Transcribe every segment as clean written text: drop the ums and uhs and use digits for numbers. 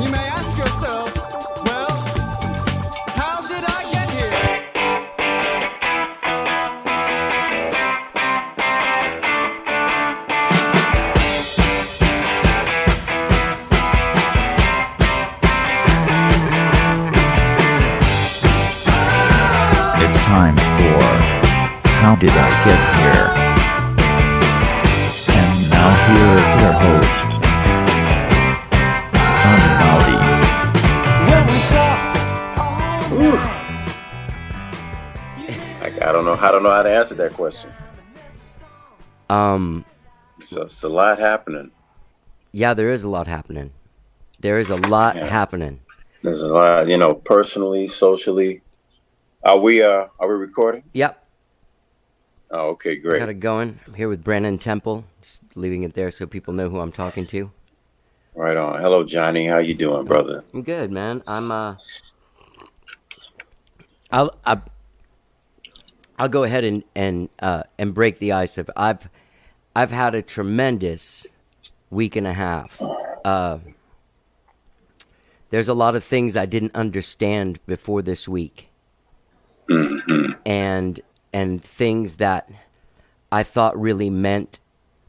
And you may ask yourself, well, how did I get here? It's time for How Did I Get Here? And now here is your host, I don't know how to answer that question. It's a lot happening. Yeah, there is a lot happening. There is a lot happening. There's a lot, personally, socially. Are we recording? Yep. Oh, okay, I great. got it going. I'm here with Brannen Temple. Just leaving it there so people know who I'm talking to. Right on. Hello, Johnny. How you doing, brother? I'm good, man. I'll go ahead and break the ice. I've had a tremendous week and a half. There's a lot of things I didn't understand before this week. Mm-hmm. And things that I thought really meant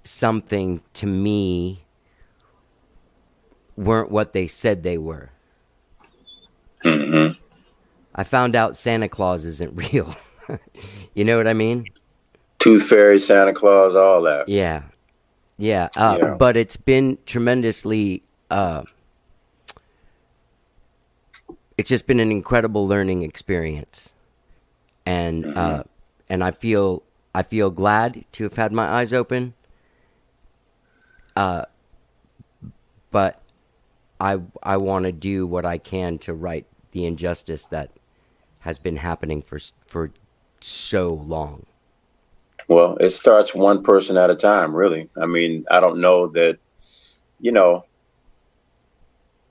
something to me weren't what they said they were. Mm-hmm. I found out Santa Claus isn't real. You know what I mean? Tooth Fairy, Santa Claus, all that. Yeah. But it's been tremendously it's just been an incredible learning experience. And and I feel glad to have had my eyes open. But I want to do what I can to right the injustice that has been happening for so long. Well, it starts one person at a time, really. I mean, I don't know that,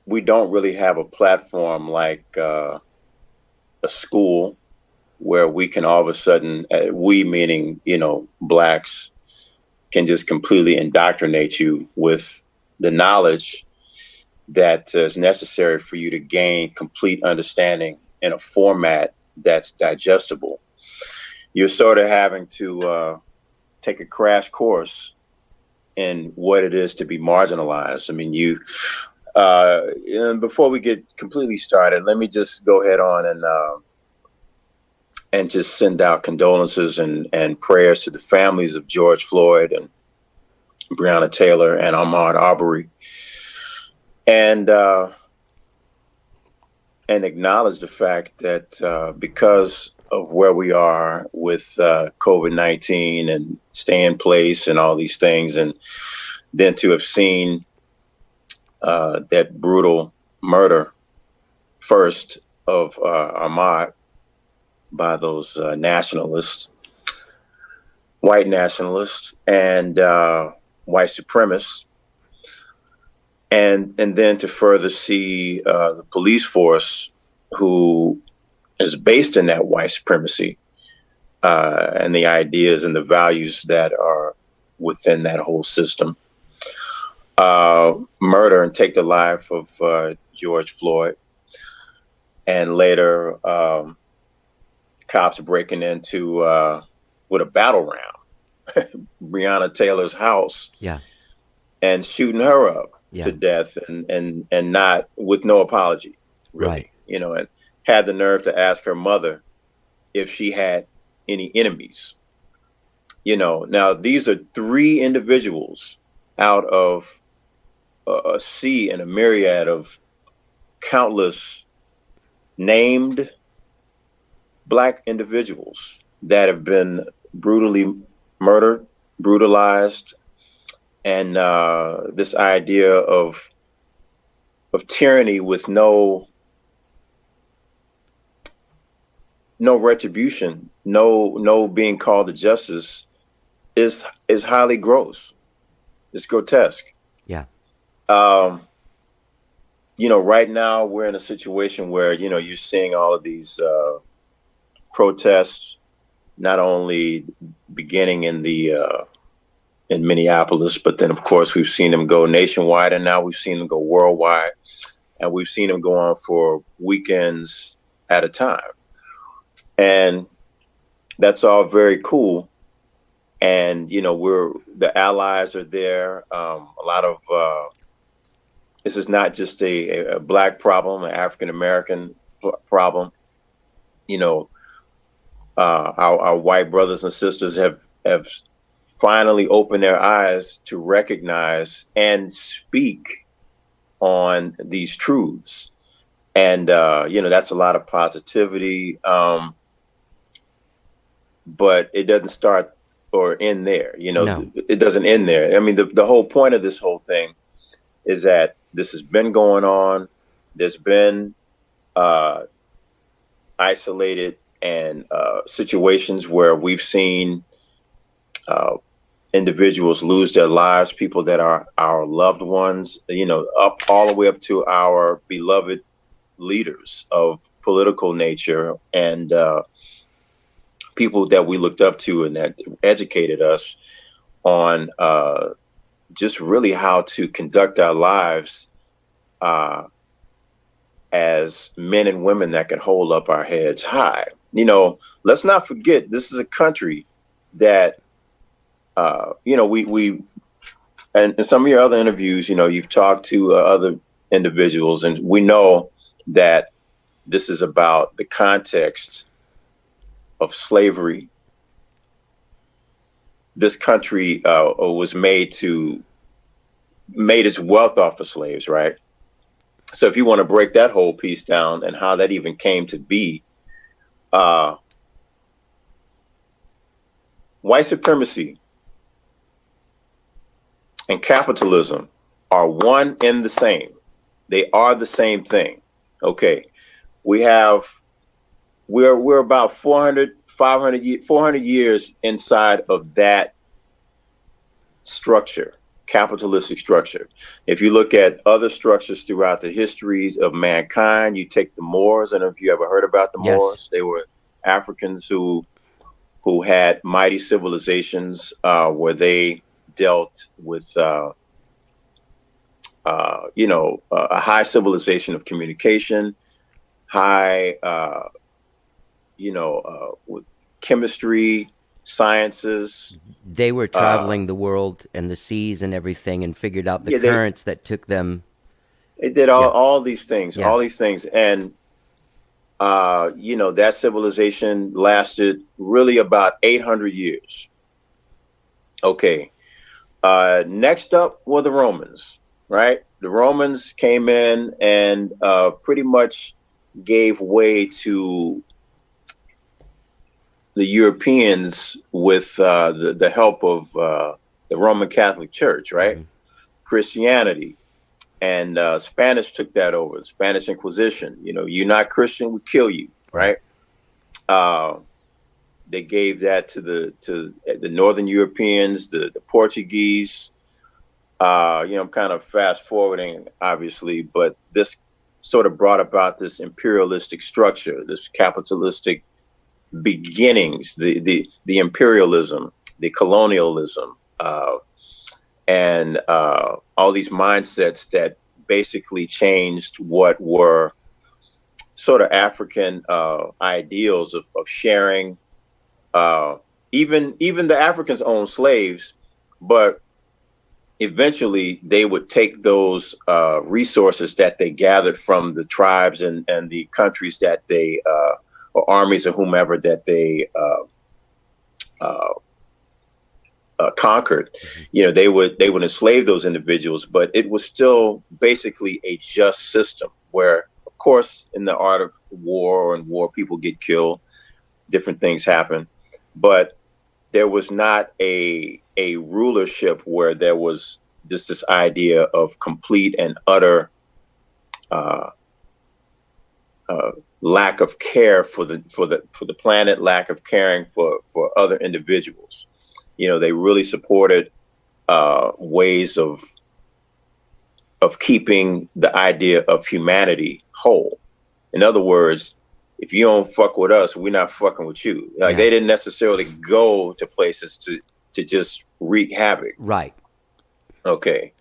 we don't really have a platform like a school where we can all of a sudden, we meaning, blacks, can just completely indoctrinate you with the knowledge that is necessary for you to gain complete understanding in a format that's digestible. You're sort of having to take a crash course in what it is to be marginalized. I mean, and before we get completely started, let me just go ahead on and just send out condolences and prayers to the families of George Floyd and Breonna Taylor and Ahmaud Arbery, and acknowledge the fact that because of where we are with COVID-19 and stay in place and all these things, and then to have seen that brutal murder first of Ahmaud by those nationalists, white nationalists, and white supremacists, and then to further see the police force who is based in that white supremacy and the ideas and the values that are within that whole system. Murder and take the life of George Floyd, and later cops breaking into with a battle round Breonna Taylor's house, and shooting her up to death, and not with no apology, really. Right. And had the nerve to ask her mother if she had any enemies. Now these are three individuals out of a sea and a myriad of countless named Black individuals that have been brutally murdered, brutalized, and this idea of tyranny with no retribution, no being called to justice is highly gross. It's grotesque. Yeah. Right now we're in a situation where, you're seeing all of these protests, not only beginning in Minneapolis, but then of course we've seen them go nationwide, and now we've seen them go worldwide. and we've seen them go on for weekends at a time. And that's all very cool. And, you know, the allies are there. A lot of, this is not just a Black problem, an African-American problem. You know, our white brothers and sisters have finally opened their eyes to recognize and speak on these truths. And, you know, that's a lot of positivity. But it doesn't start or end there. You know, No. It doesn't end there. I mean, the whole point of this whole thing is that this has been going on. There's been isolated and situations where we've seen individuals lose their lives, people that are our loved ones, you know, up all the way up to our beloved leaders of political nature and people that we looked up to and that educated us on just really how to conduct our lives as men and women that can hold up our heads high. You know, let's not forget, this is a country that, you know, we and in some of your other interviews, you know, you've talked to other individuals, and we know that this is about the context of slavery. This country was made its wealth off of slaves, right? So if you want to break that whole piece down and how that even came to be, white supremacy and capitalism are one and the same. They are the same thing. Okay. We're about 400 years inside of that structure, capitalistic structure. If you look at other structures throughout the history of mankind, you take the Moors. I don't know if you ever heard about the Yes. Moors. They were Africans who had mighty civilizations where they dealt with, you know, a high civilization of communication, high, you know, with chemistry, sciences. They were traveling the world and the seas and everything and figured out the currents that took them. They did all these things, Yeah. all these things. And, you know, that civilization lasted really about 800 years. Okay. Next up were the Romans, right? The Romans came in and pretty much gave way to the Europeans with the help of the Roman Catholic Church, right? Mm-hmm. Christianity. And Spanish took that over, the Spanish Inquisition. You know, you're not Christian, we kill you, right? They gave that to the Northern Europeans, the Portuguese. You know, I'm kind of fast forwarding, obviously, but this sort of brought about this imperialistic structure, this capitalistic beginnings, the imperialism, the colonialism, and all these mindsets that basically changed what were sort of African ideals of sharing. Even the Africans owned slaves, but eventually they would take those resources that they gathered from the tribes and the countries that they or armies or whomever that they conquered. You know, they would enslave those individuals, but it was still basically a just system where, of course, in the art of war and war, people get killed, different things happen, but there was not a rulership where there was this idea of complete and utter lack of care for the planet, lack of caring for other individuals. You know, they really supported ways of keeping the idea of humanity whole. In other words, if you don't fuck with us, we're not fucking with you. Like, they didn't necessarily go to places to just wreak havoc. Right. Okay.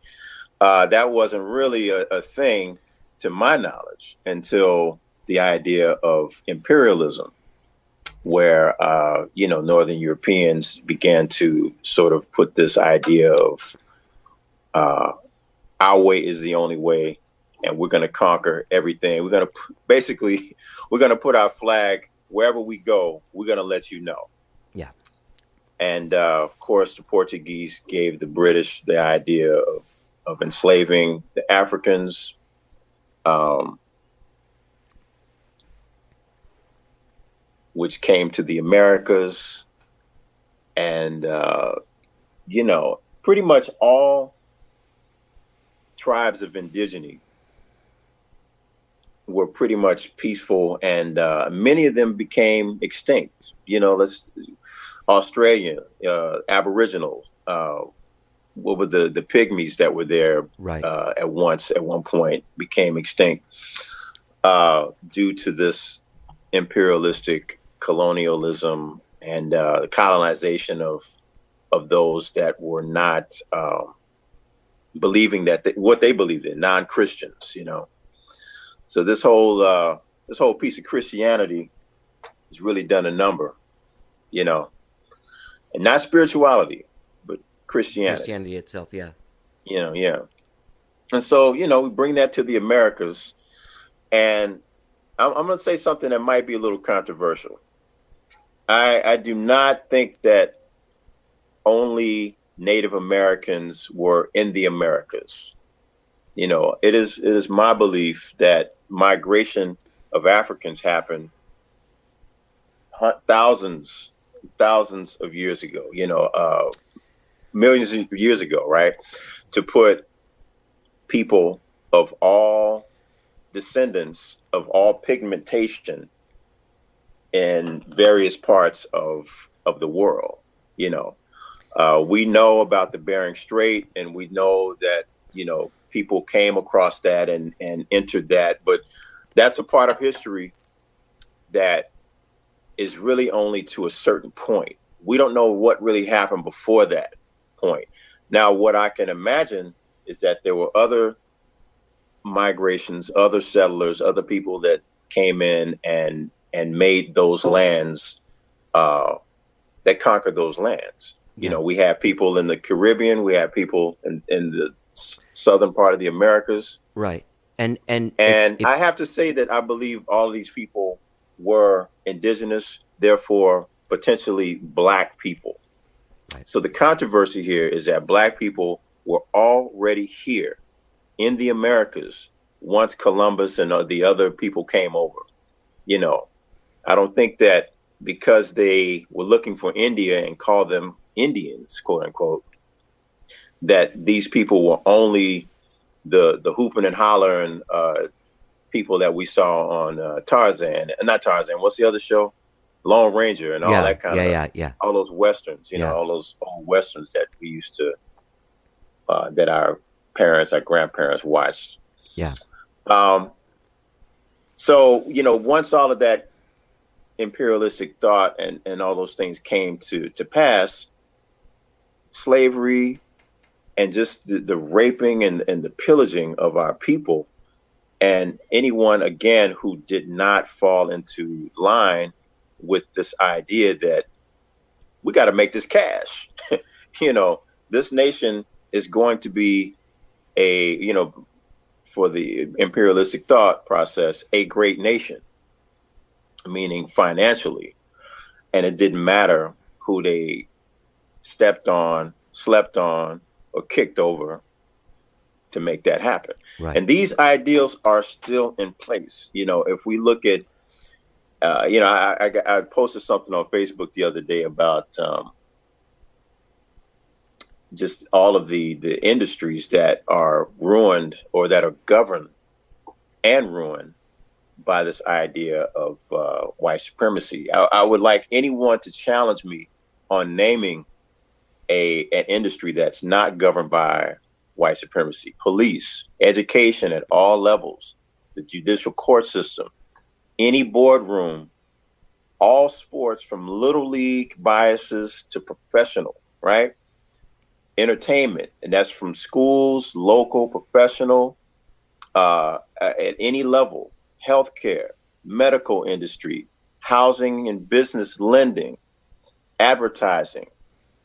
That wasn't really a thing. to my knowledge, until the idea of imperialism, where Northern Europeans began to sort of put this idea of our way is the only way, and we're going to conquer everything. We're going to put our flag wherever we go. We're going to let you know. Yeah. And of course, the Portuguese gave the British the idea of enslaving the Africans. Which came to the Americas, and pretty much all tribes of indigenes were pretty much peaceful, and many of them became extinct. Australia, Aboriginal, what were the pygmies that were there right. at one point became extinct due to this imperialistic colonialism and colonization of those that were not believing that what they believed in, non-Christians. So this whole piece of Christianity has really done a number, and not spirituality, but Christianity itself. Yeah. Yeah. And so, we bring that to the Americas, and I'm going to say something that might be a little controversial. I do not think that only Native Americans were in the Americas. It is my belief that migration of Africans happened thousands of years ago, millions of years ago, right? To put people of all descendants of all pigmentation in various parts of the world. We know about the Bering Strait, and we know that people came across that and entered that, but that's a part of history that is really only to a certain point. We don't know what really happened before that point. Now, what I can imagine is that there were other migrations, other settlers, other people that came in and made those lands, that conquered those lands. Yeah. We have people in the Caribbean, we have people in the southern part of the Americas. Right. And if I have to say that I believe all of these people were indigenous, therefore potentially Black people. Right. So the controversy here is that Black people were already here in the Americas once Columbus and the other people came over. I don't think that because they were looking for India and called them Indians, quote unquote, that these people were only the hooping and hollering people that we saw on not Tarzan, what's the other show? Lone Ranger and all that kind of, all those Westerns, all those old Westerns that we used to, that our grandparents watched. Yeah. So, once all of that imperialistic thought and all those things came to pass, slavery and just the raping and the pillaging of our people, and anyone, again, who did not fall into line with this idea that we got to make this cash. This nation is going to be for the imperialistic thought process, a great nation, meaning financially. And it didn't matter who they stepped on, slept on, or kicked over to make that happen. Right. And these ideals are still in place. If we look at, I posted something on Facebook the other day about just all of the industries that are ruined or that are governed and ruined by this idea of white supremacy. I would like anyone to challenge me on naming an industry that's not governed by white supremacy. Police, education at all levels, the judicial court system, any boardroom, all sports from little league biases to professional, right? Entertainment, and that's from schools, local, professional, at any level, healthcare, medical industry, housing and business lending, advertising,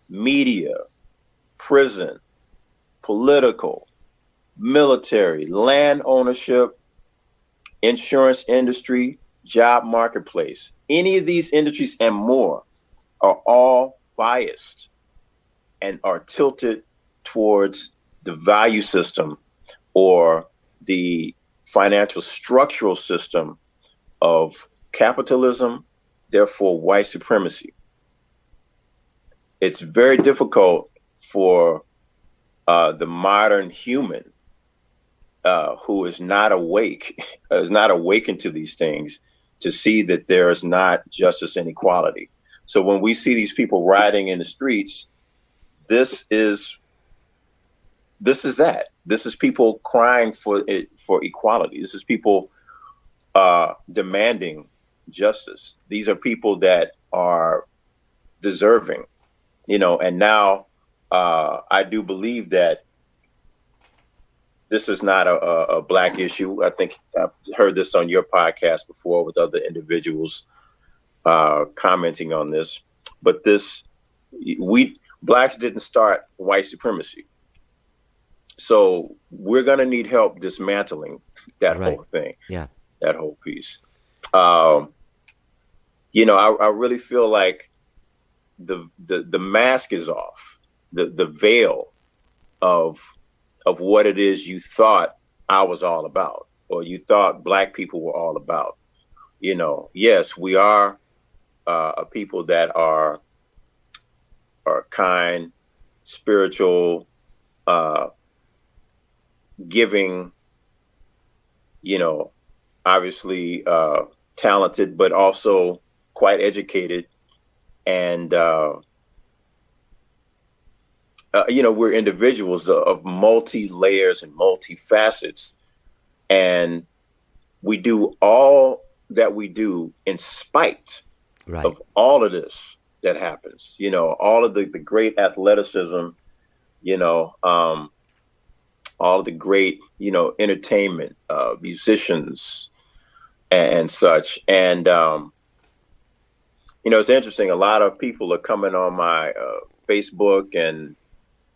media, prison, political, military, land ownership, insurance industry, job marketplace. Any of these industries and more are all biased and are tilted towards the value system or the financial structural system of capitalism, therefore white supremacy. It's very difficult for the modern human who is not awake, is not awakened to these things, to see that there is not justice and equality. So when we see these people rioting in the streets, this is that. This is people crying for equality. This is people demanding justice. These are people that are deserving, and now I do believe that this is not a Black issue. I think I've heard this on your podcast before with other individuals commenting on this, but Blacks didn't start white supremacy. So we're going to need help dismantling that whole thing. Yeah. That whole piece. I really feel like the mask is off, the veil of what it is you thought I was all about, or you thought Black people were all about. Yes, we are a people that are kind, spiritual, giving, obviously talented, but also quite educated. And, we're individuals of multi layers and multi facets. And we do all that we do in spite of all of this that happens, all of the great athleticism, all of the great, entertainment, musicians and such. And, it's interesting. A lot of people are coming on my Facebook and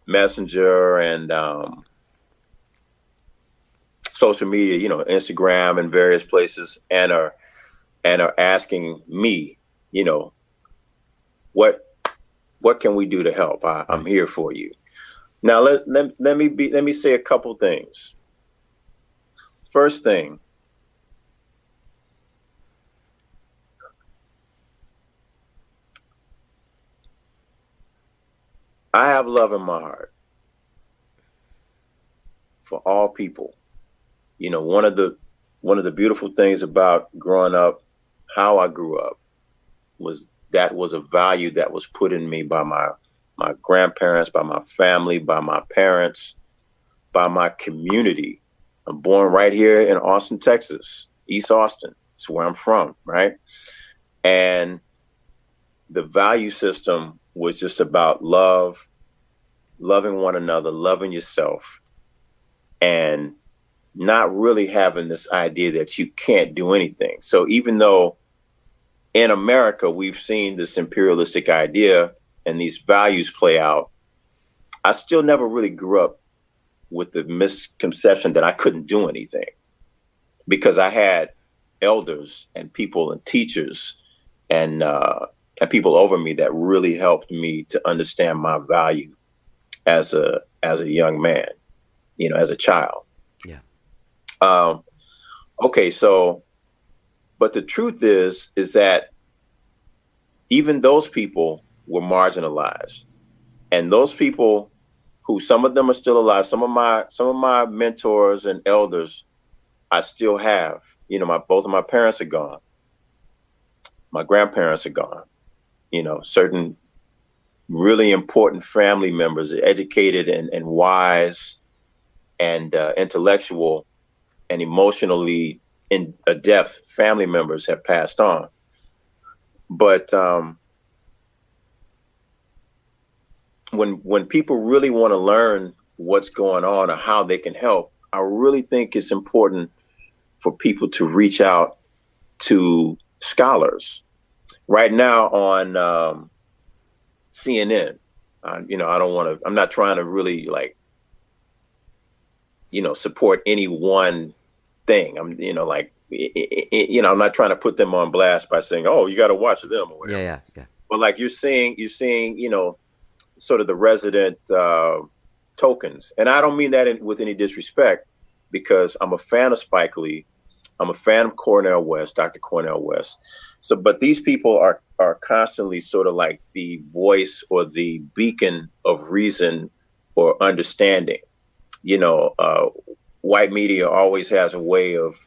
Messenger and social media, Instagram and various places, and are asking me, what can we do to help? I'm here for you. Now let me say a couple things. First thing, I have love in my heart for all people. One of the beautiful things about growing up, how I grew up, was a value that was put in me by my grandparents, by my family, by my parents, by my community. I'm born right here in Austin, Texas, East Austin. It's where I'm from, right? And the value system was just about love, loving one another, loving yourself, and not really having this idea that you can't do anything. So even though in America, we've seen this imperialistic idea and these values play out, I still never really grew up with the misconception that I couldn't do anything, because I had elders and people and teachers and people over me that really helped me to understand my value as a young man, as a child. Yeah. Okay. So, but the truth is that even those people were marginalized, and those people who, some of them are still alive, some of my mentors and elders I still have. Both of my parents are gone. My grandparents are gone. Certain really important family members, educated and wise and intellectual and emotionally in depth family members have passed on. But when people really want to learn what's going on or how they can help, I really think it's important for people to reach out to scholars. Right now on CNN, I don't want to. I'm not trying to really support any one thing. I'm not trying to put them on blast by saying, "Oh, you got to watch them" or whatever. Yeah. But like you're seeing, sort of the resident tokens, and I don't mean that with any disrespect, because I'm a fan of Spike Lee, I'm a fan of Cornel West, Dr. Cornel West. So, but these people are constantly sort of like the voice or the beacon of reason or understanding. White media always has a way of,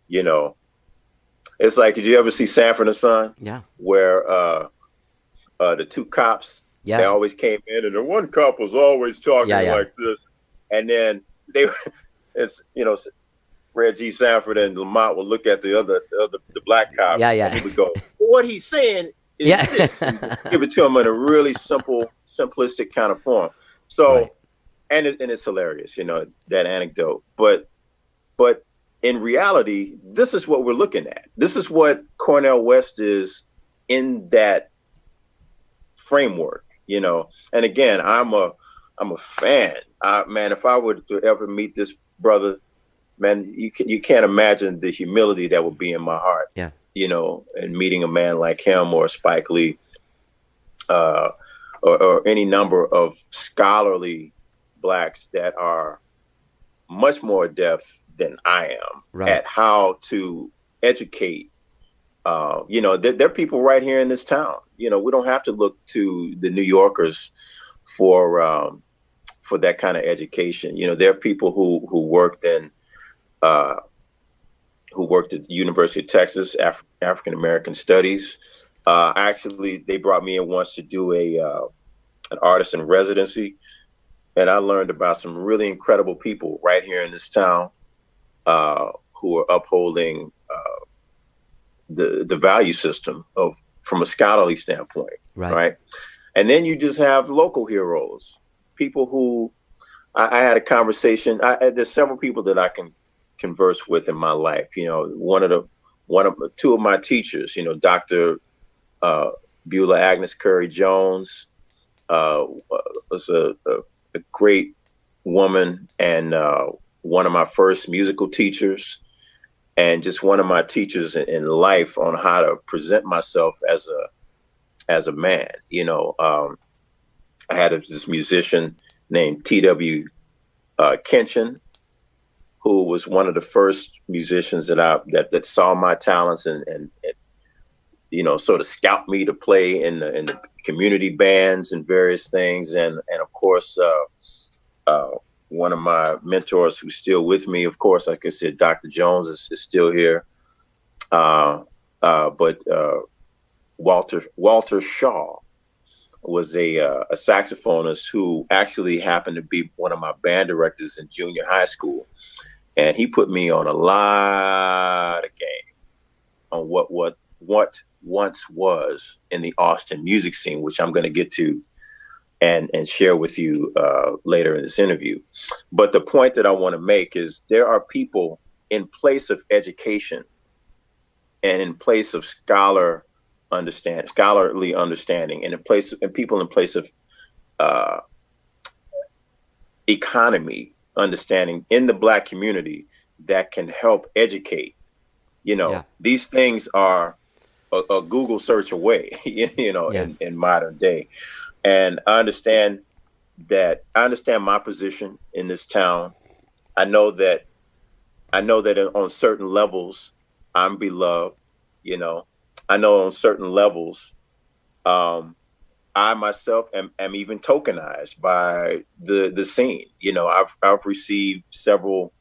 it's like, did you ever see Sanford and Son? Yeah. Where the two cops, they always came in, and the one cop was always talking like this, and then Fred G. Sanford and Lamont would look at the black cop, and he would go, "What he's saying is this," and give it to him in a really simplistic kind of form. So, and it's hilarious, that anecdote. But in reality, this is what we're looking at. This is what Cornel West is in that framework, And again, I'm a fan. Man, if I were to ever meet this brother, man, you can't imagine the humility that would be in my heart. Yeah. And meeting a man like him or Spike Lee, or any number of scholarly blacks that are much more adept than I am at how to educate. There are people right here in this town. We don't have to look to the New Yorkers for that kind of education. There are people who worked at the University of Texas, African American Studies. Actually, they brought me in once to do an artist in residency, and I learned about some really incredible people right here in this town who are upholding the value system from a scholarly standpoint, right? And then you just have local heroes, people who I had a conversation. There's several people that I can converse with in my life. Two of my teachers, Dr. Beulah Agnes Curry Jones, was a great woman, and one of my first musical teachers, and just one of my teachers in life on how to present myself as a man. I had this musician named T.W. Kenshin, who was one of the first musicians that saw my talents and sort of scout me to play in the community bands and various things. And of course, one of my mentors who's still with me, of course, like I said, Dr. Jones is still here. But Walter Shaw was a saxophonist who actually happened to be one of my band directors in junior high school. And he put me on a lot of game on what once was in the Austin music scene, which I'm going to get to and share with you later in this interview. But the point that I want to make is there are people in place of education and in place of scholarly understanding, and people in place of economy understanding in the Black community that can help educate. These things are a Google search away, in modern day. And I understand my position in this town. I know that on certain levels I'm beloved. I know on certain levels, I myself am even tokenized by the scene. I've received several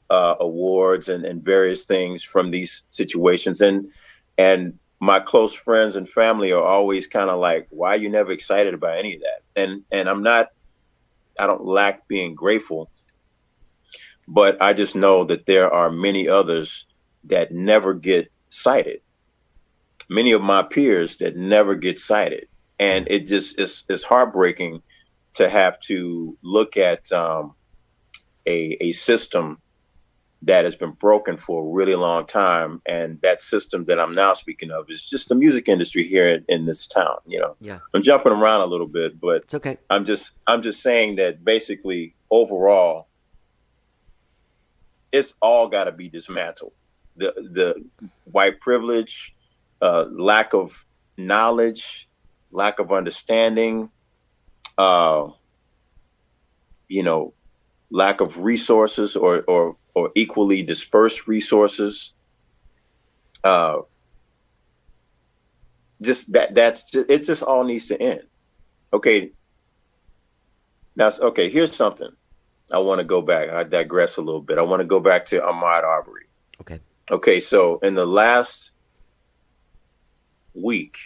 awards and various things from these situations, and my close friends and family are always kind of like, "Why are you never excited about any of that?" And I don't lack being grateful, but I just know that there are many others that never get cited. Many of my peers that never get cited. And it just is heartbreaking to have to look at a system that has been broken for a really long time. And that system that I'm now speaking of is just the music industry here in this town. Yeah. I'm jumping around a little bit, but It's okay. I'm just saying that basically overall, it's all got to be dismantled. The white privilege, lack of knowledge, lack of understanding, uh, lack of resources or equally dispersed resources. It just all needs to end. Okay. Okay. Here's something. I want to go back. I digress a little bit. I want to go back to Ahmaud Arbery. Okay. Okay. So in the last week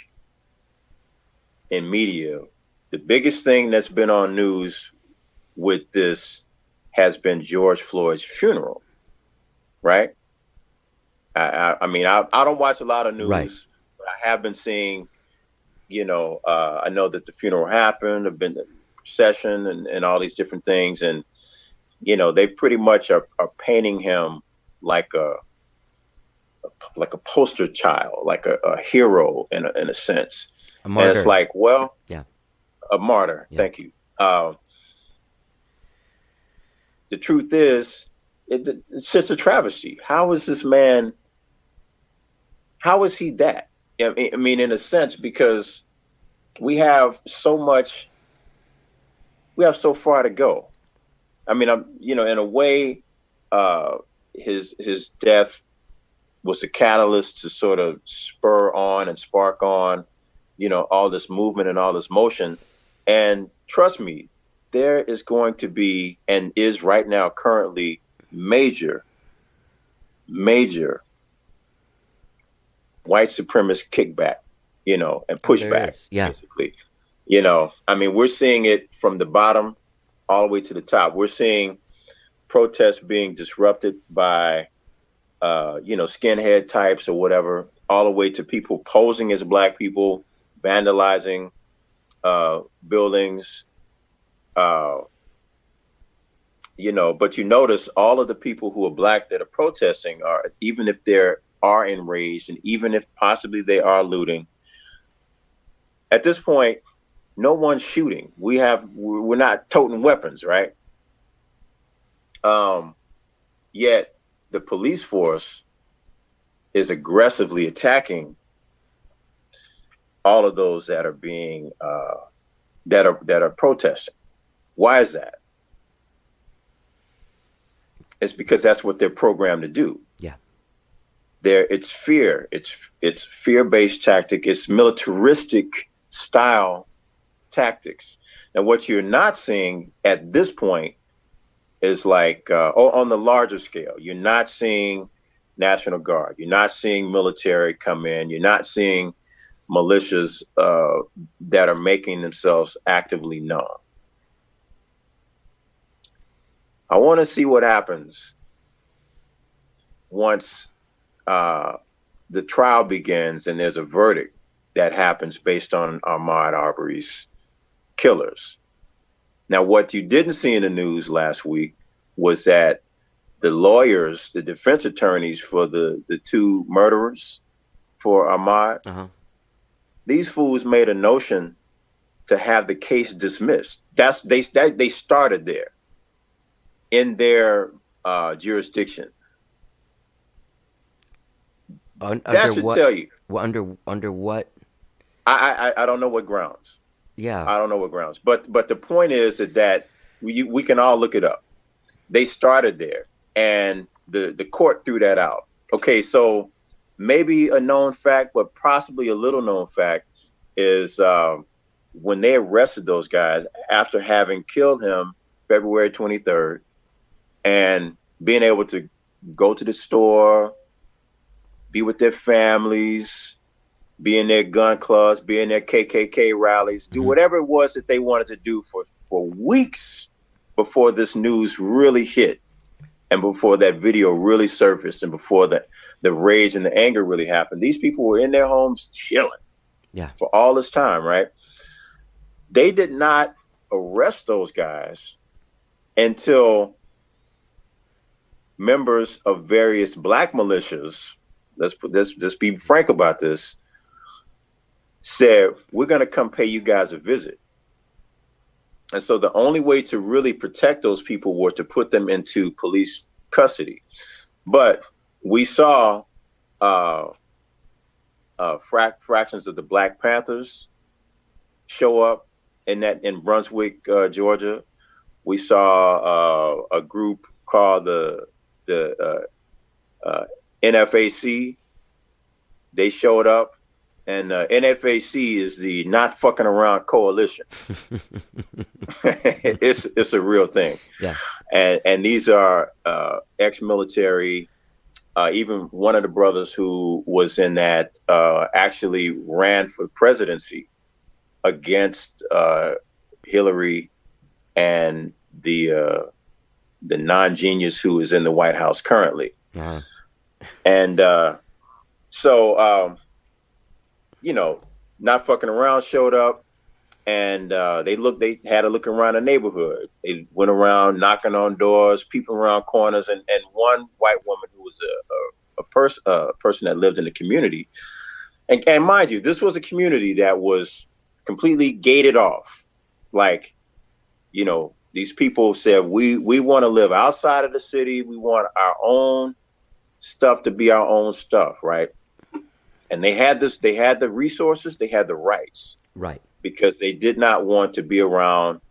in media, the biggest thing that's been on news with this has been George Floyd's funeral, right? I mean, I don't watch a lot of news, Right. but I have been seeing, I know that the funeral happened, have been the procession and all these different things. And, they pretty much are painting him like a poster child, like a hero in a sense. A martyr. And it's like, well, Yeah. a martyr. Yeah. Thank you. The truth is, it's just a travesty. How is this man? How is he that? I mean, in a sense, because we have so far to go. I mean, in a way, his death was a catalyst to sort of spur on and spark on, all this movement and all this motion. And trust me, there is going to be, and is right now currently, major white supremacist kickback, and pushback, Yeah. basically. I mean, we're seeing it from the bottom all the way to the top. We're seeing protests being disrupted by, skinhead types or whatever, all the way to people posing as black people, vandalizing buildings. But you notice all of the people who are black that are protesting are, even if they are enraged and even if possibly they are looting, at this point, no one's shooting. We're not toting weapons, right? Yet the police force is aggressively attacking all of those that are being that are protesting. Why is that? It's because that's what they're programmed to do. Yeah. It's fear. It's fear-based tactic. It's militaristic style tactics. And what you're not seeing at this point is like, on the larger scale, you're not seeing National Guard. You're not seeing military come in. You're not seeing militias that are making themselves actively known. I want to see what happens once the trial begins and there's a verdict that happens based on Ahmaud Arbery's killers. Now, what you didn't see in the news last week was that the lawyers, the defense attorneys for the two murderers for Ahmaud, these fools made a notion to have the case dismissed. They started there in their jurisdiction. That should tell you. Under what? I don't know what grounds. Yeah. I don't know what grounds. But the point is that we can all look it up. They started there, and the court threw that out. Okay, so maybe a known fact, but possibly a little known fact is when they arrested those guys after having killed him February 23rd and being able to go to the store, be with their families, be in their gun clubs, be in their KKK rallies, do whatever it was that they wanted to do for weeks before this news really hit and before that video really surfaced and before the rage and the anger really happened. These people were in their homes chilling for all this time, right? They did not arrest those guys until members of various black militias, let's be frank about this, said, we're going to come pay you guys a visit. And so the only way to really protect those people was to put them into police custody. But we saw fractions of the Black Panthers show up in Brunswick, Georgia. We saw a group called the NFAC. They showed up, and NFAC is the Not Fucking Around Coalition. It's a real thing. Yeah. And these are ex-military. Even one of the brothers who was in that actually ran for presidency against Hillary and the non-genius who is in the White House currently. Uh-huh. And so, Not Fucking Around showed up, and they had a look around the neighborhood. They went around knocking on doors, peeping around corners, and one white woman who was a person that lived in the community. And mind you, this was a community that was completely gated off. Like, these people said, we want to live outside of the city. We want our own stuff to be our own stuff, right? And they had the resources, they had the rights. Right. Because they did not want to be around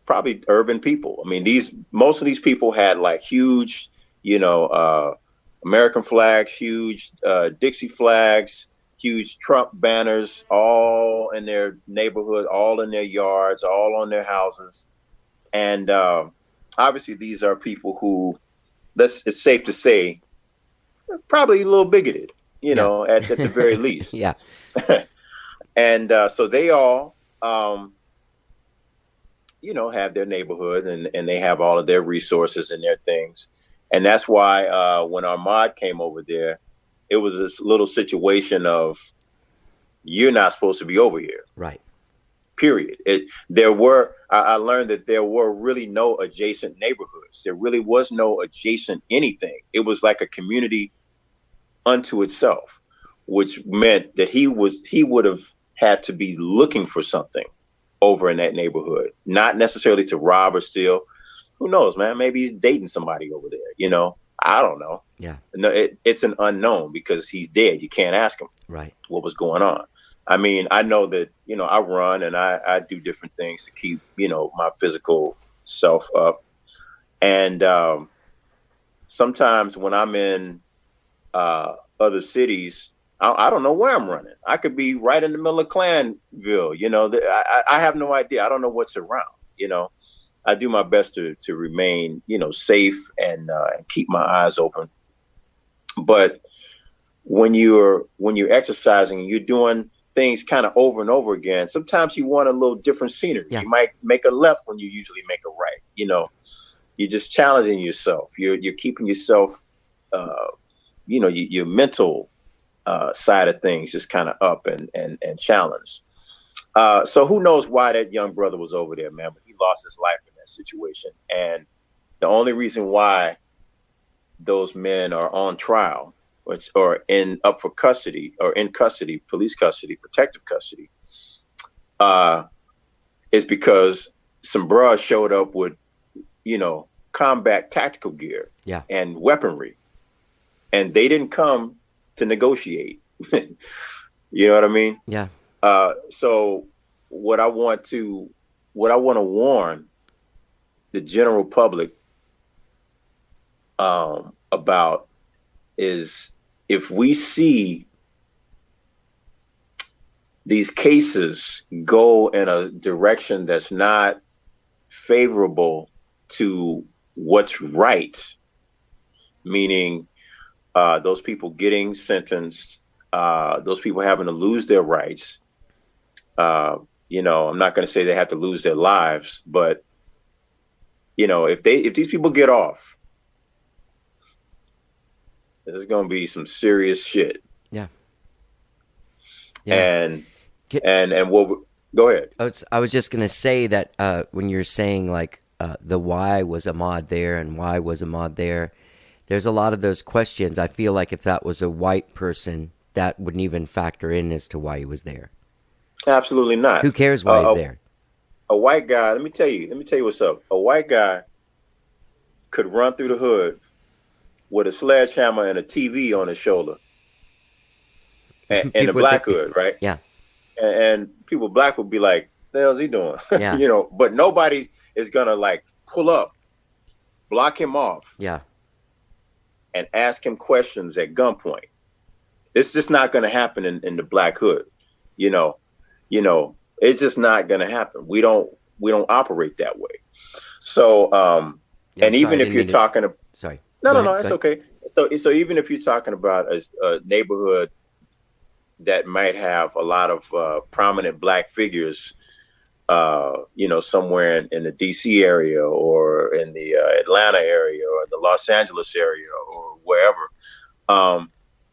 probably urban people. I mean, most of these people had like huge, American flags, huge Dixie flags, huge Trump banners, all in their neighborhood, all in their yards, all on their houses. And obviously these are people who, it's safe to say, probably a little bigoted, at the very least. Yeah. And so they all, have their neighborhood and they have all of their resources and their things. And that's why when Ahmaud came over there, it was this little situation of, you're not supposed to be over here. Right. Period. I learned that there were really no adjacent neighborhoods. There really was no adjacent anything. It was like a community unto itself, which meant that he would have had to be looking for something over in that neighborhood, not necessarily to rob or steal. Who knows, man? Maybe he's dating somebody over there, I don't know. Yeah. No, it's an unknown because he's dead. You can't ask him right what was going on. I mean, I know that, I run and I do different things to keep, my physical self up. And sometimes when I'm in other cities, I don't know where I'm running. I could be right in the middle of Clanville. I have no idea. I don't know what's around. I do my best to remain, safe and keep my eyes open. But when you're exercising and you're doing things kind of over and over again, sometimes you want a little different scenery. Yeah. You might make a left when you usually make a right. You're just challenging yourself. You're keeping yourself, your mental side of things just kind of up and challenged. So who knows why that young brother was over there, man? But he lost his life in that situation. And the only reason why those men are on trial or up for custody or in custody, police custody, protective custody, is because some bras showed up with, combat tactical gear and weaponry. And they didn't come to negotiate. You know what I mean? Yeah. So what I want to warn the general public about is, if we see these cases go in a direction that's not favorable to what's right, meaning those people getting sentenced, those people having to lose their rights. I'm not going to say they have to lose their lives, but if these people get off, this is going to be some serious shit. Yeah. And what? Go ahead. I was just going to say that when you're saying like the why was Ahmaud there and why was Ahmaud there. There's a lot of those questions. I feel like if that was a white person, that wouldn't even factor in as to why he was there. Absolutely not. Who cares why he's there? A white guy, let me tell you what's up. A white guy could run through the hood with a sledgehammer and a TV on his shoulder. And a black hood, right? Yeah. And people black would be like, the hell's he doing? Yeah. But nobody is gonna like pull up, block him off, Yeah. and ask him questions at gunpoint. It's just not gonna happen in the black hood. It's just not gonna happen. We don't operate that way. So Yeah, and even if you're talking about sorry. no, it's okay. So even if you're talking about a neighborhood that might have a lot of prominent black figures, somewhere in the DC area or in the Atlanta area or the Los Angeles area or wherever,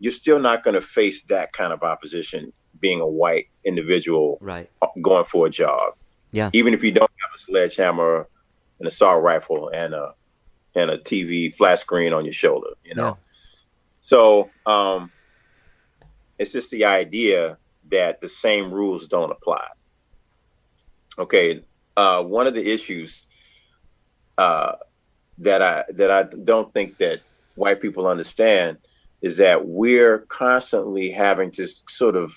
you're still not going to face that kind of opposition being a white individual Right. going for a job. Yeah. Even if you don't have a sledgehammer, an assault rifle, and a TV flat screen on your shoulder, Yeah. So it's just the idea that the same rules don't apply. Okay, one of the issues that I don't think that white people understand is that we're constantly having to sort of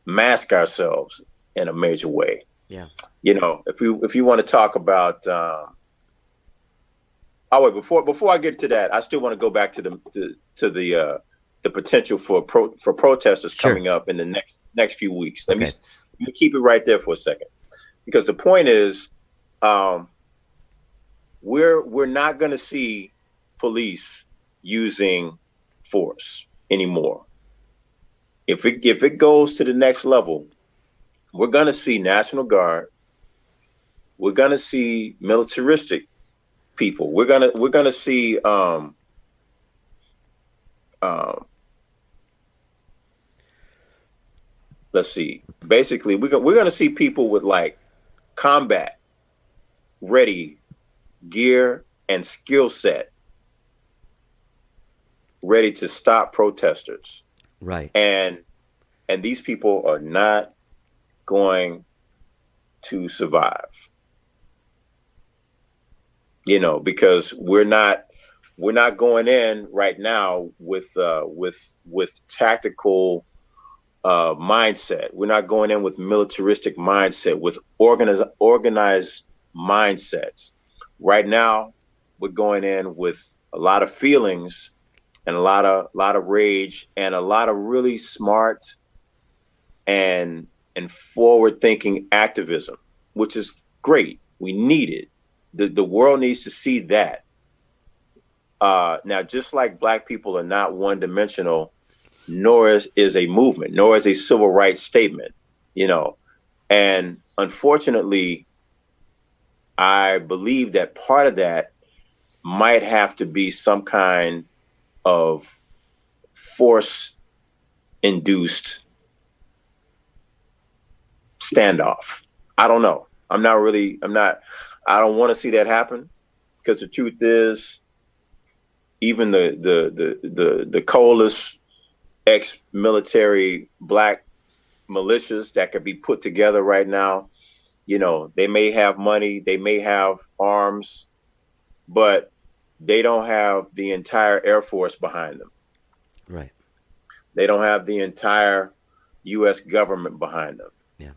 mask ourselves in a major way. Yeah. If you want to talk about, before I get to that, I still want to go back to the potential for protesters Sure. coming up in the next few weeks. Let me keep it right there for a second, because the point is, we're not going to see police using force anymore. If it goes to the next level, we're going to see National Guard. We're going to see militaristic people. We're gonna see let's see. Basically, we're gonna see people with like combat ready gear and skill set, ready to stop protesters. Right. And these people are not going to survive. Because we're not going in right now with tactical mindset. We're not going in with militaristic mindset, with organized mindsets. Right now, we're going in with a lot of feelings and a lot of rage and a lot of really smart and forward-thinking activism, which is great. We need it. The world needs to see that. Now, just like black people are not one-dimensional, nor is a movement, nor is a civil rights statement, And unfortunately, I believe that part of that might have to be some kind of force-induced standoff. I don't know. I don't want to see that happen, because the truth is, even the coalesced ex-military black militias that could be put together right now, they may have money, they may have arms, but they don't have the entire Air Force behind them. Right. They don't have the entire U.S. government behind them. Yeah.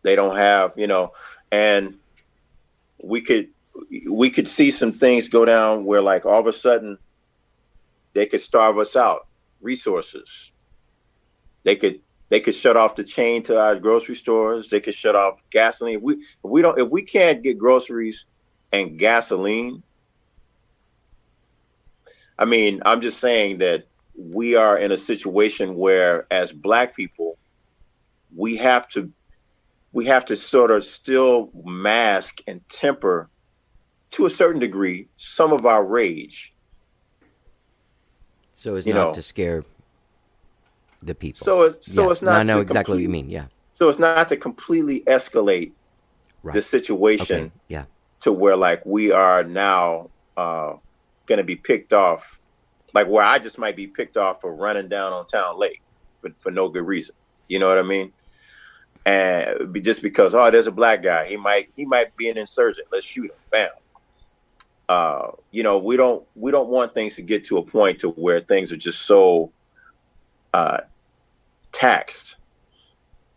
They don't have, and we could see some things go down where, like, all of a sudden they could starve us out resources. They could shut off the chain to our grocery stores. They could shut off gasoline. If we can't get groceries and gasoline, I mean, I'm just saying that we are in a situation where, as black people, we have to sort of still mask and temper, to a certain degree, some of our rage. So as not to scare the people. So it's not. I know exactly what you mean. Yeah. So it's not to completely escalate Right. the situation. Okay. Yeah. to where like we are now going to be picked off, like where I just might be picked off for running down on Town Lake for no good reason. You know what I mean? And just because, oh, there's a black guy, he might be an insurgent. Let's shoot him. Bam. You know, we don't want things to get to a point to where things are just so taxed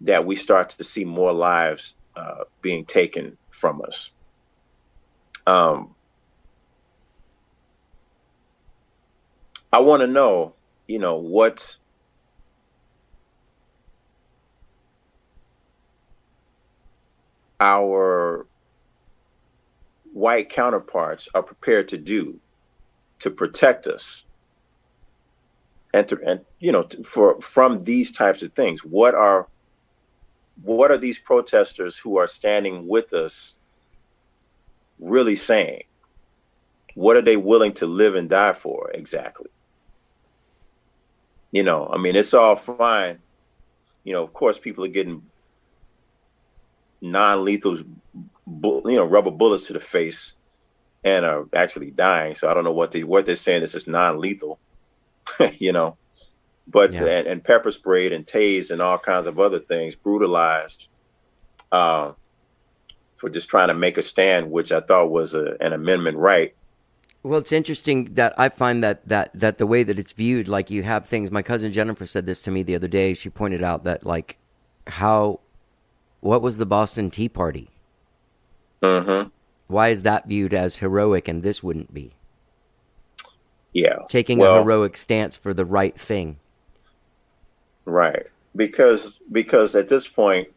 that we start to see more lives being taken from us. I want to know, you know, what our white counterparts are prepared to do to protect us and you know, from these types of things. What are these protesters who are standing with us really saying? What are they willing to live and die for exactly? You know, I mean, it's all fine. You know, of course, people are getting non-lethal, you know, rubber bullets to the face and are actually dying. So I don't know what they're saying. This is non-lethal, you know, but and pepper sprayed and tased and all kinds of other things, brutalized for just trying to make a stand, which I thought was an amendment right. Well, it's interesting that I find that the way that it's viewed, like you have things. My cousin Jennifer said this to me the other day. She pointed out that like what was the Boston Tea Party? Mm-hmm. Why is that viewed as heroic and this wouldn't be? Yeah. Taking a heroic stance for the right thing. Right. Because at this point,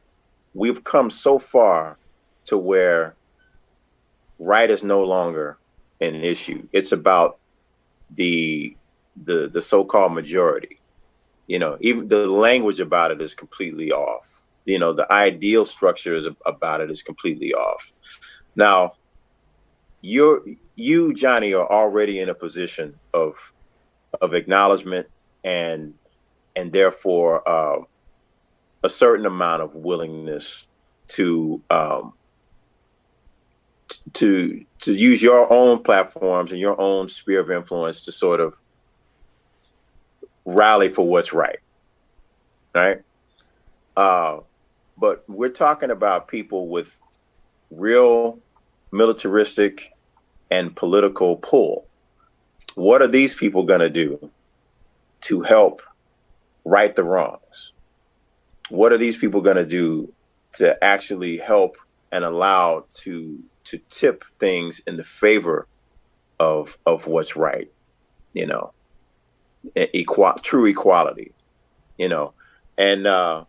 we've come so far to where right is no longer an issue. It's about the so-called majority. You know, even the language about it is completely off. You know, the ideal structure about it is completely off. Now, you, Johnny, are already in a position of acknowledgement and therefore a certain amount of willingness to use your own platforms and your own sphere of influence to sort of rally for what's right. Right. But we're talking about people with real militaristic and political pull. What are these people going to do to help right the wrongs? What are these people going to do to actually help and allow to tip things in the favor of what's right? You know, true equality, you know, and,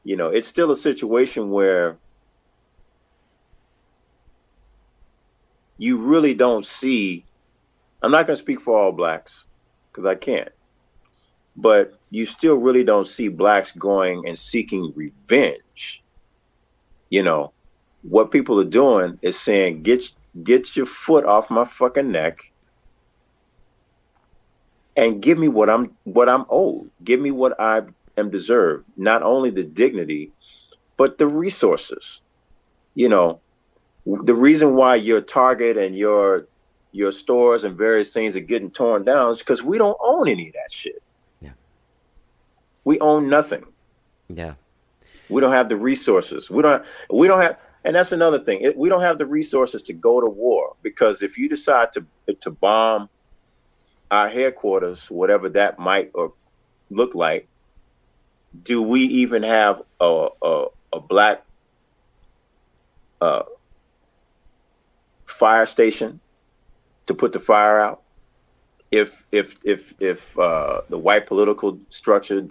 you know, it's still a situation where you really don't see, I'm not going to speak for all blacks because I can't, but you still really don't see blacks going and seeking revenge. You know, what people are doing is saying, get your foot off my fucking neck and give me what I'm owed. Give me what I am deserved. Not only the dignity, but the resources. You know, the reason why your Target and your stores and various things are getting torn down is because we don't own any of that shit. Yeah. We own nothing. Yeah. We don't have the resources. We don't have, and that's another thing. We don't have the resources to go to war, because if you decide to bomb our headquarters, whatever that might or look like, do we even have a black fire station to put the fire out? If the white political structure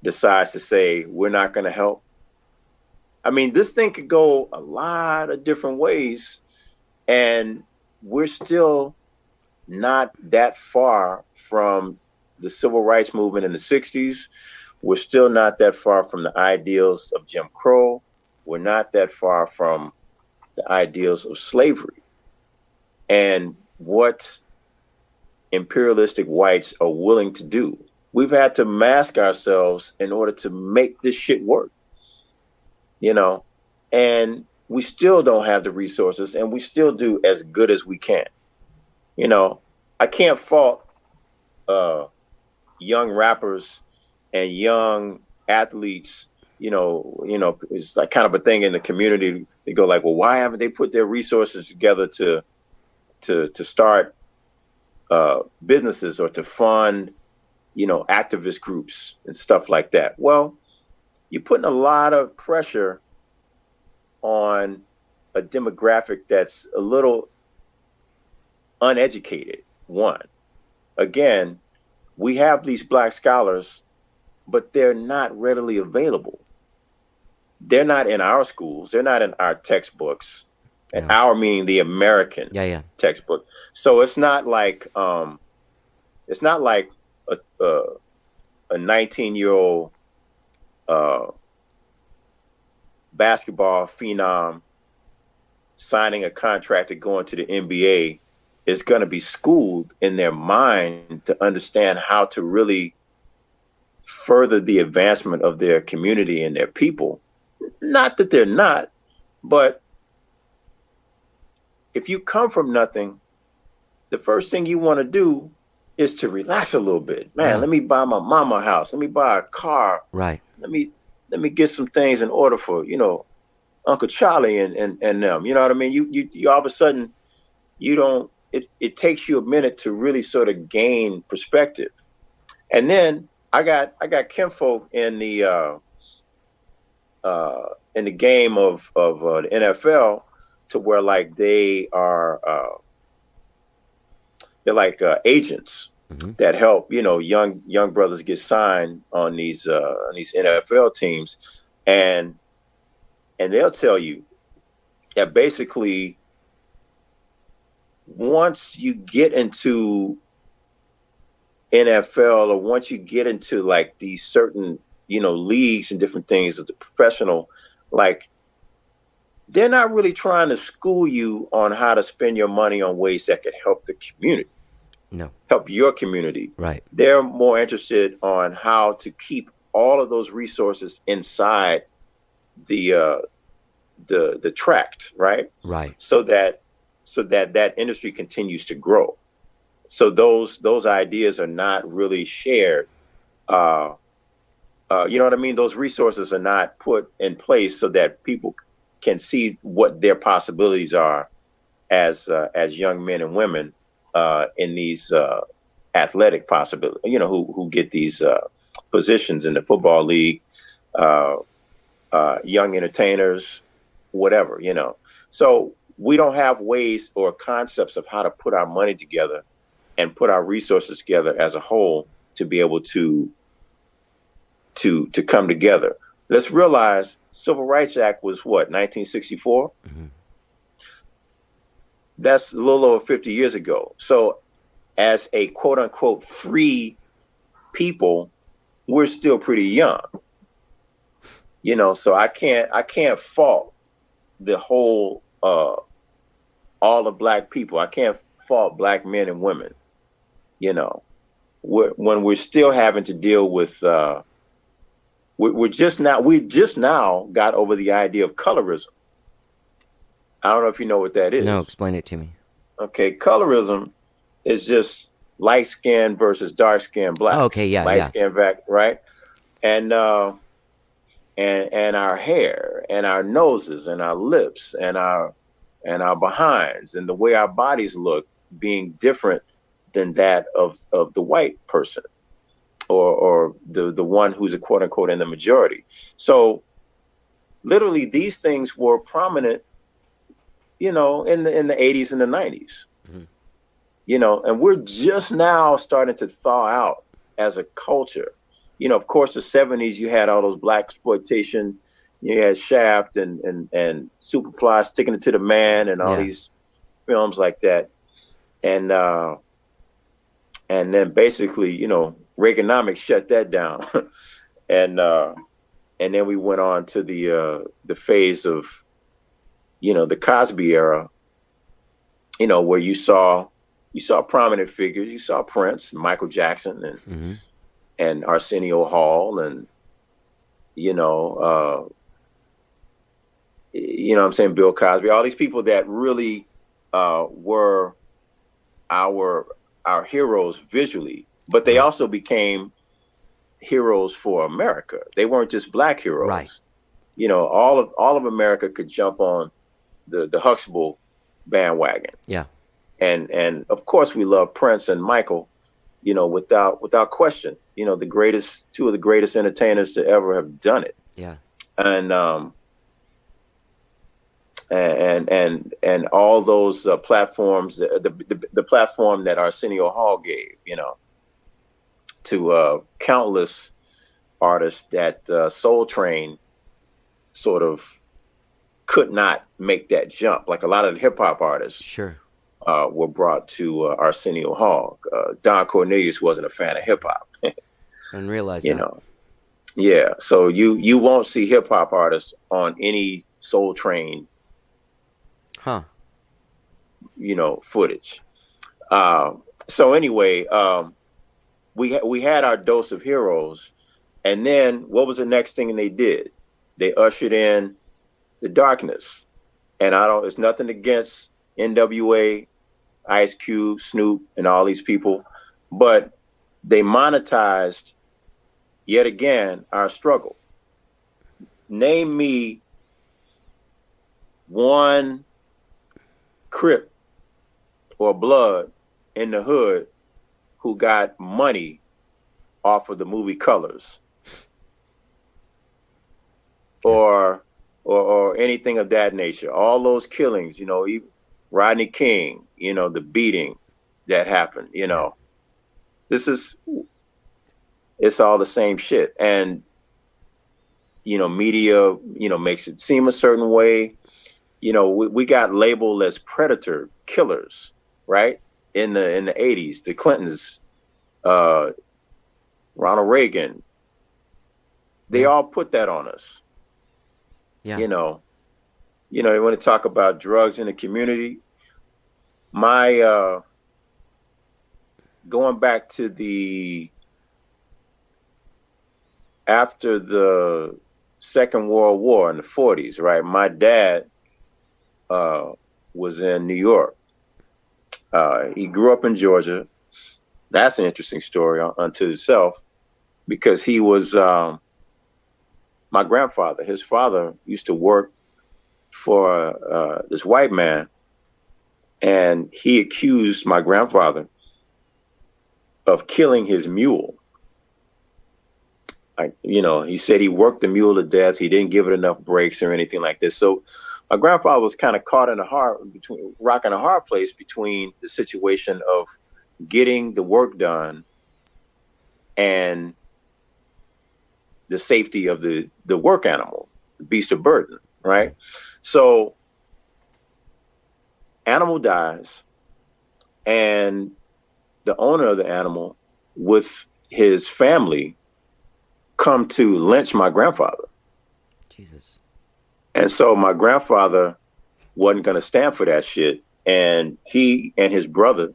decides to say we're not going to help, I mean, this thing could go a lot of different ways, and we're still not that far from the civil rights movement in the 60s. We're still not that far from the ideals of Jim Crow. We're not that far from the ideals of slavery. And what imperialistic whites are willing to do. We've had to mask ourselves in order to make this shit work. You know, and we still don't have the resources, and we still do as good as we can. You know, I can't fault young rappers and young athletes. It's like kind of a thing in the community. They go like, well, why haven't they put their resources together to start businesses or to fund, activist groups and stuff like that? Well, you're putting a lot of pressure on a demographic that's a little uneducated. One, again, we have these Black scholars, but they're not readily available. They're not in our schools. They're not in our textbooks. And our meaning the American textbook. So it's not like a 19-year-old basketball phenom signing a contract to go into the NBA is going to be schooled in their mind to understand how to really further the advancement of their community and their people. Not that they're not, but if you come from nothing, the first thing you want to do is to relax a little bit. Man, let me buy my mama a house. Let me buy a car. Right. Let me get some things in order for, Uncle Charlie and them. You know what I mean? You all of a sudden, it takes you a minute to really sort of gain perspective. And then I got kinfolk in the game of the NFL to where like they are they're like agents that help young brothers get signed on these NFL teams, and they'll tell you that basically once you get into NFL or once you get into like these certain leagues and different things of the professional, like they're not really trying to school you on how to spend your money on ways that could help the community. No. Help your community. Right. They're more interested on how to keep all of those resources inside the tract, right? Right. So that industry continues to grow. So those ideas are not really shared. You know what I mean? Those resources are not put in place so that people can see what their possibilities are as young men and women in these athletic possibilities, who get these positions in the football league, young entertainers, whatever, So we don't have ways or concepts of how to put our money together and put our resources together as a whole to be able to come together. Let's realize Civil Rights Act was what, 1964? Mm-hmm. That's a little over 50 years ago. So as a quote unquote free people, we're still pretty young. So I can't fault the whole all the Black people. I can't fault Black men and women. When we're still having to deal with we just now got over the idea of colorism. I don't know if you know what that is. No, explain it to me. Okay, colorism is just light skin versus dark skin Blacks. Oh, okay, yeah, light skin back, right? And our hair and our noses and our lips and our behinds and the way our bodies look being different than that of the white person or the one who's a quote unquote in the majority. So literally these things were prominent, in the 80s and the 90s, and we're just now starting to thaw out as a culture. Of course, the 70s, you had all those Black exploitation, you had Shaft and Superfly Sticking It to the Man and all these films like that. And then basically, Reaganomics shut that down. And then we went on to the phase of, the Cosby era, where you saw prominent figures. You saw Prince, Michael Jackson, and Arsenio Hall, and you know what I'm saying, Bill Cosby, all these people that really were our heroes visually, but they also became heroes for America. They weren't just black heroes. Right. You know, all of America could jump on the Huxtable bandwagon. Yeah. And of course we love Prince and Michael, you know, without question. You know, two of the greatest entertainers to ever have done it. Yeah. And all those platforms, the platform that Arsenio Hall gave, you know, to countless artists that Soul Train sort of could not make that jump. Like a lot of the hip hop artists, Sure. were brought to Arsenio Hall. Don Cornelius wasn't a fan of hip hop. And realize You that. know, yeah. So you won't see hip hop artists on any Soul Train, Huh. you know, footage. So anyway, we had our dose of heroes, and then what was the next thing they did? They ushered in the darkness. And it's nothing against NWA, Ice Cube, Snoop, and all these people, but they monetized yet again our struggle. Name me one Crip or Blood in the hood who got money off of the movie Colors or anything of that nature. All those killings, you know, even Rodney King, you know, the beating that happened, you know, it's all the same shit. And, you know, media, you know, makes it seem a certain way. You know, we got labeled as predator killers, right? In the 80s, the Clintons, Ronald Reagan, they all put that on us. Yeah. You know, you want to talk about drugs in the community. My going back to after the Second World War in the 40s, right? My dad was in New York. He grew up in Georgia. That's an interesting story unto itself, because he was my grandfather. His father used to work for this white man, and he accused my grandfather of killing his mule. He said he worked the mule to death. He didn't give it enough breaks or anything like this. So my grandfather was kind of caught in rocking a hard place between the situation of getting the work done and the safety of the work animal, the beast of burden, right? So animal dies, and the owner of the animal with his family come to lynch my grandfather. Jesus. And so my grandfather wasn't going to stand for that shit. And he and his brother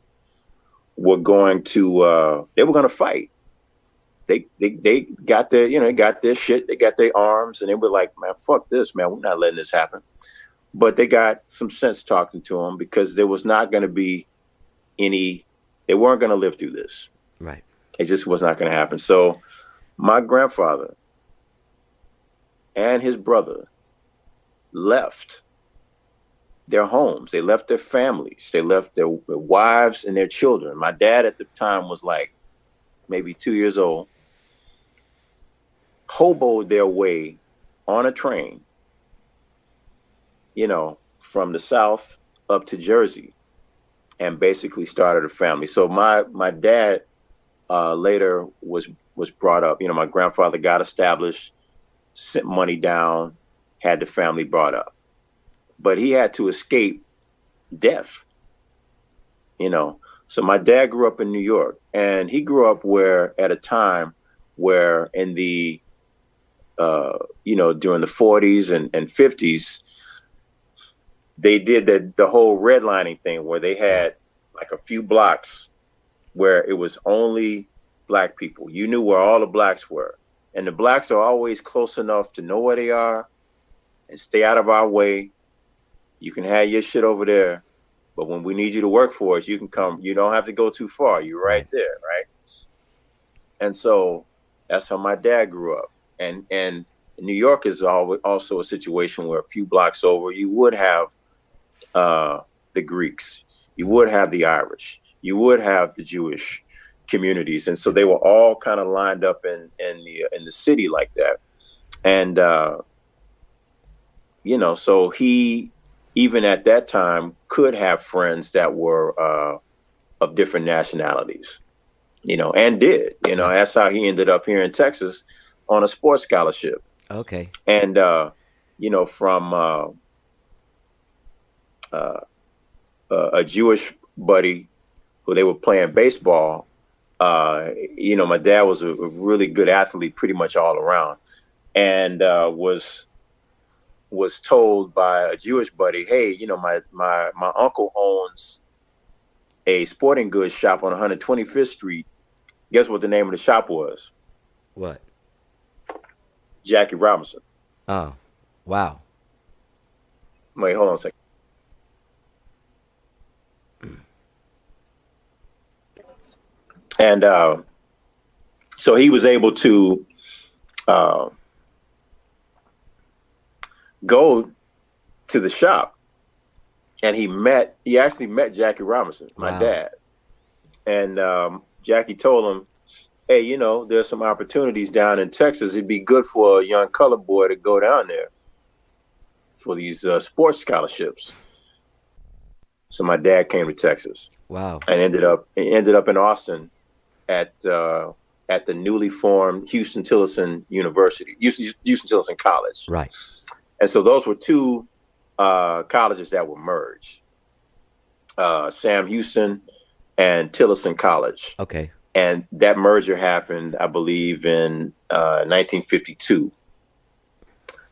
were going to fight. They got their shit. They got their arms, and they were like, man, fuck this, man. We're not letting this happen. But they got some sense talking to them, because there was not going to be they weren't going to live through this. Right. It just was not going to happen. So my grandfather and his brother left their homes. They left their families. They left their wives and their children. My dad at the time was like maybe 2 years old. Hoboed their way on a train, from the South up to Jersey, and basically started a family. So my dad later was brought up. My grandfather got established, sent money down, had the family brought up, but he had to escape death. So my dad grew up in New York, and he grew up at a time where in the during the 40s and 50s, they did the whole redlining thing, where they had like a few blocks where it was only black people. You knew where all the blacks were, and the blacks are always close enough to know where they are and stay out of our way. You can have your shit over there, but when we need you to work for us, you can come. You don't have to go too far. You're right there, right? And so that's how my dad grew up. And New York is also a situation where a few blocks over, you would have the Greeks, you would have the Irish, you would have the Jewish communities, and so they were all kind of lined up in the city like that. And so he, even at that time, could have friends that were of different nationalities, and did. That's how he ended up here in Texas on a sports scholarship. Okay. And from a Jewish buddy who they were playing baseball. My dad was a really good athlete, pretty much all around, and was told by a Jewish buddy, "Hey, my uncle owns a sporting goods shop on 125th Street. Guess what the name of the shop was? What? Jackie Robinson." Oh, wow. Wait, hold on a second. And so he was able to go to the shop, and he actually met Jackie Robinson, my dad. And Jackie told him, "Hey, there's some opportunities down in Texas. It'd be good for a young colored boy to go down there for these sports scholarships." So my dad came to Texas. Wow. And ended up in Austin at the newly formed Houston-Tillotson University, Houston-Tillotson College. Right. And so those were two colleges that were merged, Sam Houston and Tillotson College. Okay. And that merger happened, I believe, in 1952.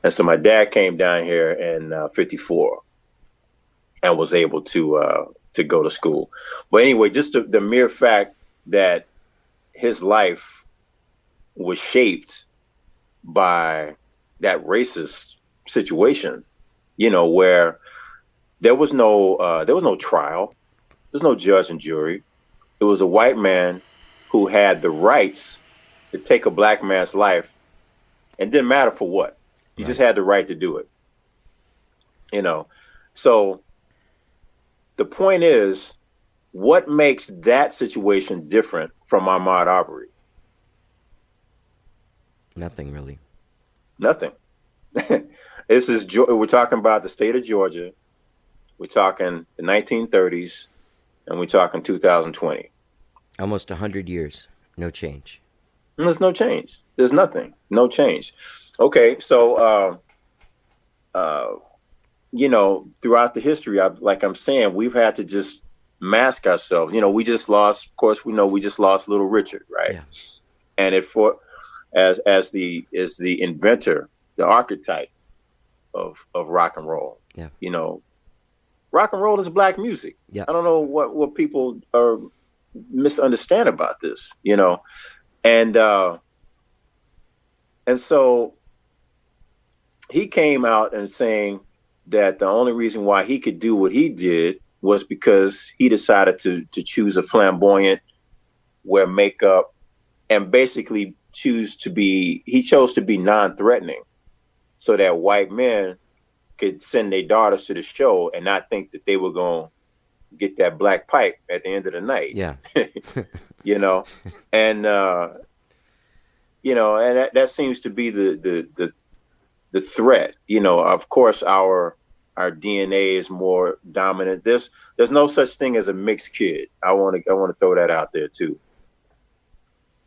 And so my dad came down here in 54 and was able to go to school. But anyway, just the mere fact that his life was shaped by that racist situation, where there was no trial, there's no judge and jury. It was a white man who had the rights to take a black man's life, and didn't matter for what. You just had the right to do it. So the point is, what makes that situation different from Ahmaud Arbery? Nothing really. Nothing. We're talking about the state of Georgia. We're talking the 1930s, and we're talking 2020. Almost 100 years. No change. And there's no change. There's nothing. No change. Okay, so throughout the history, like I'm saying, we've had to just mask ourselves. We just lost. Of course, we just lost Little Richard, right? Yeah. And as the inventor, the archetype of rock and roll. Yeah. Rock and roll is black music. Yeah. I don't know what people are misunderstand about this. And so he came out and saying that the only reason why he could do what he did was because he decided to choose a flamboyant, wear makeup, and basically chose to be non-threatening, so that white men could send their daughters to the show and not think that they were going to get that black pipe at the end of the night. Yeah. And and that seems to be the threat. Of course, our DNA is more dominant. There's no such thing as a mixed kid. I want to throw that out there too.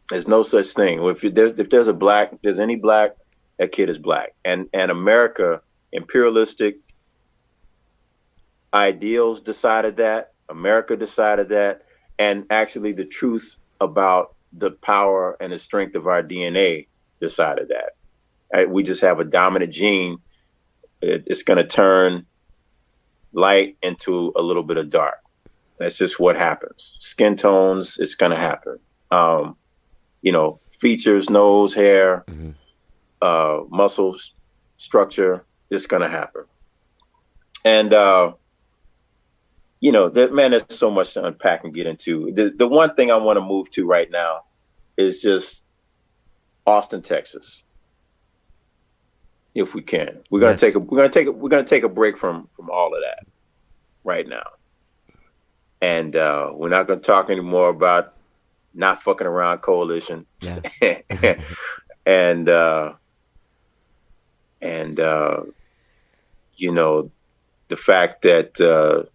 There's no such thing. If there's any black, that kid is black. And America, imperialistic ideals decided that. America decided that. And actually the truth about the power and the strength of our DNA decided that. Right? We just have a dominant gene. It's going to turn light into a little bit of dark. That's just what happens. Skin tones, it's going to happen. Features, nose, hair, muscle structure, It's going to happen. And, that man, there's so much to unpack and get into. The one thing I want to move to right now is just Austin, Texas. If we can, we're going to take a break from all of that right now. And we're not going to talk anymore about not fucking around coalition. Yeah. and the fact that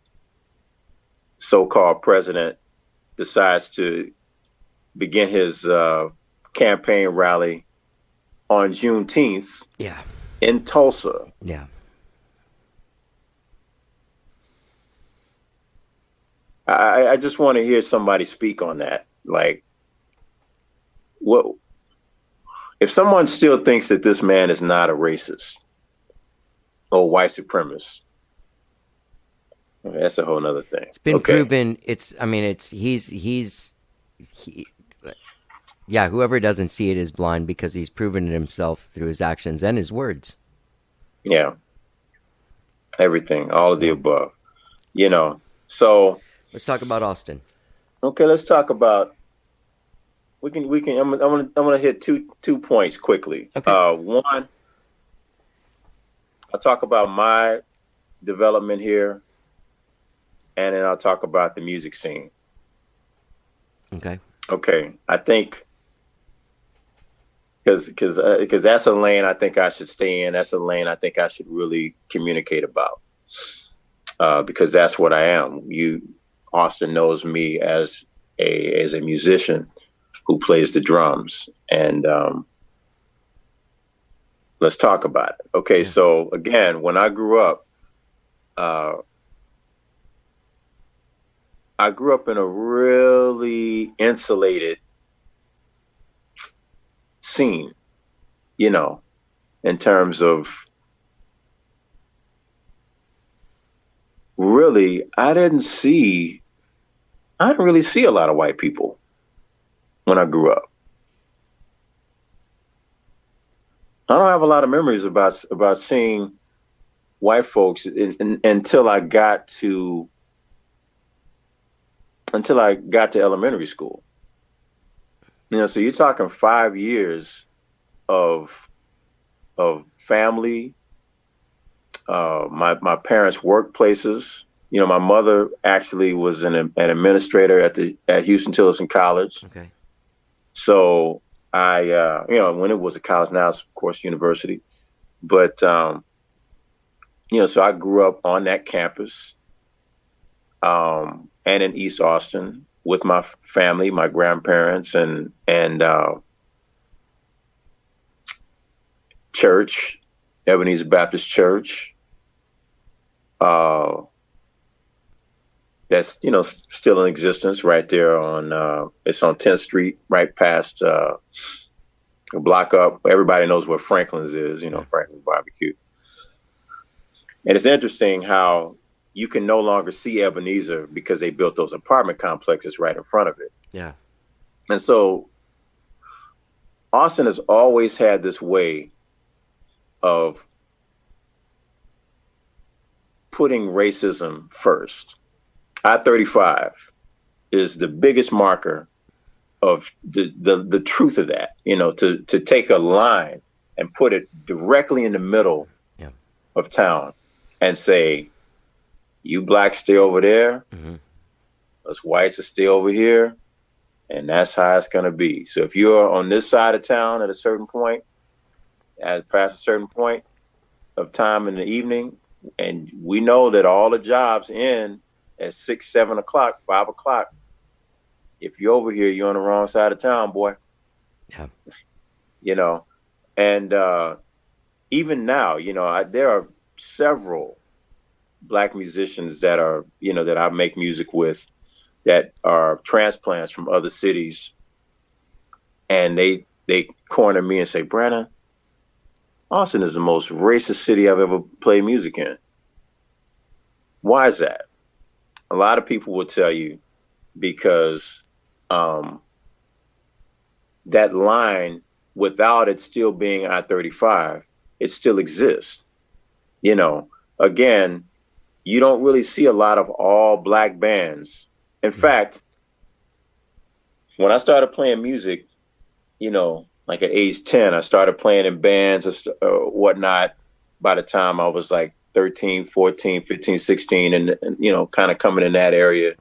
so-called president decides to begin his campaign rally on Juneteenth. Yeah. In Tulsa. Yeah. I just want to hear somebody speak on that. Like, what if someone still thinks that this man is not a racist or white supremacist? That's a whole nother thing. It's been proven. Whoever doesn't see it is blind, because he's proven it himself through his actions and his words. Yeah. Everything, all of the above. So let's talk about Austin. Okay, let's talk about. We can. I'm gonna hit two points quickly. Okay. One, I'll talk about my development here, and then I'll talk about the music scene. Okay. I think because that's a lane I think I should stay in. That's a lane I think I should really communicate about, because that's what I am. Austin knows me as a musician who plays the drums, and let's talk about it. Okay, yeah. So again, when I grew up in a really insulated scene, in terms of really, I didn't really see a lot of white people when I grew up. I don't have a lot of memories about seeing white folks until I got to elementary school. So you're talking 5 years of family, my parents' workplaces. My mother actually was an administrator at Houston Tillerson College. Okay. So I, when it was a college, now it's of course university, but so I grew up on that campus, and in East Austin with my family, my grandparents, and church, Ebenezer Baptist Church. That's still in existence right there on it's on 10th Street, right past a block up. Everybody knows where Franklin's is, Franklin's Barbecue. And it's interesting how you can no longer see Ebenezer because they built those apartment complexes right in front of it. Yeah. And so Austin has always had this way of putting racism first. I-35 is the biggest marker of the truth of that, to take a line and put it directly in the middle of town and say, you blacks stay over there, us whites will stay over here, and that's how it's going to be. So if you're on this side of town at a certain point, past a certain point of time in the evening, and we know that all the jobs end at 6, 7 o'clock, 5 o'clock. If you're over here, you're on the wrong side of town, boy. Yeah. And even now, there are several black musicians that are, that I make music with that are transplants from other cities. And they corner me and say, Brannen, Austin is the most racist city I've ever played music in. Why is that? A lot of people will tell you because that line, without it still being I-35, it still exists. You know, again, you don't really see a lot of all black bands. In fact, when I started playing music, like at age 10, I started playing in bands or whatnot by the time I was like 13, 14, 15, 16, and kind of coming in that area.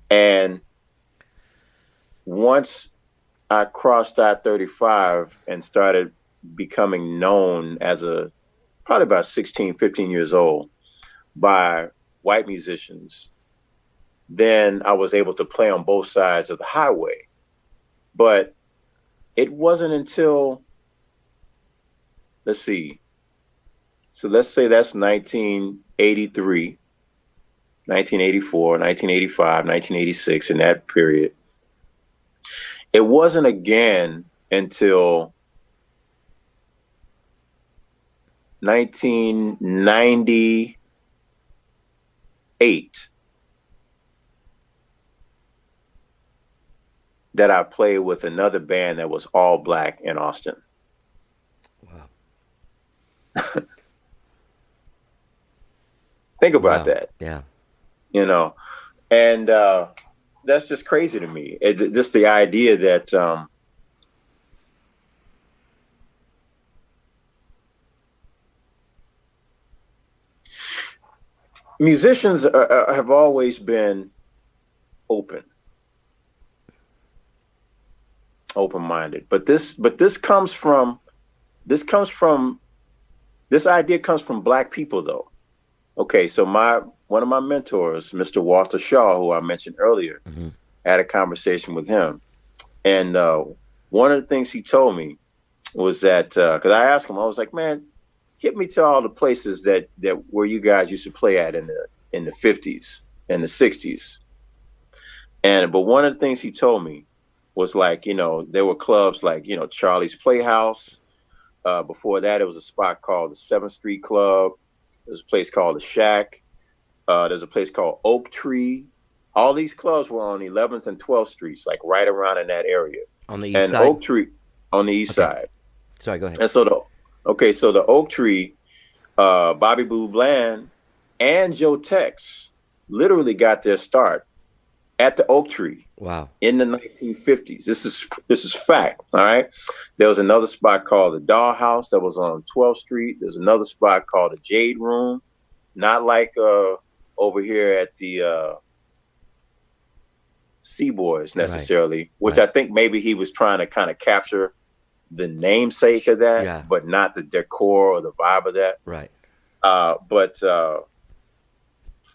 And once I crossed I-35 and started becoming known as probably about 16, 15 years old by white musicians, then I was able to play on both sides of the highway. But it wasn't until, let's see, so let's say that's 1983, 1984, 1985, 1986, in that period. It wasn't again until 1998 that I played with another band that was all black in Austin. Wow. Think about that. Yeah. And that's just crazy to me. Just the idea that musicians have always been open-minded, but this idea comes from black people, though. Okay, so one of my mentors, Mr. Walter Shaw, who I mentioned earlier, I had a conversation with him, and one of the things he told me was that because I asked him, I was like, man, hit me to all the places that where you guys used to play at in the 50s and the 60s. But one of the things he told me was like, there were clubs like, Charlie's Playhouse. Before that, it was a spot called the 7th Street Club. There's a place called the Shack. There's a place called Oak Tree. All these clubs were on 11th and 12th Streets, like right around in that area. On the east side? Oak Tree on the east side. Sorry, go ahead. And so the Oak Tree, Bobby Blue Bland and Joe Tex literally got their start at the Oak Tree. Wow. In the 1950s. This is fact. All right. There was another spot called the Dollhouse that was on 12th Street. There's another spot called the Jade Room, not like over here at the Seaboys necessarily, which I think maybe he was trying to kind of capture the namesake of that, but not the decor or the vibe of that. Right.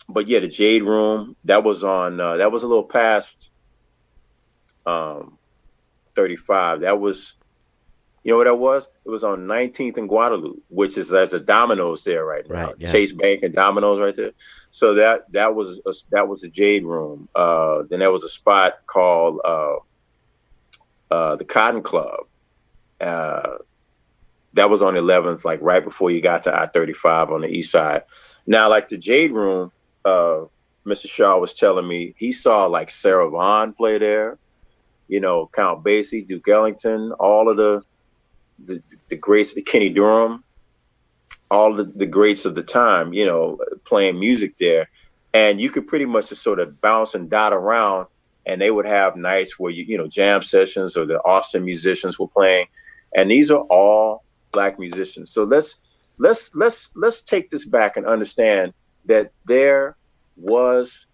But yeah, the Jade Room, that was on that was a little past 35. That was, you know what that was? It was on 19th and Guadalupe, which is, there's a Domino's there right now. Right, yeah. Chase Bank and Domino's right there. So that was the Jade Room. Then there was a spot called the Cotton Club. That was on 11th, like right before you got to I-35 on the east side. Now, like the Jade Room, Mr. Shaw was telling me he saw like Sarah Vaughan play there, Count Basie, Duke Ellington, all of the greats, Kenny Durham, all the greats of the time, playing music there. And you could pretty much just sort of bounce and dot around, and they would have nights where jam sessions or the Austin musicians were playing. And these are all black musicians. So let's take this back and understand that there was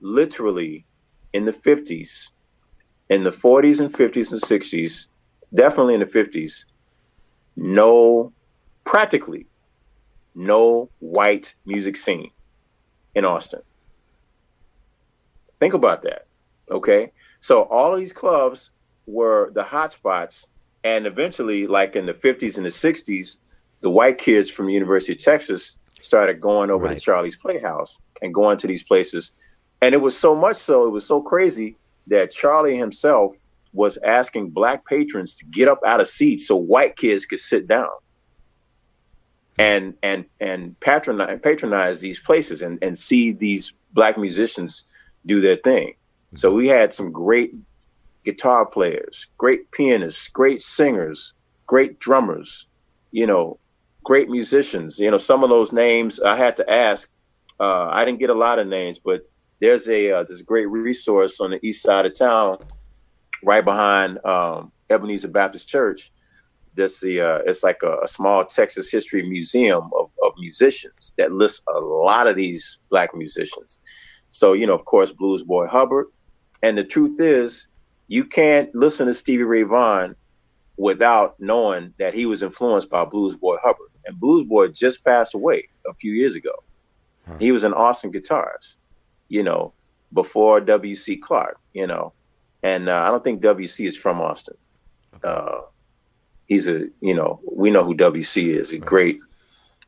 literally in the 50s, in the 40s and 50s and 60s, definitely in the 50s, practically no white music scene in Austin. Think about that. Okay. So all of these clubs were the hot spots. And eventually, like in the 50s and the 60s, the white kids from the University of Texas started going over to Charlie's Playhouse and going to these places. And it was so much so, it was so crazy that Charlie himself was asking black patrons to get up out of seats so white kids could sit down and patronize these places and see these black musicians do their thing. So we had some great guitar players, great pianists, great singers, great drummers, great musicians. Some of those names I had to ask. I didn't get a lot of names, but there's this great resource on the east side of town, right behind Ebenezer Baptist Church. It's like a small Texas history museum of musicians that lists a lot of these Black musicians. So, of course, Blues Boy Hubbard. And the truth is, you can't listen to Stevie Ray Vaughan without knowing that he was influenced by Blues Boy Hubbard. And Blues Boy just passed away a few years ago. Huh. He was an Austin guitarist, before W.C. Clark, and I don't think W.C. is from Austin. Okay. He's we know who W.C. is. A great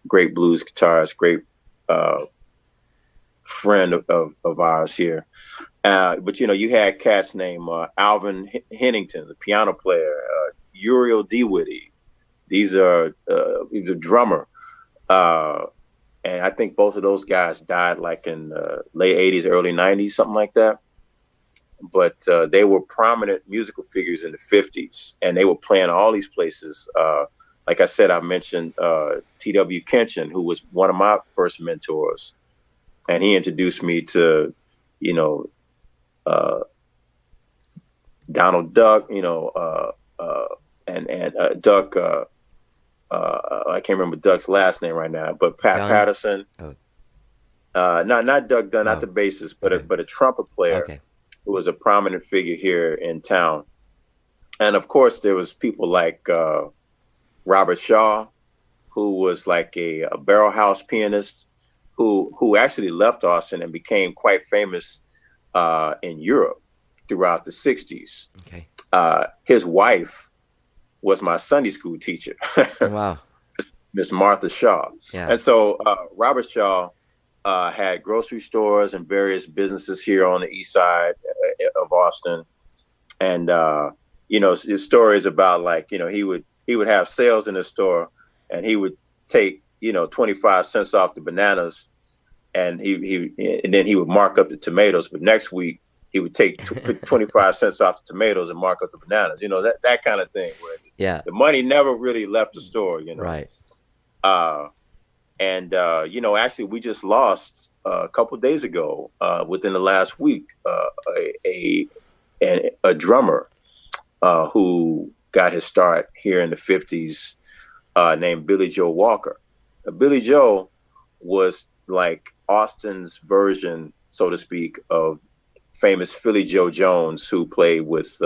blues guitarist, great friend of ours here. But you had cats named Alvin Hennington, the piano player, Uriel Dewitty. He's a drummer. And I think both of those guys died like in late 80s, early 90s, something like that. But they were prominent musical figures in the 50s, and they were playing all these places. Like I said, I mentioned T.W. Kenshin, who was one of my first mentors, and he introduced me to, Donald Duck, and Duck. I can't remember Duck's last name right now, but Pat Patterson. Oh. Not Doug Dunn, not the bassist, but a trumpet player who was a prominent figure here in town. And of course, there was people like Robert Shaw, who was like a barrel house pianist, who actually left Austin and became quite famous in Europe throughout the 60s. Okay. His wife was my Sunday school teacher. Wow. Miss Martha Shaw. Yeah. And so Robert Shaw had grocery stores and various businesses here on the east side of Austin. And, his story is about like, he would have sales in the store and he would take, 25 cents off the bananas and then he would mark up the tomatoes. But next week he would take 25 cents off the tomatoes and mark up the bananas, that kind of thing where the money never really left the store, Right. Actually we just lost a couple of days ago, within the last week, a drummer who got his start here in the 50s, named Billy Joe Walker. Billy Joe was like Austin's version, so to speak, of famous Philly Joe Jones, who played with,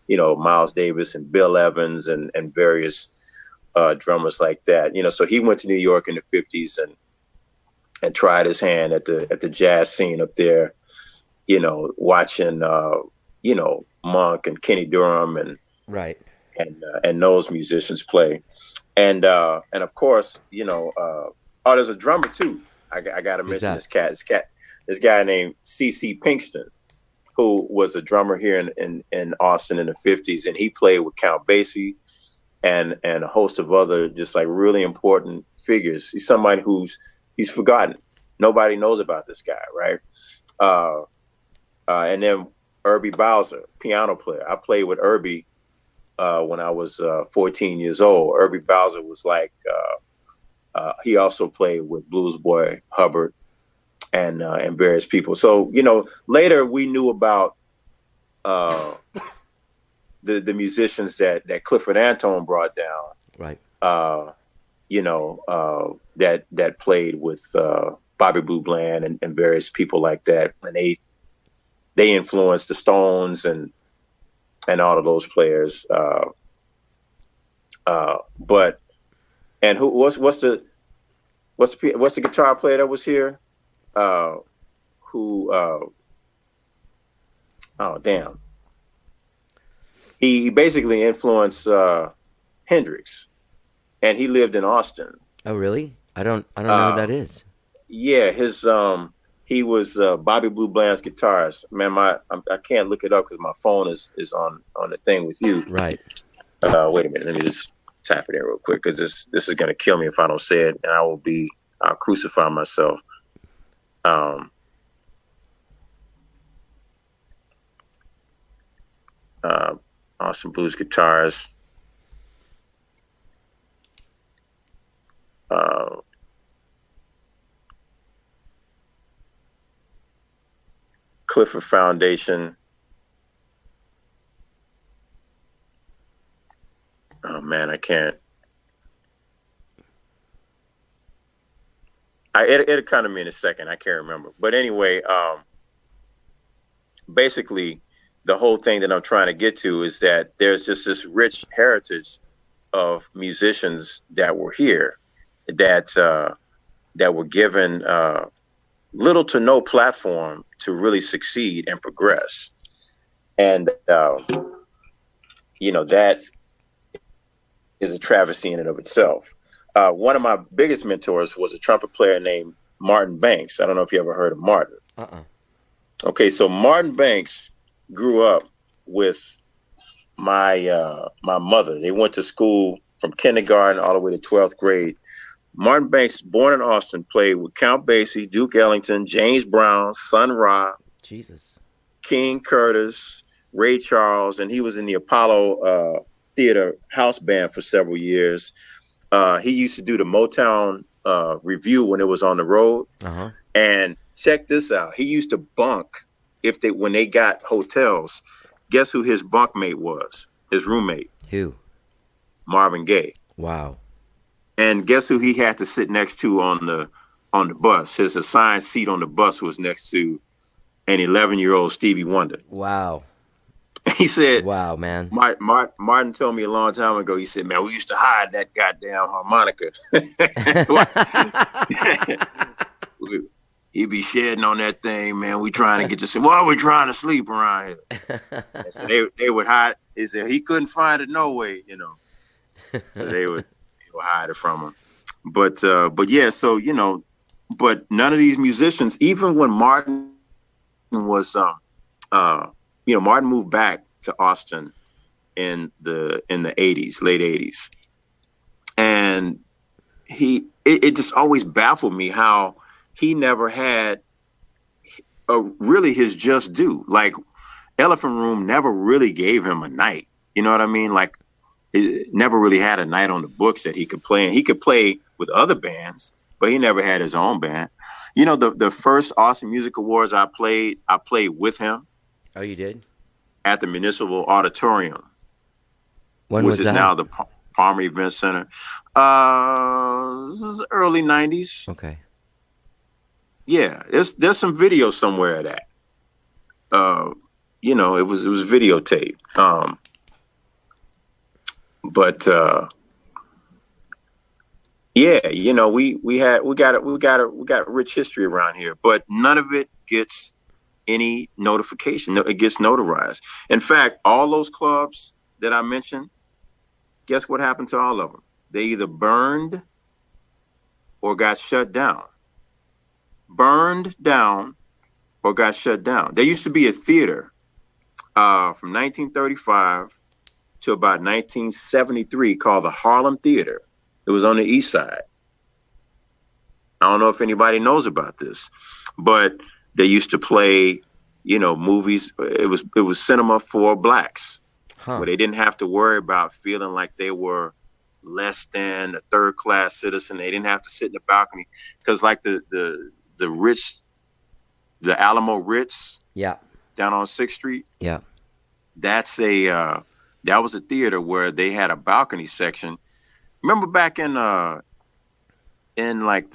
Miles Davis and Bill Evans and various drummers like that. So he went to New York in the 50s and tried his hand at the jazz scene up there, watching, Monk and Kenny Durham and right and those musicians play. And of course, there's a drummer too. I got to mention this guy named C.C. Pinkston, who was a drummer here in Austin in the 50s. And he played with Count Basie and a host of other just like really important figures. He's somebody he's forgotten. Nobody knows about this guy, right? And then Irby Bowser, piano player. I played with Irby when I was 14 years old. Irby Bowser was like, he also played with Blues Boy Hubbard and various people. So, later we knew about the musicians that Clifford Antone brought down. Right. That played with Bobby Blue Bland and various people like that. And they influenced the Stones and all of those players. But what's the guitar player that was here? He basically influenced Hendrix, and he lived in Austin. Oh, really? I don't know who that is. Yeah, he was Bobby Blue Bland's guitarist. Man, I can't look it up because my phone is on the thing with you. Right. Wait a minute, let me just tap it in real quick because this is gonna kill me if I don't say it, and I'll crucify myself. Austin blues guitarist. Clifford Foundation. Oh man, I can't. It'll come to me in a second. I can't remember. But anyway, basically, the whole thing that I'm trying to get to is that there's just this rich heritage of musicians that were here that were given little to no platform to really succeed and progress. And, that is a travesty in and of itself. One of my biggest mentors was a trumpet player named Martin Banks. I don't know if you ever heard of Martin. Okay, so Martin Banks grew up with my mother. They went to school from kindergarten all the way to 12th grade. Martin Banks, born in Austin, played with Count Basie, Duke Ellington, James Brown, Sun Ra, Jesus, King Curtis, Ray Charles, and he was in the Apollo Theater house band for several years. He used to do the Motown review when it was on the road. And check this out. He used to bunk when they got hotels. Guess who his bunkmate was? His roommate. Who? Marvin Gaye. Wow. And guess who he had to sit next to on the bus? His assigned seat on the bus was next to an 11-year-old Stevie Wonder. Wow. He said, wow, man. Martin told me a long time ago, he said, man, we used to hide that goddamn harmonica. He'd be shedding on that thing, man. We trying to get to sleep. Why are we trying to sleep around here? So they would hide. He said he couldn't find it no way, So they would hide it from him. But yeah, so, but none of these musicians, even when Martin was, Martin moved back to Austin in the 80s, late 80s. And it just always baffled me how he never had really his just due. Like Elephant Room never really gave him a night. You know what I mean? Like it never really had a night on the books that he could play. And he could play with other bands, but he never had his own band. The first Austin Music Awards I played with him. Oh, you did? At the Municipal Auditorium. When was that? Which is now the Palmer Event Center. This is early 90s. Okay. Yeah, there's some video somewhere of that. It was videotaped. We got rich history around here, but none of it gets any notification. It gets notarized. In fact, all those clubs that I mentioned, guess what happened to all of them? They either burned or got shut down. Burned down or got shut down. There used to be a theater from 1935 to about 1973 called the Harlem Theater. It was on the East Side. I don't know if anybody knows about this, but they used to play, movies. It was cinema for blacks, where they didn't have to worry about feeling like they were less than a third-class citizen. They didn't have to sit in the balcony because, like the Ritz, the Alamo Ritz, down on 6th Street, that was a theater where they had a balcony section. Remember back in like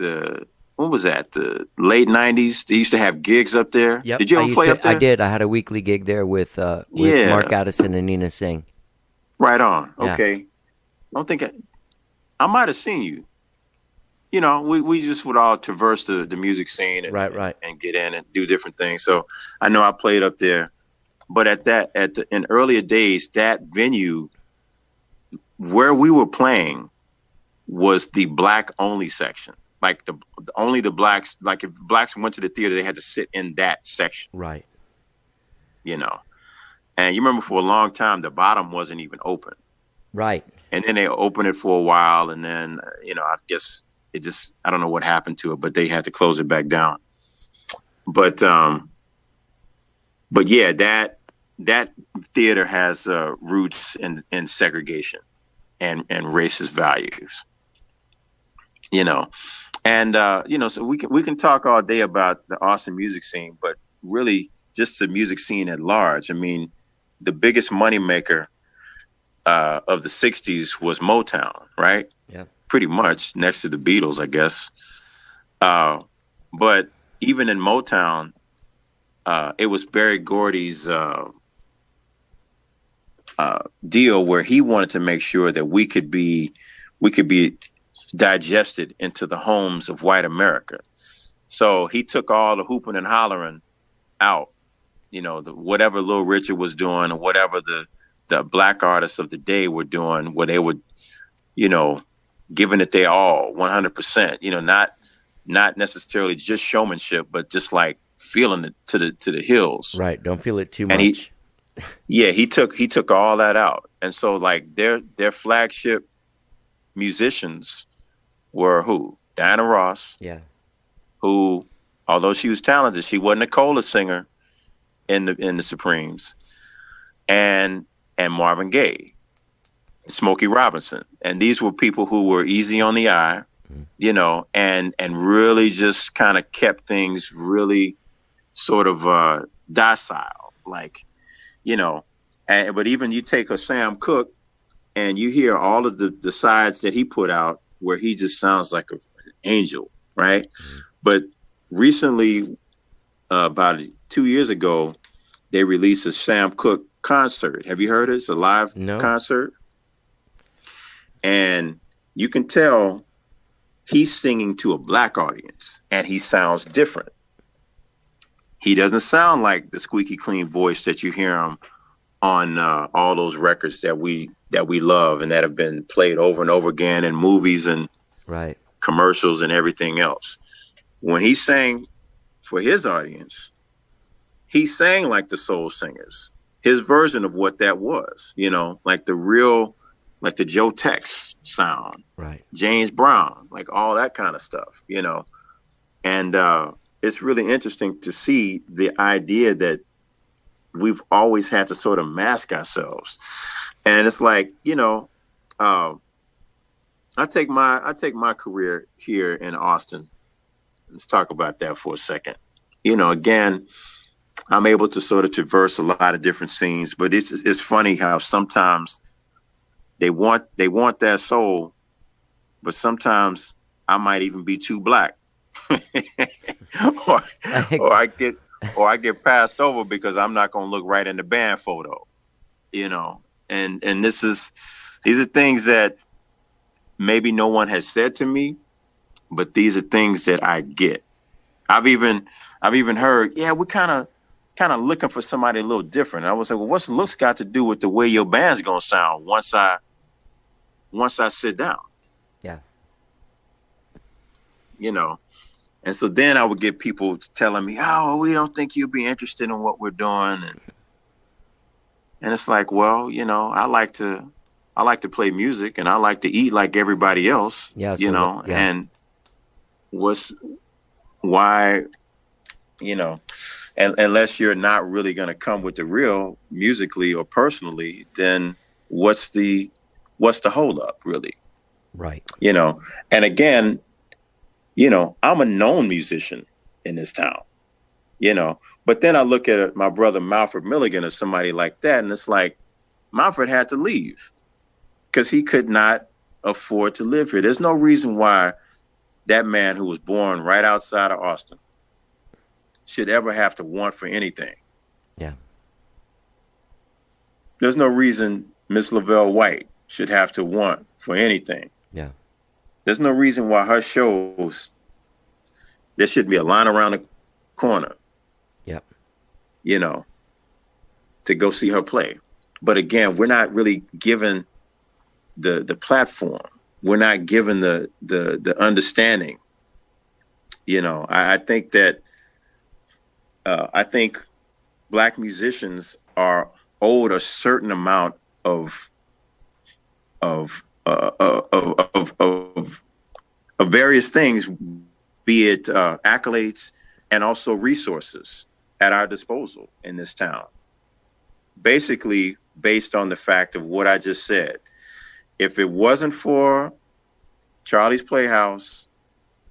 when was that? The late 90s. They used to have gigs up there. Yep. Did you ever play up there? I did. I had a weekly gig there with Mark Addison and Nina Singh. Right on. Yeah. Okay. I don't think I might have seen you. We just would all traverse the music scene and, right. and get in and do different things. So I know I played up there, but in earlier days, that venue where we were playing was the black only section. Like only the blacks, like if blacks went to the theater, they had to sit in that section. Right. And you remember for a long time, the bottom wasn't even open. Right. And then they opened it for a while. And then, I guess I don't know what happened to it, but they had to close it back down. But yeah, that theater has roots in segregation and racist values, and so we can talk all day about the Austin music scene, but really just the music scene at large. I mean, the biggest moneymaker of the 60s was Motown, right? Yeah. Pretty much next to the Beatles, I guess. But even in Motown, it was Berry Gordy's deal where he wanted to make sure that we could be digested into the homes of white America. So he took all the hooping and hollering out, whatever Little Richard was doing or whatever the black artists of the day were doing, where they would, giving it their all, 100%, not necessarily just showmanship, but just like feeling it to the hills. Right. Don't feel it too And much. he took all that out. And so like their flagship musicians were who? Diana Ross, Yeah. who, although she was talented, she wasn't a cola singer in the Supremes, and Marvin Gaye, Smokey Robinson. And these were people who were easy on the eye, and really just kind of kept things really sort of docile, like, but even you take a Sam Cooke and you hear all of the sides that he put out where he just sounds like an angel, right? But recently, about 2 years ago, they released a Sam Cooke concert. Have you heard it? It's a live concert. And you can tell he's singing to a black audience and he sounds different. He doesn't sound like the squeaky clean voice that you hear him on all those records that we love and that have been played over and over again in movies and right. commercials and everything else. When he sang for his audience, he sang like the soul singers, his version of what that was, like the real, like the Joe Tex sound, right? James Brown, like all that kind of stuff, and it's really interesting to see the idea that we've always had to sort of mask ourselves. And it's like, I take my career here in Austin. Let's talk about that for a second. Again, I'm able to sort of traverse a lot of different scenes, but it's funny how sometimes they want that soul, but sometimes I might even be too black. or I get passed over because I'm not going to look right in the band photo, and these are things that maybe no one has said to me, but these are things that I get. I've even heard, yeah, we're kind of looking for somebody a little different. And I was like, well, what's looks got to do with the way your band's going to sound once I sit down? Yeah. And so then I would get people telling me, oh, we don't think you'll be interested in what we're doing. And it's like, well, I like to play music and I like to eat like everybody else, yeah. And why, and unless you're not really going to come with the real musically or personally, then what's the hold up really? Right. And again, I'm a known musician in this town, but then I look at my brother, Malford Milligan, or somebody like that. And it's like, Malford had to leave because he could not afford to live here. There's no reason why that man who was born right outside of Austin should ever have to want for anything. Yeah. There's no reason Miss Lavelle White should have to want for anything. Yeah. There's no reason why her shows, there should be a line around the corner. Yep. To go see her play. But again, we're not really given the platform. We're not given the understanding. I think that I think Black musicians are owed a certain amount of various things, be it accolades and also resources at our disposal in this town. Basically, based on the fact of what I just said. If it wasn't for Charlie's Playhouse,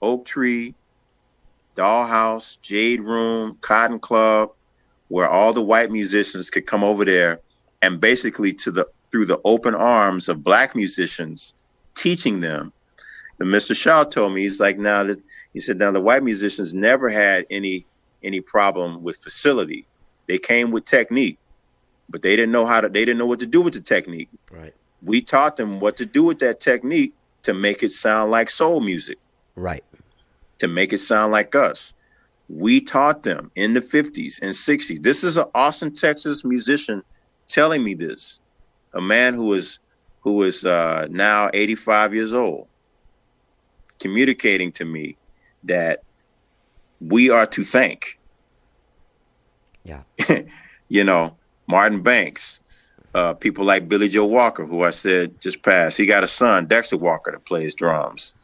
Oak Tree, Dollhouse, Jade Room, Cotton Club, where all the white musicians could come over there and basically through the open arms of black musicians teaching them. And Mr. Shaw told me, he's like, now the white musicians never had any problem with facility. They came with technique, but they didn't know what to do with the technique. Right. We taught them what to do with that technique to make it sound like soul music. Right. To make it sound like us. We taught them in the 50s and 60s. This is an Austin, Texas musician telling me this. A man who is now 85 years old, communicating to me that we are to thank. Yeah. Martin Banks, people like Billy Joe Walker, who I said just passed. He got a son, Dexter Walker, that plays drums.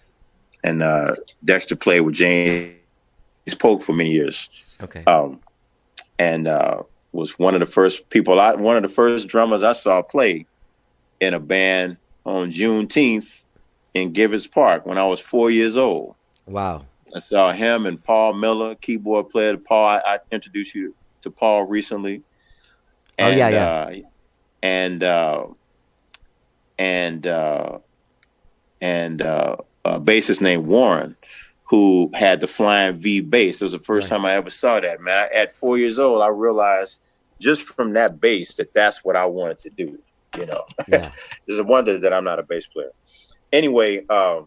And Dexter played with James Polk for many years. Okay. And was one of the first drummers I saw play in a band on Juneteenth in Givens Park when I was 4 years old. Wow. I saw him and Paul Miller, keyboard player. Paul, I introduced you to Paul recently. And, bassist named Warren, who had the Flying V bass. It was the first time I ever saw that, man. At 4 years old, I realized just from that bass that's what I wanted to do. Yeah. It's a wonder that I'm not a bass player. Anyway, I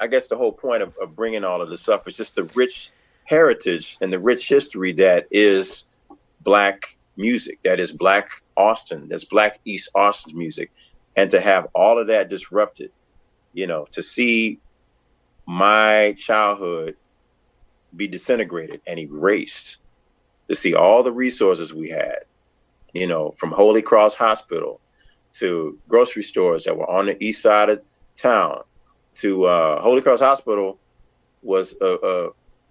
guess the whole point of bringing all of this up is just the rich heritage and the rich history that is Black music, that is Black Austin, that's Black East Austin music. And to have all of that disrupted, to see my childhood be disintegrated and erased, to see all the resources we had, from Holy Cross Hospital to grocery stores that were on the east side of town to Holy Cross Hospital was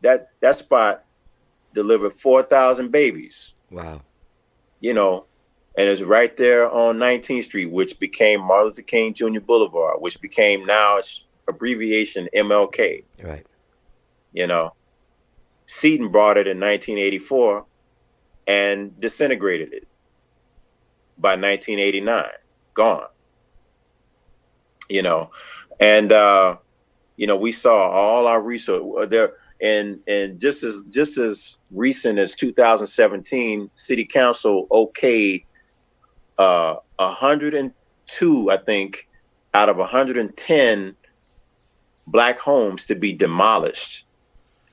that spot delivered 4,000 babies. Wow. And it's right there on 19th Street, which became Martin Luther King Jr. Boulevard, which became now its abbreviation MLK. Right. Seton brought it in 1984 and disintegrated it by 1989. Gone. And we saw all our resources there. And just as recent as 2017, City Council okayed 102, I think, out of 110 Black homes to be demolished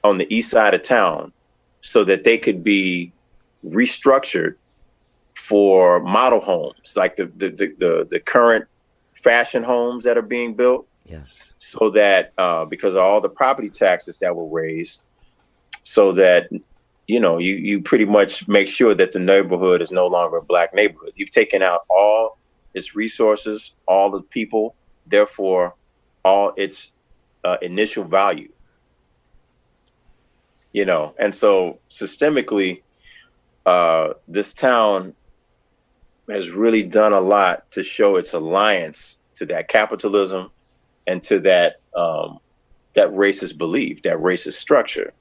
on the east side of town so that they could be restructured for model homes, like the current fashion homes that are being built. Yeah. So that because of all the property taxes that were raised, so that you pretty much make sure that the neighborhood is no longer a Black neighborhood. You've taken out all its resources, all the people, therefore all its initial value. And so systemically, this town has really done a lot to show its alliance to that capitalism and to that racist belief, that racist structure,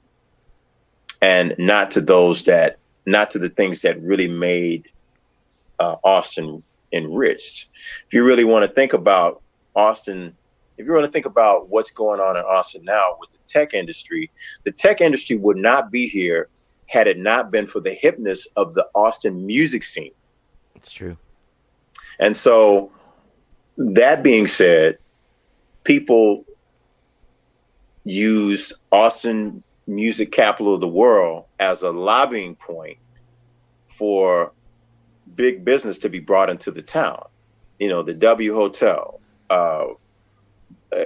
and not to the things that really made Austin enriched. If you really want to think about Austin, if you want to think about what's going on in Austin now with the tech industry would not be here had it not been for the hipness of the Austin music scene. It's true. And so, that being said, people use Austin music capital of the world as a lobbying point for big business to be brought into the town. The W Hotel,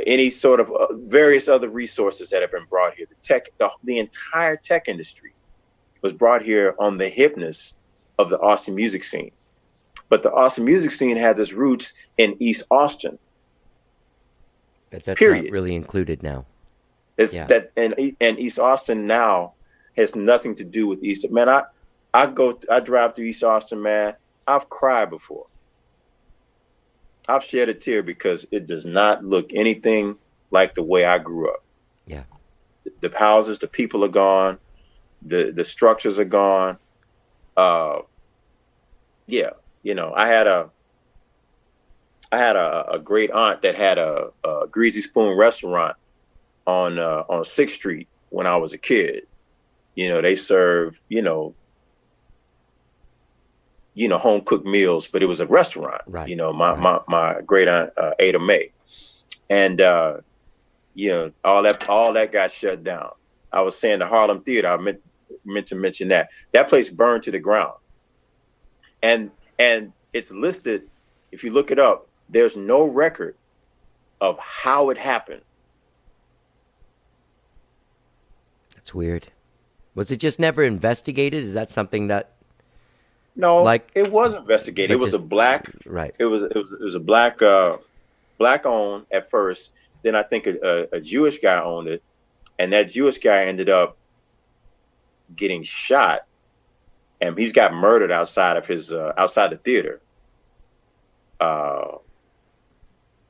any sort of various other resources that have been brought here. The entire tech industry was brought here on the hipness of the Austin music scene. But the Austin music scene has its roots in East Austin. But that's period. Not really included now. And East Austin now has nothing to do with East. Man, I drive through East Austin, man. I've cried before. I've shed a tear because it does not look anything like the way I grew up. Yeah. The houses, the people are gone. The structures are gone. yeah, I had a great aunt that had a Greasy Spoon restaurant on 6th Street when I was a kid. They serve, home cooked meals, but it was a restaurant. Right. My great aunt Ada Mae, and all that got shut down. I was saying the Harlem Theater. I meant to mention that place burned to the ground, and it's listed. If you look it up, there's no record of how it happened. That's weird. Was it just never investigated? Is that something that? No, it was investigated. It was a black. Right. It was a black owned at first. Then I think a Jewish guy owned it, and that Jewish guy ended up getting shot, and he's got murdered outside of his outside the theater.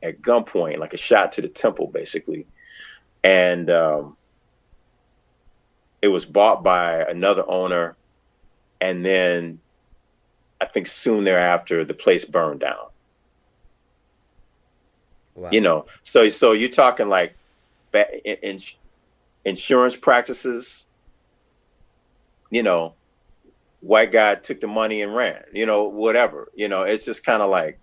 At gunpoint, like a shot to the temple, basically. And it was bought by another owner. And then I think soon thereafter, the place burned down. Wow. So you're talking like insurance practices, white guy took the money and ran, whatever, it's just kind of like,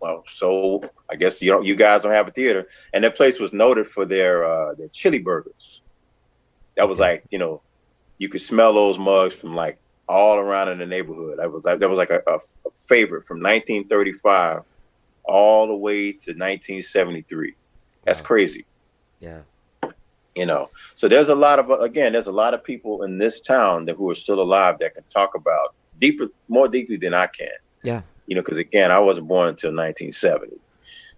well, so I guess you guys don't have a theater. And that place was noted for their chili burgers. That was like, you could smell those mugs from like all around in the neighborhood. That was like a favorite from 1935 all the way to 1973. That's crazy. Yeah. So there's a lot of people in this town who are still alive that can talk about more deeply than I can. Yeah. Because again, I wasn't born until 1970.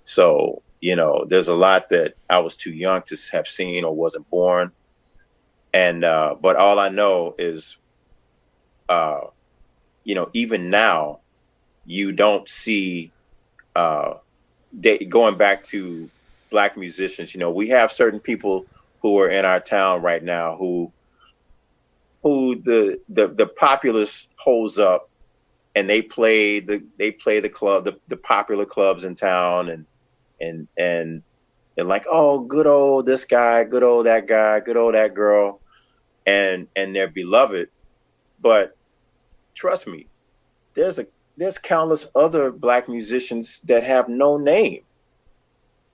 So, there's a lot that I was too young to have seen or wasn't born. And, but all I know is, even now, you don't see, going back to Black musicians, we have certain people who are in our town right now who the populace holds up. And they play the club, the popular clubs in town, and they're like, oh, good old this guy, good old that guy, good old that girl, and they're beloved. But trust me, there's countless other Black musicians that have no name,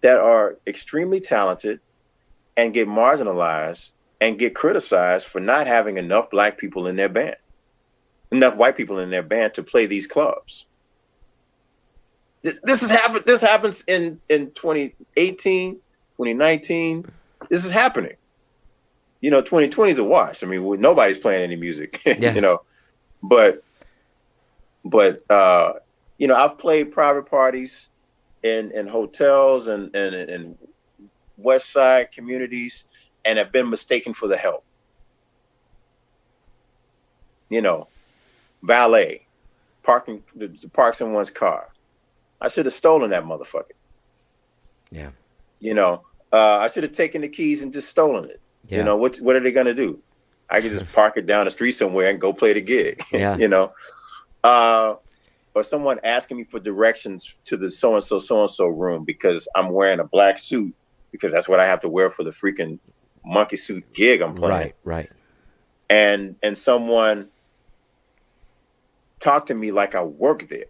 that are extremely talented, and get marginalized and get criticized for not having enough Black people in their band. Enough white people in their band to play these clubs. This happens in 2018, 2019. This is happening. 2020 is a wash. I mean, nobody's playing any music. Yeah. But I've played private parties in hotels and West Side communities, and have been mistaken for the help. Valet, parking the parks in one's car. I should have stolen that motherfucker. Yeah. I should have taken the keys and just stolen it. Yeah. What are they gonna do? I could just park it down the street somewhere and go play the gig. Yeah. Or someone asking me for directions to the so and so room because I'm wearing a black suit because that's what I have to wear for the freaking monkey suit gig I'm playing. Right. And someone talk to me like I work there,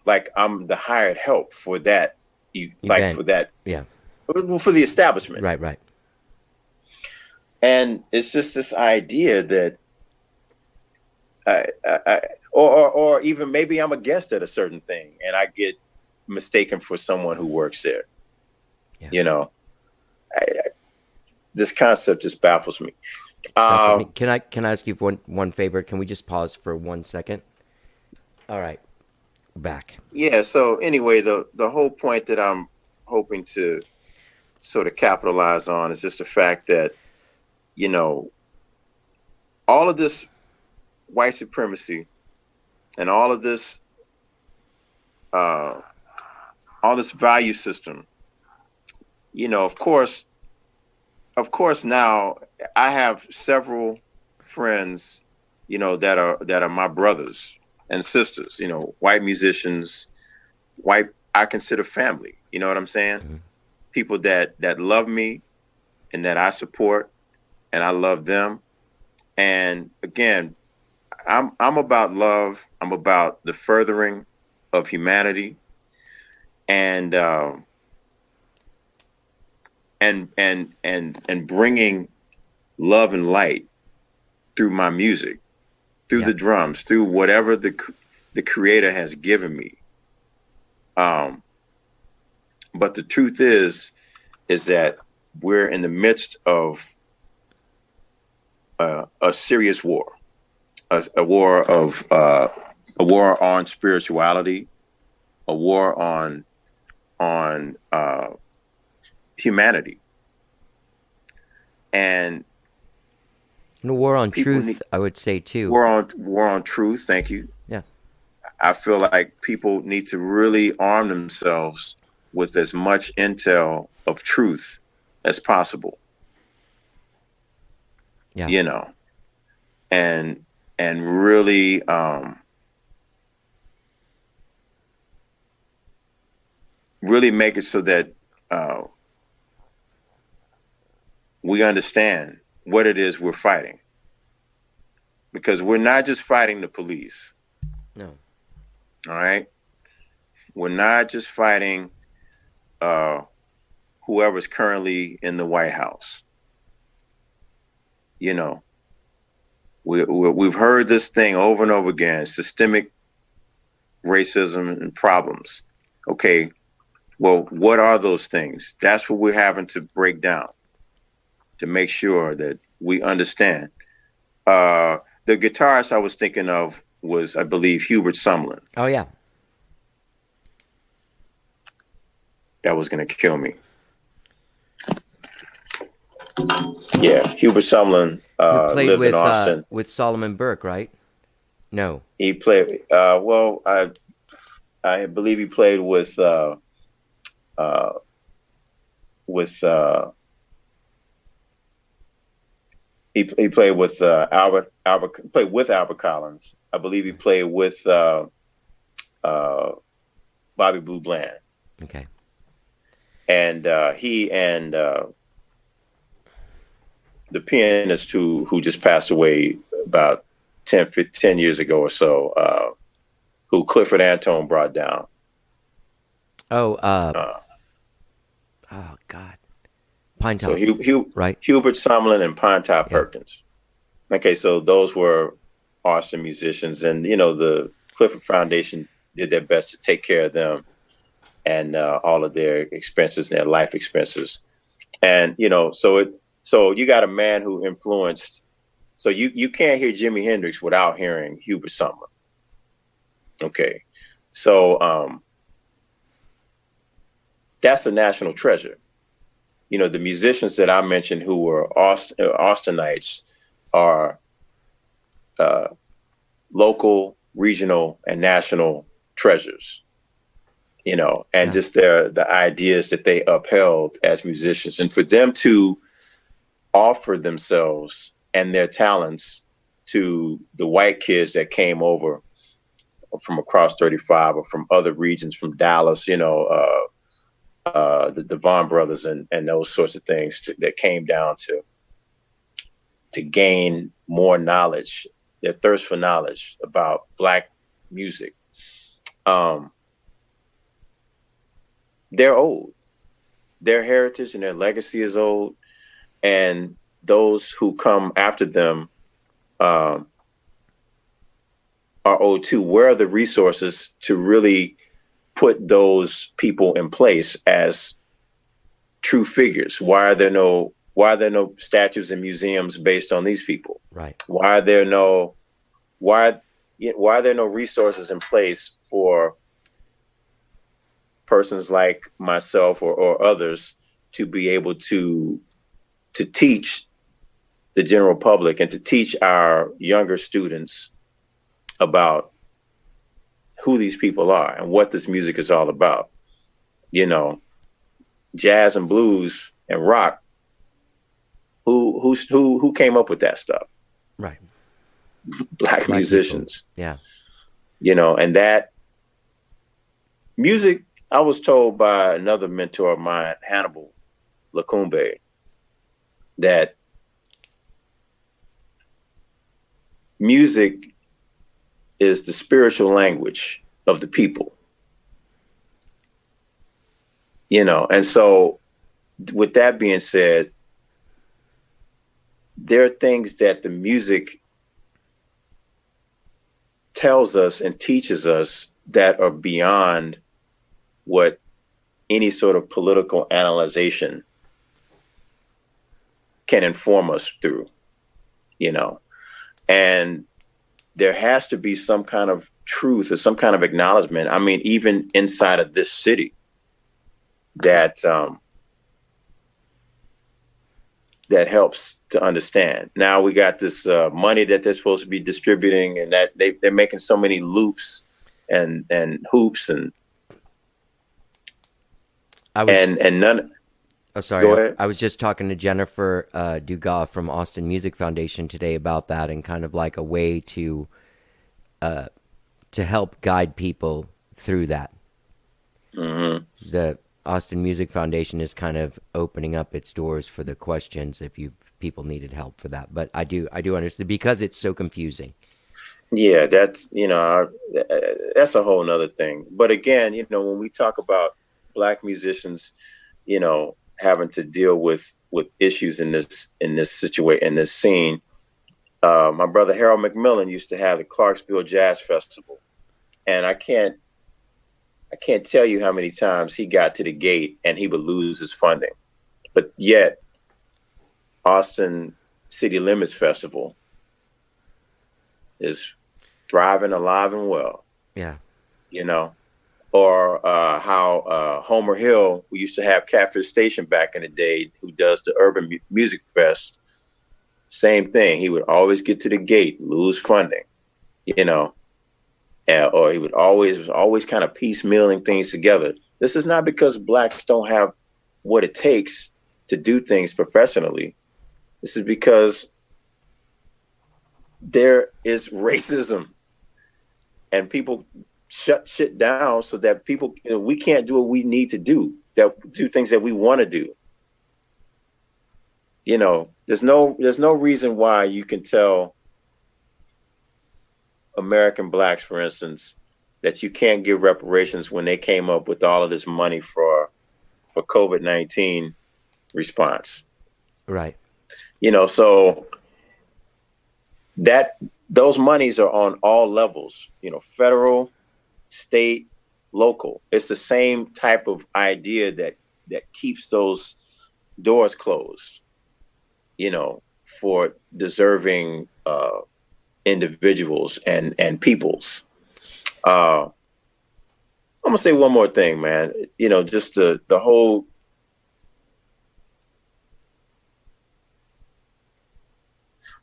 like I'm the hired help for that, like for that, yeah, for the establishment, right. And it's just this idea that, or even maybe I'm a guest at a certain thing and I get mistaken for someone who works there. Yeah. This concept just baffles me. Can I ask you one favor? Can we just pause for 1 second? All right, back. Yeah. So anyway, the whole point that I'm hoping to sort of capitalize on is just the fact that, all of this white supremacy and all of this value system, of course now I have several friends that are my brothers and sisters, white musicians, white, I consider family, you know what I'm saying? Mhm. People that love me and that I support, and I love them. And again, I'm about love. I'm about the furthering of humanity, and and bringing love and light through my music, through Yeah. the drums, through whatever the creator has given me. But the truth is that we're in the midst of a serious war, a war of a war on spirituality, a war on humanity, and And a war on people truth, need I would say too. war on truth. Thank you. Yeah. I feel like people need to really arm themselves with as much intel of truth as possible. Yeah. You know, and really really make it so that we understand what it is we're fighting, because we're not just fighting the police. No. All right, we're not just fighting whoever's currently in the White House. You know, we've heard this thing over and over again: systemic racism and problems. Okay, well, what are those things? That's what we're having to break down to make sure that we understand. The guitarist I was thinking of was, I believe, Hubert Sumlin. Oh yeah. That was going to kill me. Yeah, Hubert Sumlin Who played lived in Austin. with Solomon Burke, right? No. He played. Well, I believe he played with he played with Albert played with Albert Collins. I believe he played with Bobby Blue Bland. Okay. And he and the pianist who just passed away about 10 years ago or so, who Clifford Antone brought down. Oh, oh God. Pine Top. So right? Hubert Sumlin and Pine Top Perkins. Okay, so those were awesome musicians, and the Clifford Foundation did their best to take care of them and all of their expenses and their life expenses. And so you got a man who influenced. So you can't hear Jimi Hendrix without hearing Hubert Sumlin. Okay, so that's a national treasure. The musicians that I mentioned who were Austinites are local, regional, and national treasures. And just the ideas that they upheld as musicians, and for them to offer themselves and their talents to the white kids that came over from across 35 or from other regions, from Dallas, the Devon brothers and those sorts of things that came down to gain more knowledge, their thirst for knowledge about Black music. They're old. Their heritage and their legacy is old, and those who come after them are old too. Where are the resources to really put those people in place as true figures? Why are there no statues and museums based on these people? Right. Why are there no resources in place for persons like myself or others to be able to teach the general public and to teach our younger students about who these people are and what this music is all about? Jazz and blues and rock. Who came up with that stuff? Right. black people. musicians. Yeah. And that music, I was told by another mentor of mine, Hannibal Lacumbe, that music is the spiritual language of the people. And so with that being said, there are things that the music tells us and teaches us that are beyond what any sort of political analyzation can inform us through, and there has to be some kind of truth or some kind of acknowledgement. I mean, even inside of this city, that that helps to understand. Now we got this money that they're supposed to be distributing, and that they're making so many loops and hoops and none. Oh, sorry. Go ahead. I was just talking to Jennifer Dugas from Austin Music Foundation today about that, and kind of like a way to help guide people through that. Mm-hmm. The Austin Music Foundation is kind of opening up its doors for the questions if people needed help for that. But I do understand, because it's so confusing. Yeah, that's that's a whole nother thing. But again, when we talk about black musicians, having to deal with issues in this situation, in this scene, my brother Harold McMillan used to have the Clarksville Jazz Festival, and I can't tell you how many times he got to the gate and he would lose his funding. But yet, Austin City Limits Festival is thriving, alive, and well. Yeah. Or how Homer Hill, we used to have Catfish Station back in the day, who does the Urban Music Fest. Same thing. He would always get to the gate, lose funding, or he was always kind of piecemealing things together. This is not because blacks don't have what it takes to do things professionally. This is because there is racism, and people shut shit down so that people, we can't do what we need to do things that we want to do. There's no reason why you can tell American blacks, for instance, that you can't give reparations when they came up with all of this money for COVID-19 response. Right. So that those monies are on all levels, federal, state, local. It's the same type of idea that keeps those doors closed, for deserving individuals and peoples. I'm gonna say one more thing, man. Just the whole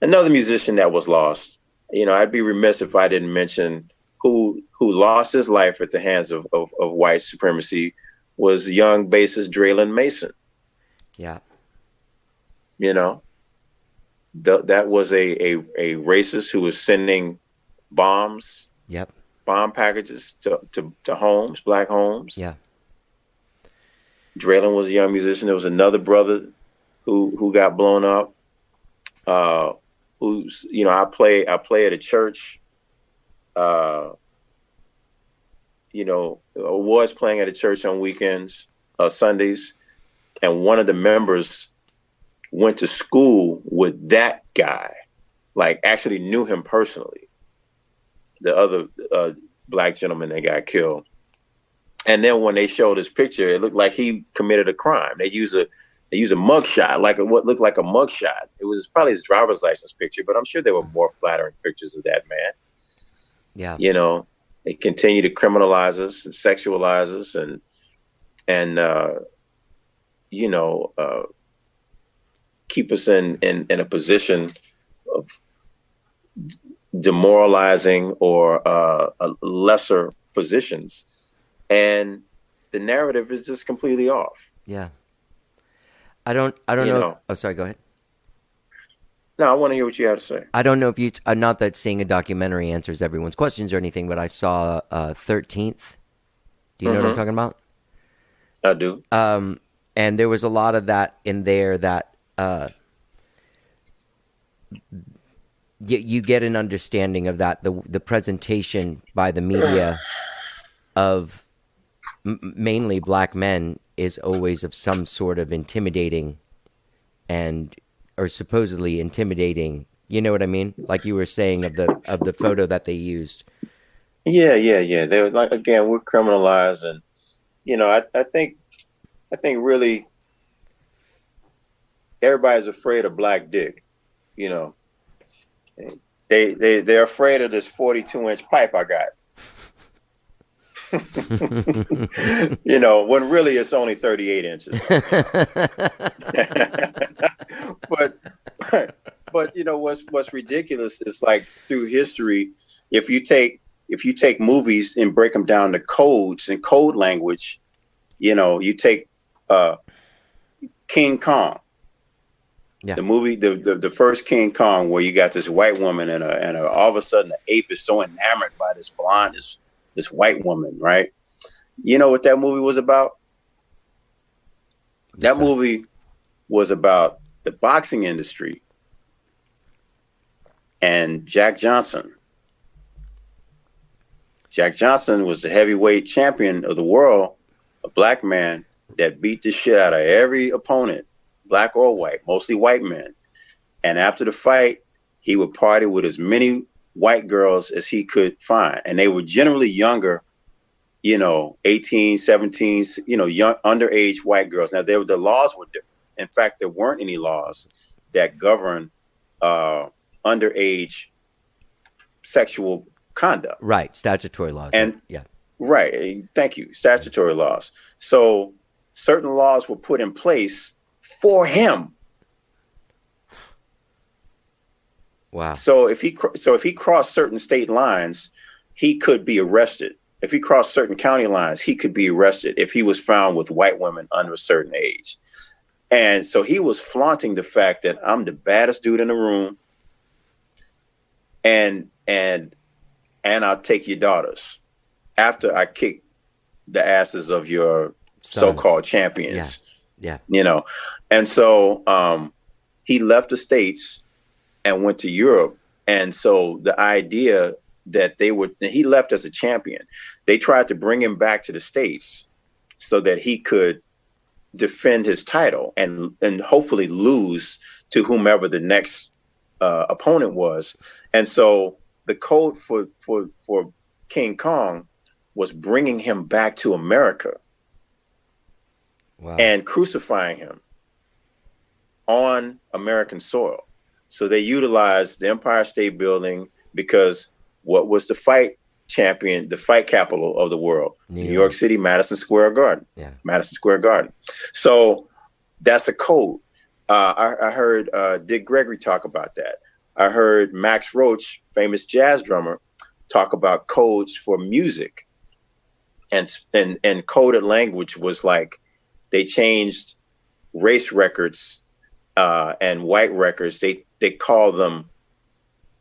another musician that was lost. I'd be remiss if I didn't mention who lost his life at the hands of white supremacy was young bassist Draylen Mason. Yeah. That was a racist who was sending bombs. Yep. Bomb packages to homes, black homes. Yeah. Draylen was a young musician. There was another brother who got blown up. Who's I play at a church. Was playing at a church on weekends, Sundays, and one of the members went to school with that guy, like actually knew him personally. The other black gentleman that got killed. And then when they showed his picture, it looked like he committed a crime. They use a mugshot, what looked like a mugshot. It was probably his driver's license picture, but I'm sure there were more flattering pictures of that man. Yeah. They continue to criminalize us and sexualize us and keep us in a position of demoralizing or lesser positions, and the narrative is just completely off. Yeah. I don't know. Oh, sorry. Go ahead. No, I want to hear what you have to say. I don't know if you, not that seeing a documentary answers everyone's questions or anything, but I saw 13th. Do you know what I'm talking about? I do. And there was a lot of that in there that you get an understanding of that. The presentation by the media of mainly black men is always of some sort of intimidating or supposedly intimidating. You know what I mean? Like you were saying of the photo that they used. Yeah. They're like, again, we're criminalized, and I think really everybody's afraid of black dick. You know, they're afraid of this 42-inch pipe I got. When really it's only 38 inches. but what's ridiculous is, like, through history, if you take movies and break them down to codes and code language, you take King Kong. Yeah. The movie, the first King Kong, where you got this white woman and all of a sudden the ape is so enamored by this blonde, this white woman, right? You know what that movie was about? That movie was about the boxing industry and Jack Johnson. Jack Johnson was the heavyweight champion of the world, a black man that beat the shit out of every opponent, black or white, mostly white men. And after the fight, he would party with as many white girls as he could find. And they were generally younger, 18, 17, young, underage white girls. Now, the laws were different. In fact, there weren't any laws that govern underage sexual conduct. Right. Statutory laws. And yeah. Right. Thank you. Statutory laws. So certain laws were put in place for him. Wow. So if he crossed certain state lines, he could be arrested. If he crossed certain county lines, he could be arrested if he was found with white women under a certain age. And so he was flaunting the fact that I'm the baddest dude in the room, and I'll take your daughters after I kick the asses of your so-called champions. Yeah. And so he left the States and went to Europe. And so the idea that he left as a champion. They tried to bring him back to the States so that he could defend his title and hopefully lose to whomever the next opponent was. And so the code for King Kong was bringing him back to America. Wow. And crucifying him on American soil. So they utilized the Empire State Building because what was the fight capital of the world? New York City, Madison Square Garden. Yeah. Madison Square Garden. So that's a code. I heard Dick Gregory talk about that. I heard Max Roach, famous jazz drummer, talk about codes for music. And coded language was like, they changed race records and white records. They call them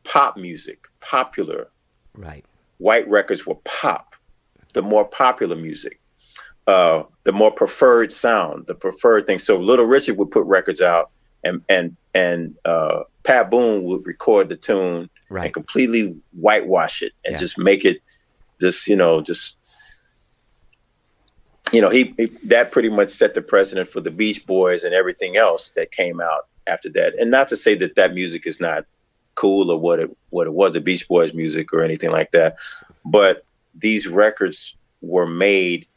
pop music, popular. Right. White records were pop, the more popular music, the more preferred sound, the preferred thing. So Little Richard would put records out, and Pat Boone would record the tune, right, and completely whitewash it and just make it this, he that pretty much set the precedent for the Beach Boys and everything else that came out after that. And not to say that music is not cool or what it was, the Beach Boys music or anything like that, but these records were made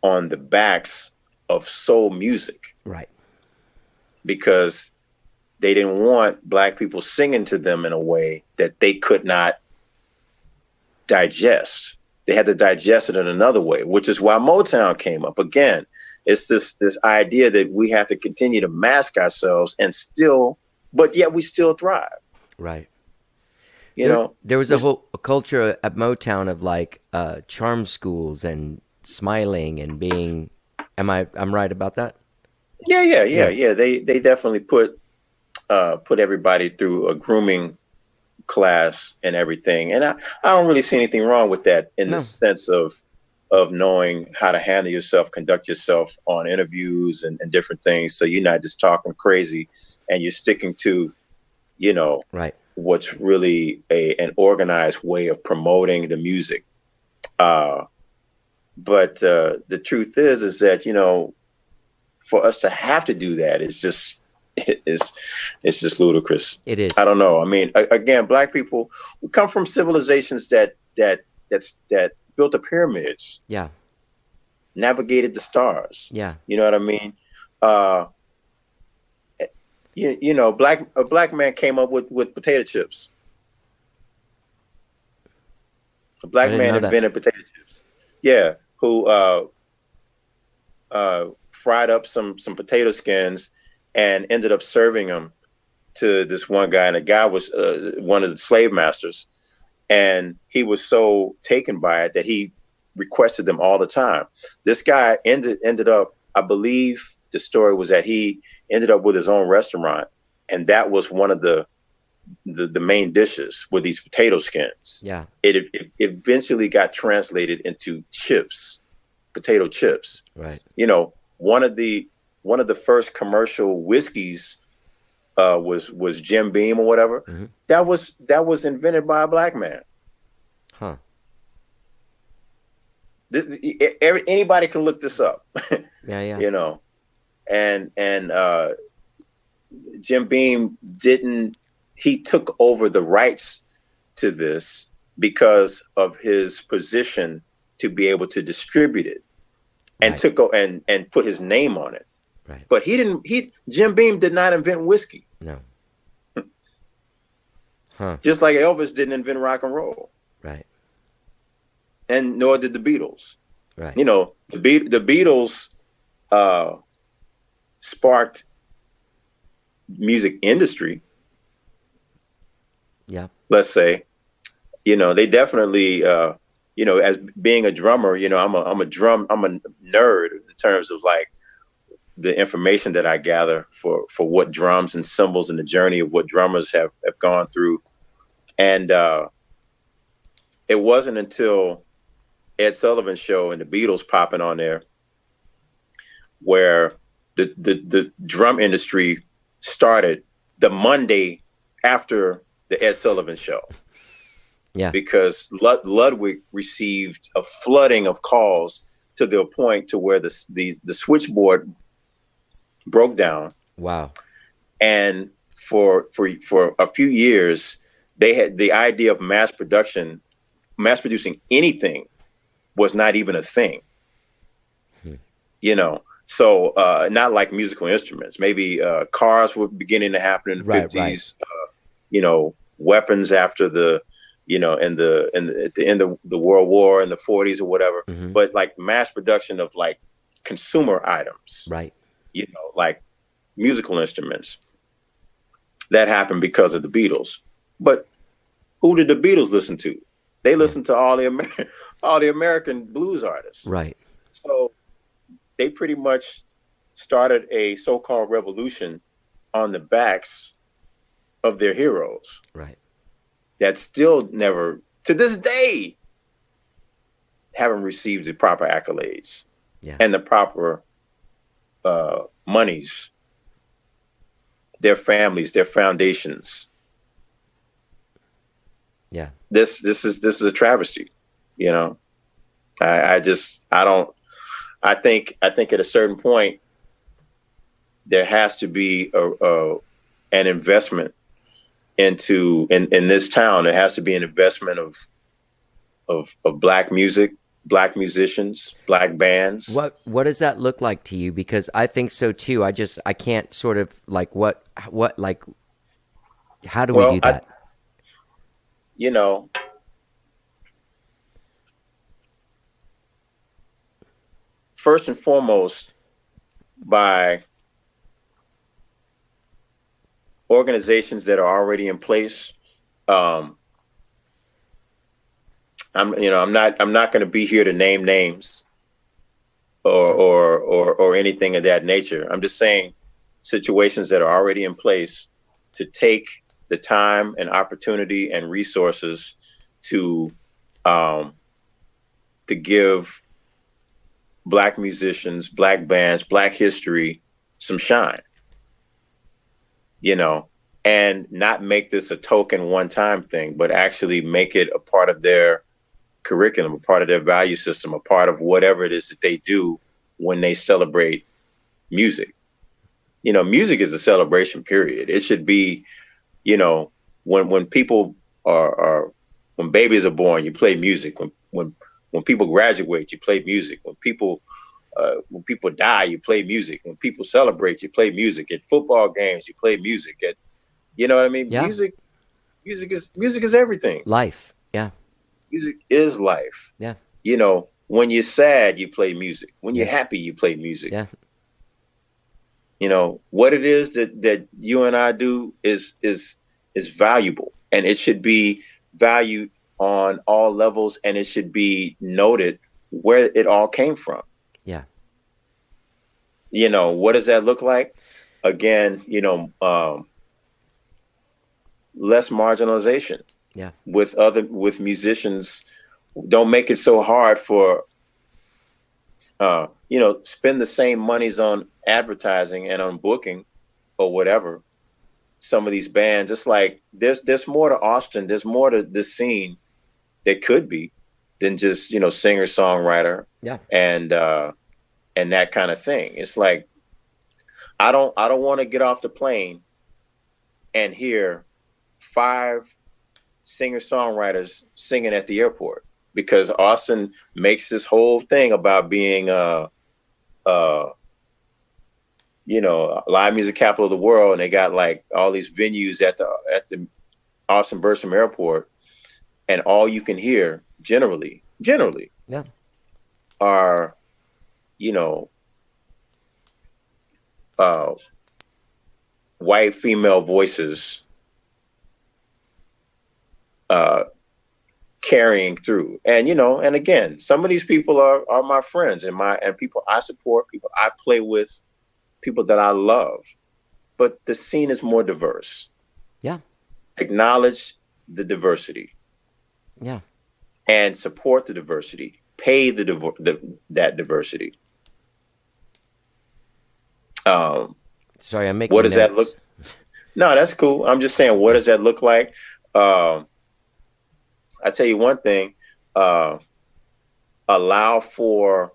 on the backs of soul music, right? Because they didn't want black people singing to them in a way that they could not digest. They had to digest it in another way, which is why Motown came up. Again, it's this idea that we have to continue to mask ourselves but yet we still thrive. Right. There was a whole culture at Motown of like charm schools and smiling and being. I'm right about that? Yeah. They definitely put put everybody through a grooming class and everything. And I don't really see anything wrong with that in the sense of knowing how to handle yourself, conduct yourself on interviews and different things. So you're not just talking crazy and you're sticking to, right. what's really an organized way of promoting the music. But the truth is that, for us to have to do that is just, it's just ludicrous. It is. I don't know. I mean, again, Black people, we come from civilizations that built the pyramids. Yeah. Navigated the stars. Yeah. You know what I mean? A black man came up with potato chips. A black man invented potato chips. Yeah, who fried up some potato skins and ended up serving them to this one guy. And the guy was one of the slave masters. And he was so taken by it that he requested them all the time. This guy ended up, I believe the story was that he ended up with his own restaurant. And that was one of the main dishes were these potato skins. Yeah. It eventually got translated into chips, potato chips. Right. One of the first commercial whiskeys was Jim Beam or whatever. Mm-hmm. That was invented by a black man. Huh. Anybody can look this up. Yeah. And Jim Beam he took over the rights to this because of his position to be able to distribute it and and put his name on it. Right. But Jim Beam did not invent whiskey. No. Huh. Just like Elvis didn't invent rock and roll. Right. And nor did the Beatles. Right. The Beatles sparked music industry. Yeah. Let's say, they definitely, as being a drummer, I'm a nerd in terms of like the information that I gather for what drums and cymbals and the journey of what drummers have gone through. And it wasn't until Ed Sullivan's show and the Beatles popping on there where the drum industry started the Monday after the Ed Sullivan show. Yeah. Because Ludwig received a flooding of calls to the point to where the switchboard broke down. Wow. And for a few years, they had the idea of mass producing anything was not even a thing. So not like musical instruments. Maybe cars were beginning to happen in the 50s. Right. Weapons after at the end of the World War in the 40s or whatever. Mm-hmm. But like mass production of like consumer items. Right. Like musical instruments. That happened because of the Beatles. But who did the Beatles listen to? They listened to all the American blues artists. Right. So they pretty much started a so-called revolution on the backs of their heroes. Right. That still never, to this day, haven't received the proper accolades and the proper monies, their families, their foundations. Yeah. This is a travesty, I think at a certain point there has to be an investment in this town. There has to be an investment of black music, black musicians, black bands. What does that look like to you? Because I think so too. I can't sort of like what like how do we do that? First and foremost, by organizations that are already in place. I'm not going to be here to name names or anything of that nature. I'm just saying situations that are already in place to take the time and opportunity and resources to give Black musicians, Black bands, Black history some shine, and not make this a token one-time thing, but actually make it a part of their curriculum, a part of their value system, a part of whatever it is that they do when they celebrate music. Music is a celebration period. It should be, when people are when babies are born, you play music. When people graduate, you play music. When people die, you play music. When people celebrate, you play music. At football games, you play music. You know what I mean? Yeah. Music is everything. Life. Yeah. Music is life. Yeah. When you're sad, you play music. When you're happy, you play music. Yeah. What it is that you and I do is valuable, and it should be valued on all levels, and it should be noted where it all came from. Yeah. What does that look like? Again, less marginalization. Yeah. With musicians. Don't make it so hard for spend the same monies on advertising and on booking or whatever. Some of these bands, it's like there's more to Austin, there's more to this scene that could be than just singer songwriter. Yeah. And that kind of thing. It's like I don't want to get off the plane and hear 5 singer songwriters singing at the airport, because Austin makes this whole thing about being live music capital of the world, and they got like all these venues at the Austin Bergstrom Airport, and all you can hear generally Yeah. are white female voices carrying through. And and again, some of these people are my friends and people I support, people I play with, people that I love. But the scene is more diverse. Yeah. Acknowledge the diversity. Yeah. And support the diversity. Pay that diversity. Sorry, I'm making what does that notes. look? No, that's cool. I'm just saying, what does that look like? I tell you one thing, allow for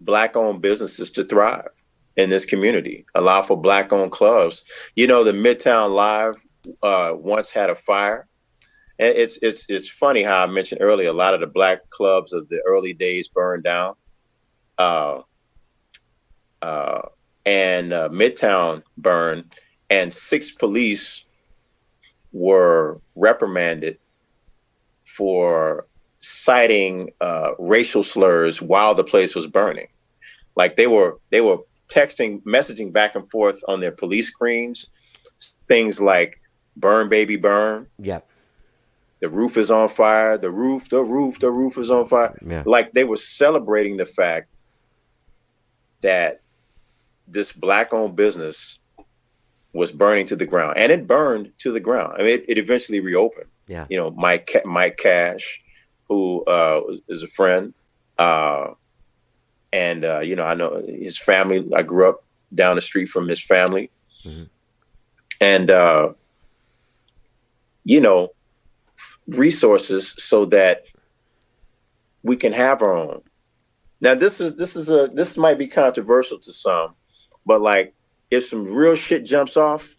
Black-owned businesses to thrive in this community. Allow for Black-owned clubs. The Midtown Live once had a fire. And it's funny how I mentioned earlier, a lot of the Black clubs of the early days burned down. And Midtown burned, and 6 police were reprimanded for citing racial slurs while the place was burning. Like they were messaging back and forth on their police screens, things like "burn, baby, burn." Yeah. The roof is on fire. The roof is on fire. Yeah. Like they were celebrating the fact that this Black-owned business was burning to the ground, and it burned to the ground. I mean, it eventually reopened. Yeah. Mike Cash, who is a friend, and I know his family. I grew up down the street from his family, mm-hmm. and resources so that we can have our own. Now, this might be controversial to some, but like if some real shit jumps off,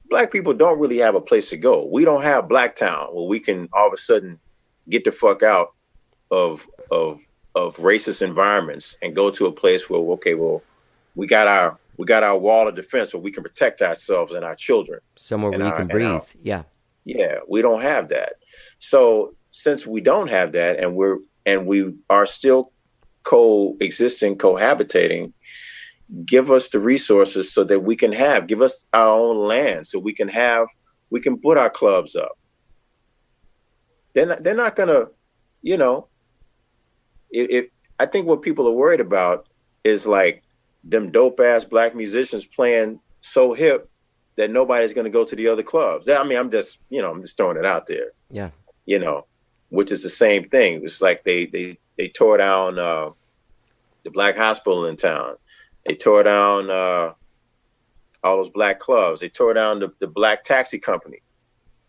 Black people don't really have a place to go. We don't have Blacktown where we can all of a sudden get the fuck out of racist environments and go to a place where, okay, well, we got our wall of defense where we can protect ourselves and our children. Somewhere where you can breathe. Yeah. Yeah, we don't have that. So since we don't have that, and we are still coexisting, cohabitating, give us the resources so that we can give us our own land so we can put our clubs up. They're not gonna, I think what people are worried about is like them dope ass Black musicians playing so hip that nobody's going to go to the other clubs. I mean, I'm just throwing it out there. Yeah. Which is the same thing. It's like they tore down the black hospital in town. They tore down all those black clubs. They tore down the black taxi company,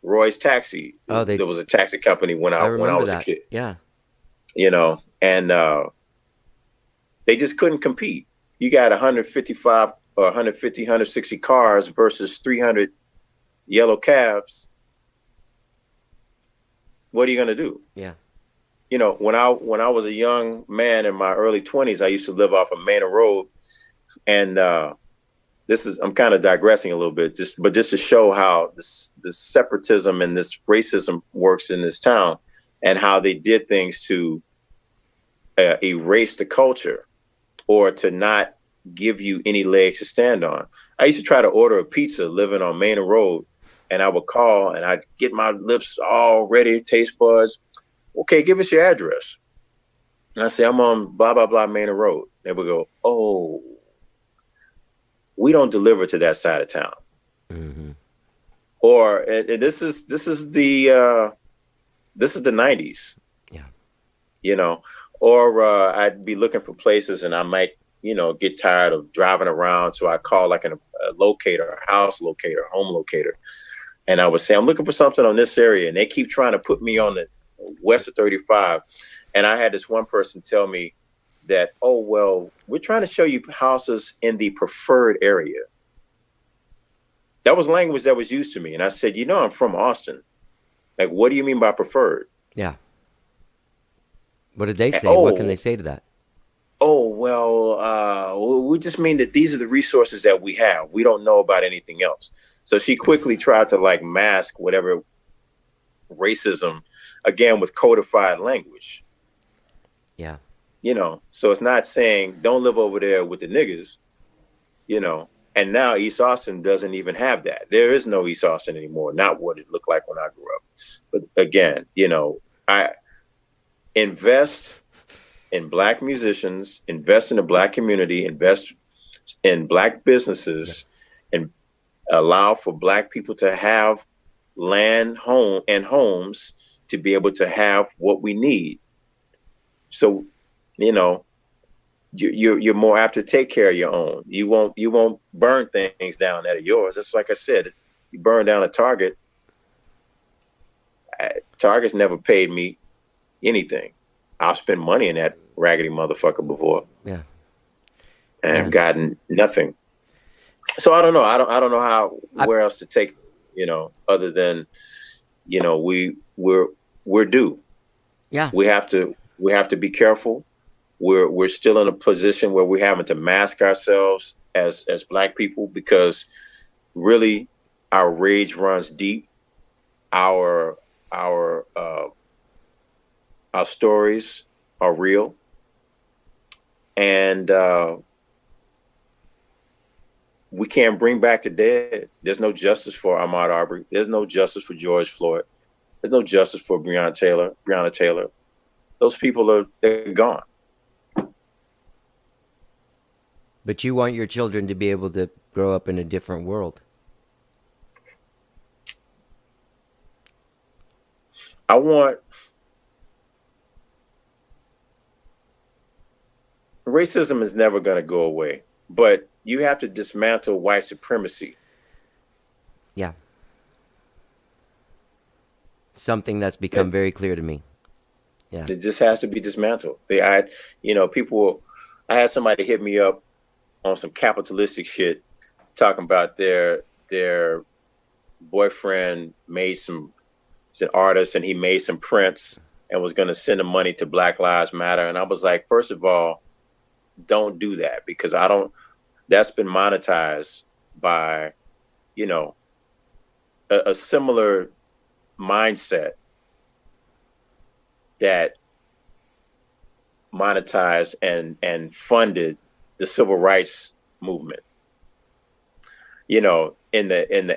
Roy's Taxi. Oh, there was a taxi company when I was a kid. Yeah. And they just couldn't compete. You got 155 or 150, 160 cars versus 300 yellow cabs. What are you going to do? Yeah. When I was a young man in my early 20s, I used to live off of Manor Road. And I'm kind of digressing a little bit, just to show how this separatism and this racism works in this town, and how they did things to erase the culture or to not give you any legs to stand on. I used to try to order a pizza living on Manor Road, and I would call and I'd get my lips all ready, taste buds. Okay, give us your address. And I say, I'm on blah, blah, blah Manor Road. And we go, oh, we don't deliver to that side of town. Mm-hmm. Or and this is the 90s. Yeah. Or I'd be looking for places and I might, get tired of driving around. So I call like a locator, a house locator, home locator. And I would say, I'm looking for something on this area. And they keep trying to put me on the west of 35. And I had this one person tell me that, oh, well, we're trying to show you houses in the preferred area. That was language that was used to me. And I said, I'm from Austin. Like, what do you mean by preferred? Yeah. What did they say? What can they say to that? Oh, well, we just mean that these are the resources that we have. We don't know about anything else. So she quickly tried to mask whatever racism, again, with codified language. Yeah. So it's not saying don't live over there with the niggas, and now East Austin doesn't even have that. There is no East Austin anymore. Not what it looked like when I grew up. But again, I invest in black musicians, invest in the black community, invest in black businesses, and allow for black people to have land, home, and homes to be able to have what we need. So, you're more apt to take care of your own. You won't burn things down that are yours. That's like I said, you burn down a Target. Target's never paid me anything. I'll spend money in that raggedy motherfucker before. Yeah. And I've gotten nothing. So I don't know. I don't know where else to take, other than, we're due. Yeah. We have to be careful. We're still in a position where we're having to mask ourselves as black people, because really our rage runs deep. Our stories are real. And we can't bring back the dead. There's no justice for Ahmaud Arbery. There's no justice for George Floyd. There's no justice for Breonna Taylor. Those people they're gone. But you want your children to be able to grow up in a different world. Racism is never going to go away, but you have to dismantle white supremacy. Yeah. Something that's become very clear to me. Yeah. It just has to be dismantled. I had somebody hit me up on some capitalistic shit, talking about their boyfriend he's an artist, and he made some prints and was going to send the money to Black Lives Matter. And I was like, first of all, don't do that, because that's been monetized by, a similar mindset that monetized and funded the civil rights movement. In the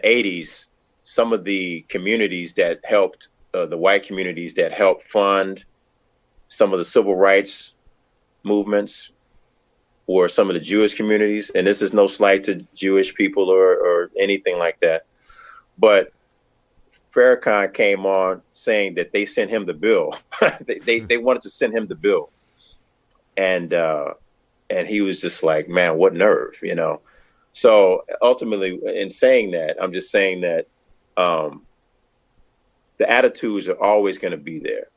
80s, some of the communities that helped, the white communities that helped fund some of the civil rights movements, were some of the Jewish communities, and this is no slight to Jewish people or anything like that. But Farrakhan came on saying that they sent him the bill. they wanted to send him the bill, and he was just like, man, what nerve, you know. So ultimately, in saying that, I'm just saying that the attitudes are always going to be there,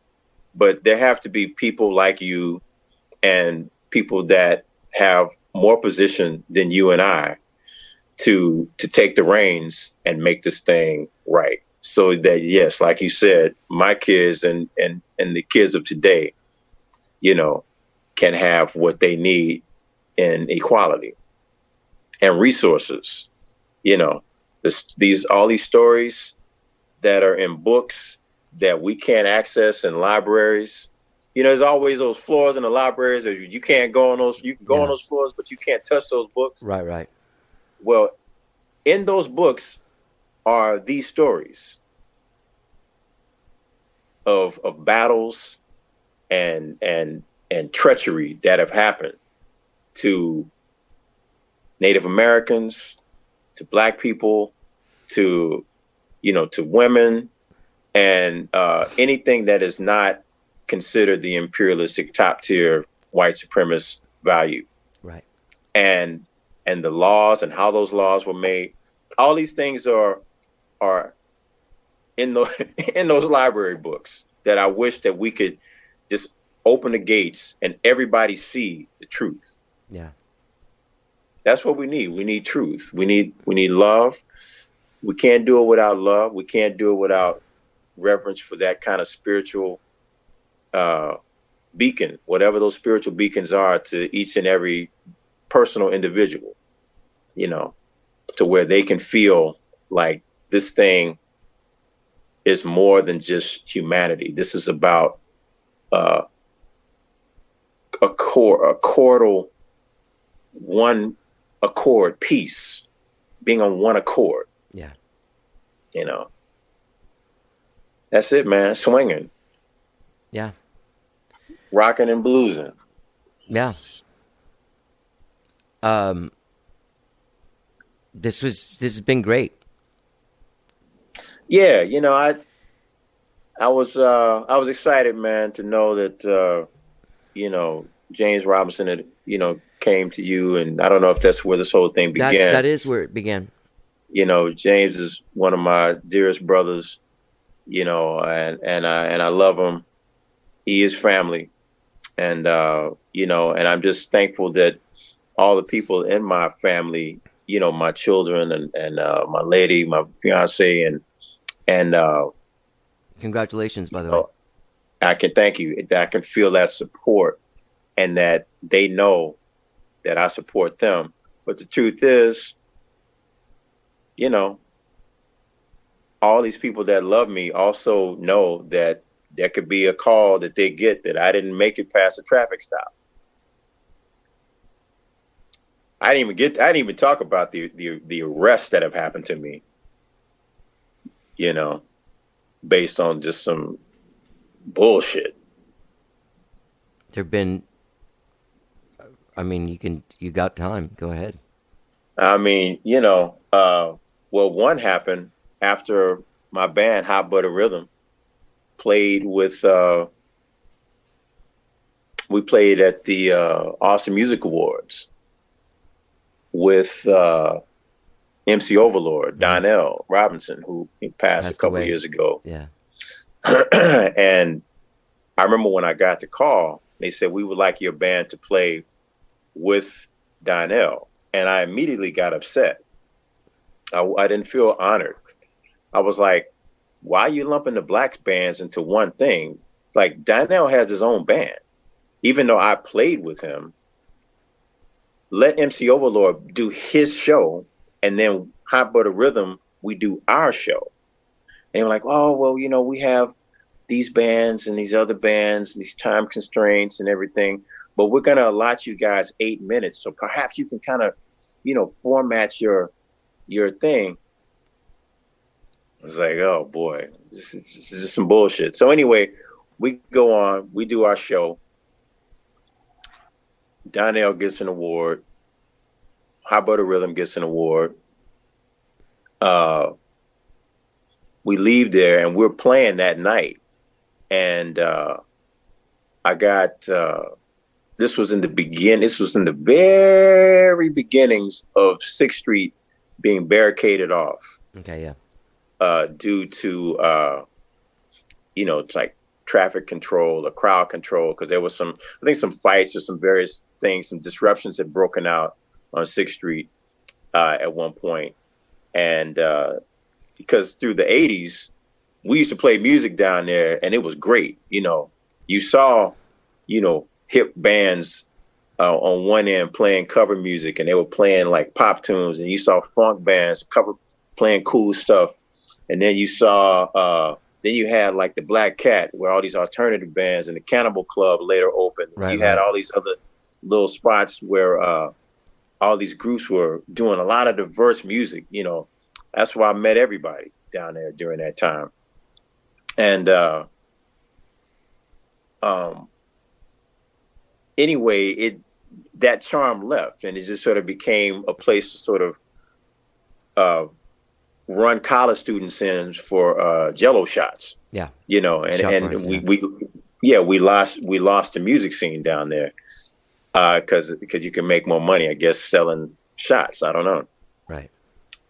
but there have to be people like you and people that have more position than you and I to take the reins and make this thing right. So that, yes, like you said, my kids and the kids of today, you know, can have what they need in equality and resources. You know, all these stories that are in books that we can't access in libraries. You know, there's always those floors in the libraries, or you can't go on those. You can go on those floors, but you can't touch those books. Right. Well, in those books are these stories of battles and treachery that have happened to Native Americans, to Black people, to women, and anything that is not considered the imperialistic top tier white supremacist value. Right. And the laws and how those laws were made, all these things are in those library books that I wish that we could just open the gates and everybody see the truth. Yeah. That's what we need. We need truth. We need love. We can't do it without love. We can't do it without reverence for that kind of spiritual beacon, whatever those spiritual beacons are to each and every personal individual, you know, to where they can feel like this thing is more than just humanity. This is about a chordal, one accord, peace, being on one accord. Yeah. You know, that's it, man. Swinging. Yeah. Rocking and bluesing. Yeah. This has been great. Yeah, you know, I was excited, man, to know that you know, James Robinson had, you know, came to you, and I don't know if that's where this whole thing began. That is where it began. You know, James is one of my dearest brothers, you know, and I love him. He is family. And you know, and I'm just thankful that all the people in my family, you know, my children and my lady, my fiance, and congratulations, by the way. I can thank you. I can feel that support, and that they know that I support them. But the truth is, you know, all these people that love me also know that there could be a call that they get that I didn't make it past a traffic stop. I didn't even talk about the arrests that have happened to me, you know, based on just some bullshit. There've been, I mean, you got time. Go ahead. I mean, you know, well, one happened after my band Hot Butter Rhythm played with, we played at the Austin Music Awards with MC Overlord, Donnell Robinson, who passed a couple of years ago. Yeah. And I remember when I got the call, they said, we would like your band to play with Donnell. And I immediately got upset. I didn't feel honored. I was like, why are you lumping the black bands into one thing? It's like Donnell has his own band. Even though I played with him, let MC Overlord do his show, and then Hot Butter Rhythm, we do our show. And they're like, oh, well, you know, we have these bands and these other bands, these time constraints and everything, but we're going to allot you guys 8 minutes. So perhaps you can kind of, you know, format your thing. I was like, oh boy, this is just some bullshit. So anyway, we go on, we do our show. Donnell gets an award. How About a Rhythm gets an award. Uh, we leave there and we're playing that night. And I got this was in the begin. This was in the very beginnings of 6th Street being barricaded off Okay, yeah. due to it's like traffic control or crowd control, because there was some fights or some various things, some disruptions had broken out on 6th Street at one point. And because through the 80s, we used to play music down there and it was great. You saw, hip bands on one end playing cover music, and they were playing like pop tunes, and you saw funk bands playing cool stuff. And then then you had like the Black Cat, where all these alternative bands, and the Cannibal Club later opened. Right, you had right. all these other little spots where all these groups were doing a lot of diverse music. That's why I met everybody down there during that time. And anyway, that charm left, and it just sort of became a place to sort of run college students in for Jello shots. Yeah. And Shop and bars, we lost the music scene down there because you can make more money, I guess, selling shots. I don't know. Right.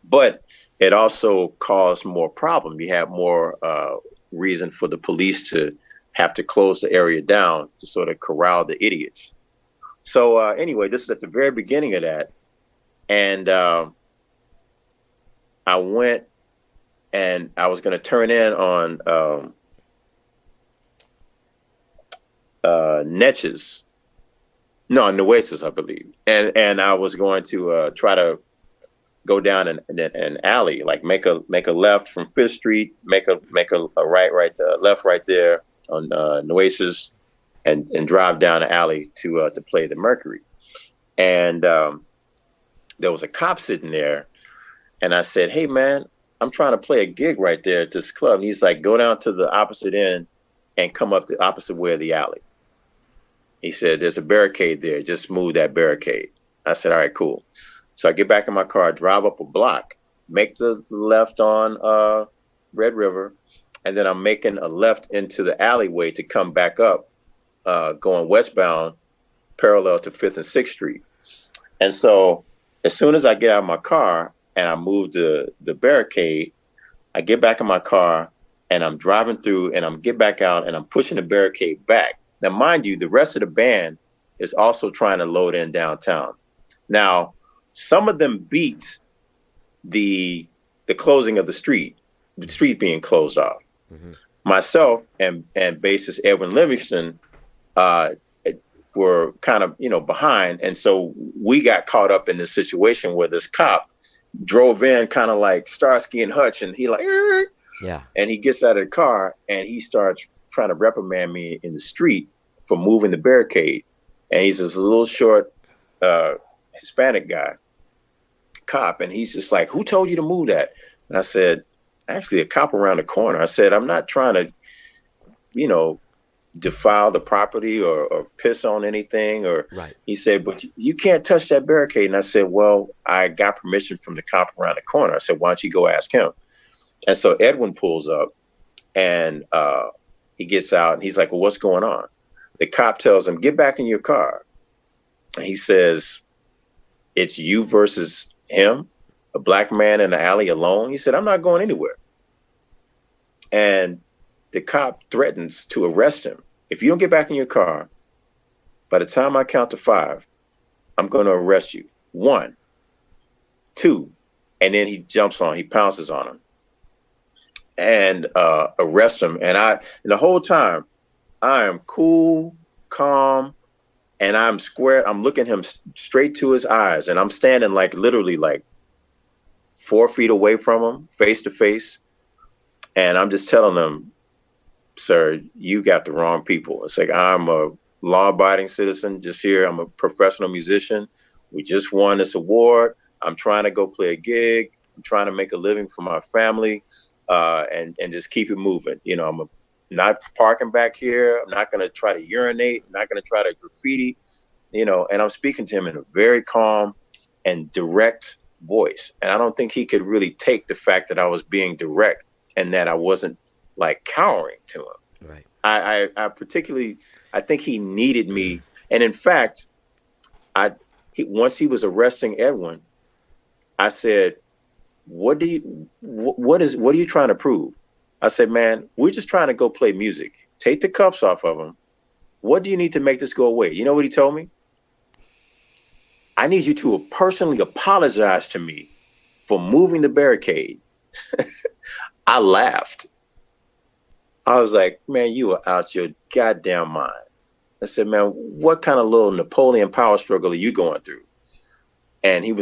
But it also caused more problem. You have more reason for the police to have to close the area down to sort of corral the idiots. So anyway, this is at the very beginning of that. And I went and I was going to turn in on Netches. No, Nueces, I believe. And I was going to try to go down an alley, like make a left from 5th Street, make a right there, left right there on Nueces, and drive down the alley to play the Mercury. And there was a cop sitting there, and I said, "Hey man, I'm trying to play a gig right there at this club." And he's like, "Go down to the opposite end and come up the opposite way of the alley." He said, "There's a barricade there. Just move that barricade." I said, "All right, cool." So I get back in my car, drive up a block, make the left on Red River, and then I'm making a left into the alleyway to come back up, going westbound, parallel to 5th and 6th Street. And so as soon as I get out of my car and I move the barricade, I get back in my car and I'm driving through, and I'm get back out and I'm pushing the barricade back. Now, mind you, the rest of the band is also trying to load in downtown. Now, some of them beat the closing of the street being closed off. Mm-hmm. Myself and bassist Edwin Livingston were kind of behind, and so we got caught up in this situation where this cop drove in kind of like Starsky and Hutch, and he like yeah, and he gets out of the car and he starts trying to reprimand me in the street for moving the barricade. And he's this little short Hispanic guy, cop, and he's just like, "Who told you to move that?" And I said, "Actually, a cop around the corner." I said, "I'm not trying to, defile the property or piss on anything." Or right. He said, "But you can't touch that barricade." And I said, "Well, I got permission from the cop around the corner." I said, "Why don't you go ask him?" And so Edwin pulls up, and he gets out, and he's like, "Well, what's going on?" The cop tells him, "Get back in your car." And he says, "It's you versus him, a black man in the alley alone?" He said, "I'm not going anywhere." And the cop threatens to arrest him. "If you don't get back in your car, by the time I count to 5, I'm going to arrest you. 1, 2. And then he pounces on him and arrests him. And the whole time I am cool, calm, and I'm square. I'm looking him straight to his eyes, and I'm standing like literally like 4 feet away from him, face to face. And I'm just telling them, "Sir, you got the wrong people." It's like, I'm a law-abiding citizen just here. I'm a professional musician. We just won this award. I'm trying to go play a gig. I'm trying to make a living for my family, and just keep it moving. I'm not parking back here. I'm not going to try to urinate. I'm not going to try to graffiti. and I'm speaking to him in a very calm and direct voice. And I don't think he could really take the fact that I was being direct and that I wasn't like cowering to him. Right. I particularly, I think he needed me. And in fact, once he was arresting Edwin, I said, what are you trying to prove? I said, man, we're just trying to go play music. Take the cuffs off of him. What do you need to make this go away? You know what he told me? I need you to personally apologize to me for moving the barricade. I laughed. I was like, man, you are out your goddamn mind. I said, man, what kind of little Napoleon power struggle are you going through? And he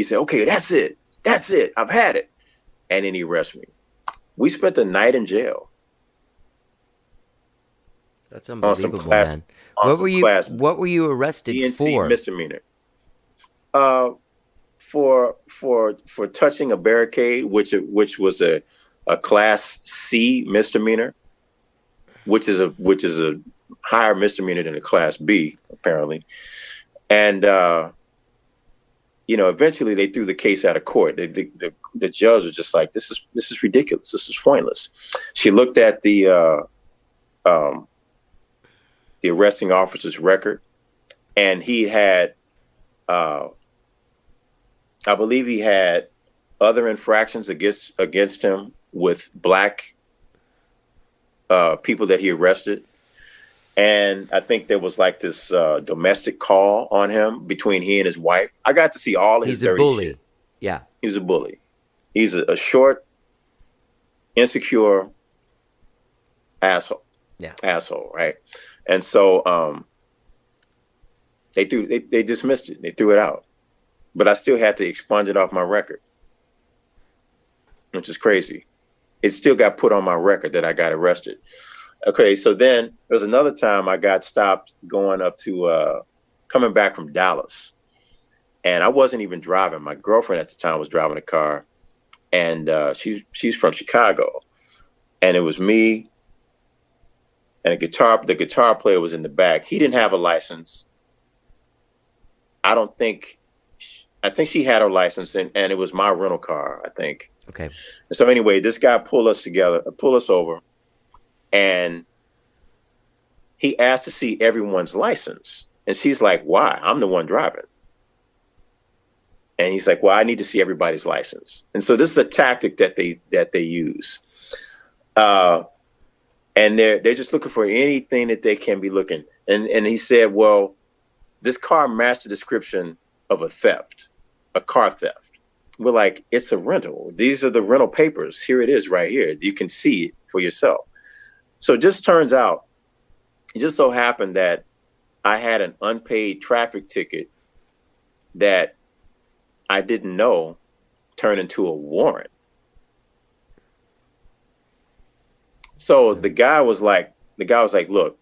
said, okay, that's it. That's it. I've had it. And then he arrested me. We spent the night in jail. That's unbelievable, man. What were you arrested DNC for? Misdemeanor. For touching a barricade, which was a class C misdemeanor, which is a higher misdemeanor than a class B, apparently. And eventually they threw the case out of court. The judge was just like, this is ridiculous. This is pointless. She looked at the arresting officer's record, and he had, I believe he had other infractions against him with black people that he arrested. And I think there was like this domestic call on him between he and his wife. I got to see all his dirty bully. shit. Yeah. He's a bully. He's a short, insecure asshole. Yeah. Asshole, right? And so they dismissed it. They threw it out. But I still had to expunge it off my record, which is crazy. It still got put on my record that I got arrested. Okay, so then there was another time I got stopped going up to coming back from Dallas. And I wasn't even driving. My girlfriend at the time was driving a car, and she's from Chicago. And it was me and the guitar player was in the back. He didn't have a license. I think she had her license, and it was my rental car, I think. Okay. So anyway, this guy pulled us over, and he asked to see everyone's license. And she's like, why? I'm the one driving. And he's like, well, I need to see everybody's license. And so this is a tactic that they use. And they're just looking for anything that they can be looking. And he said, well, this car matched the description of a car theft. We're like, it's a rental. These are the rental papers. Here it is right here. You can see it for yourself. So it just turns out, it just so happened that I had an unpaid traffic ticket that I didn't know turned into a warrant. So the guy was like, look,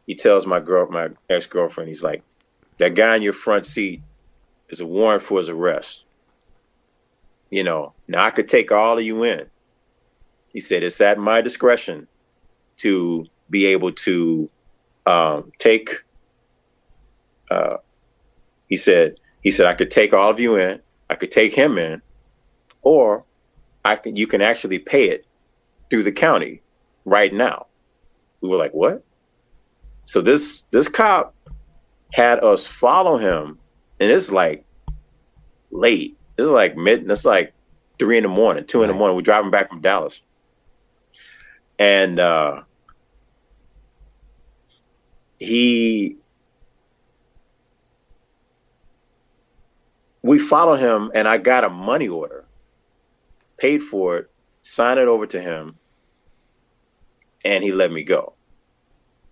he tells my ex-girlfriend, he's like, that guy in your front seat is a warrant for his arrest. Now I could take all of you in. He said, it's at my discretion to be able to take, he said, I could take all of you in, I could take him in, or you can actually pay it through the county right now. We were like, what? So this cop had us follow him, and it's like late. It's like it's like 3 in the morning, 2 in the morning. We're driving back from Dallas. And we follow him, and I got a money order, paid for it, signed it over to him, and he let me go.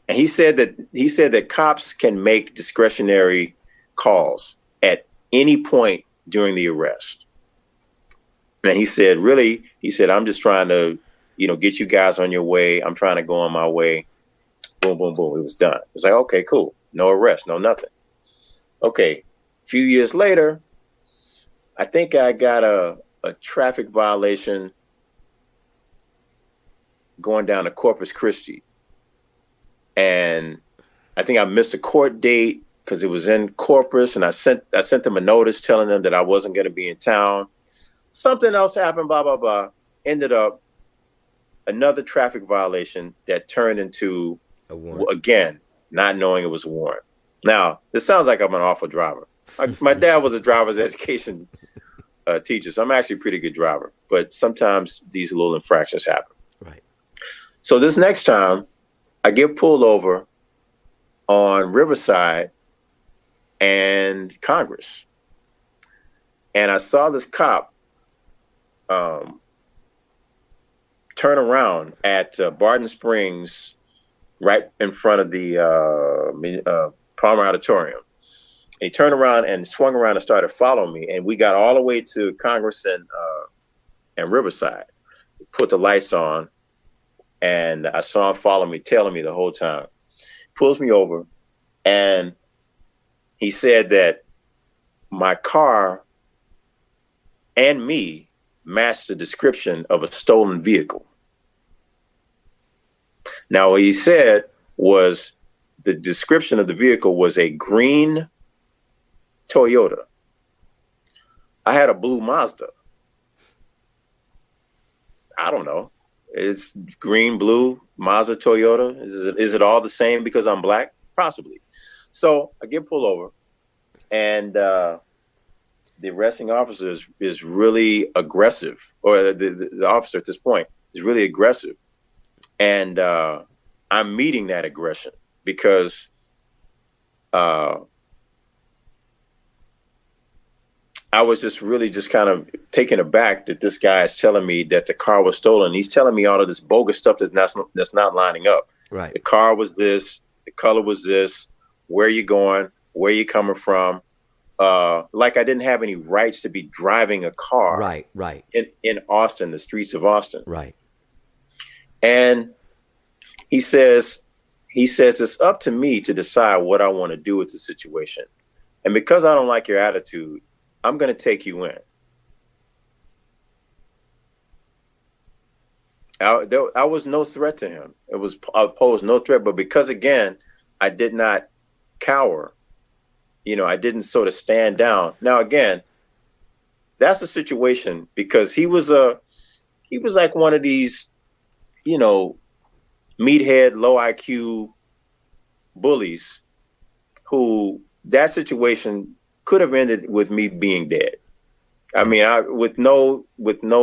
And he said that cops can make discretionary calls at any point during the arrest. And he said, I'm just trying to, get you guys on your way. I'm trying to go on my way. Boom, boom, boom. It was done. It was like, okay, cool. No arrest, no nothing. Okay. A few years later, I think I got a traffic violation going down to Corpus Christi. And I think I missed a court date because it was in Corpus, and I sent them a notice telling them that I wasn't going to be in town. Something else happened, blah, blah, blah. Ended up another traffic violation that turned into, again, not knowing it was a warrant. Now, this sounds like I'm an awful driver. My dad was a driver's education teacher, so I'm actually a pretty good driver. But sometimes these little infractions happen. Right. So this next time, I get pulled over on Riverside and Congress. And I saw this cop turn around at Barton Springs, right in front of the Palmer Auditorium. And he turned around and swung around and started following me. And we got all the way to Congress and Riverside. He put the lights on, and I saw him follow me, tailing me the whole time. Pulls me over, and he said that my car and me matched the description of a stolen vehicle. Now, what he said was the description of the vehicle was a green Toyota. I had a blue Mazda. I don't know. It's green, blue, Mazda, Toyota. Is it all the same because I'm black? Possibly. So I get pulled over, and the arresting officer is really aggressive, or the officer at this point is really aggressive. And I'm meeting that aggression because I was just really just kind of taken aback that this guy is telling me that the car was stolen. He's telling me all of this bogus stuff that's not lining up. Right. The car was this, the color was this, where you going, where you coming from. Like I didn't have any rights to be driving a car. Right. In Austin, the streets of Austin. Right. And he says it's up to me to decide what I want to do with the situation. And because I don't like your attitude, I'm going to take you in. I was no threat to him. I posed no threat, but because again, I did not cower. I didn't sort of stand down. Now again, that's the situation because he was like one of these, meathead, low IQ bullies who that situation could have ended with me being dead. I mean, with no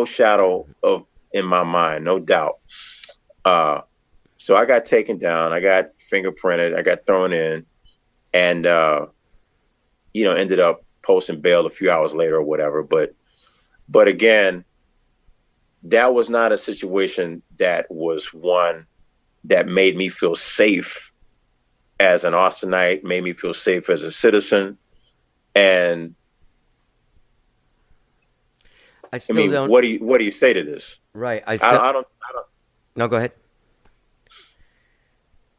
shadow of in my mind, no doubt. So I got taken down, I got fingerprinted, I got thrown in, and ended up posting bail a few hours later or whatever. But again, that was not a situation that was one that made me feel safe as an Austinite, made me feel safe as a citizen. And I still don't. What do you say to this? Right. I don't. No, go ahead.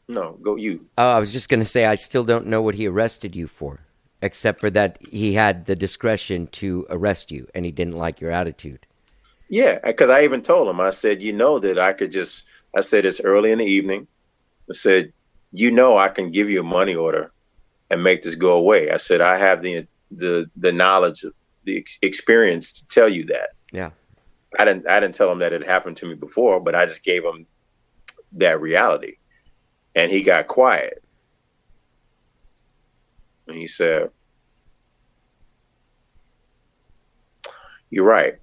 No, go you. Oh, I was just going to say I still don't know what he arrested you for, except for that he had the discretion to arrest you and he didn't like your attitude. Yeah, because I even told him, I said, that I said it's early in the evening. I said, I can give you a money order and make this go away. I said, I have the knowledge, the experience to tell you that. Yeah. I didn't tell him that it happened to me before, but I just gave him that reality. And he got quiet. And he said, "You're right,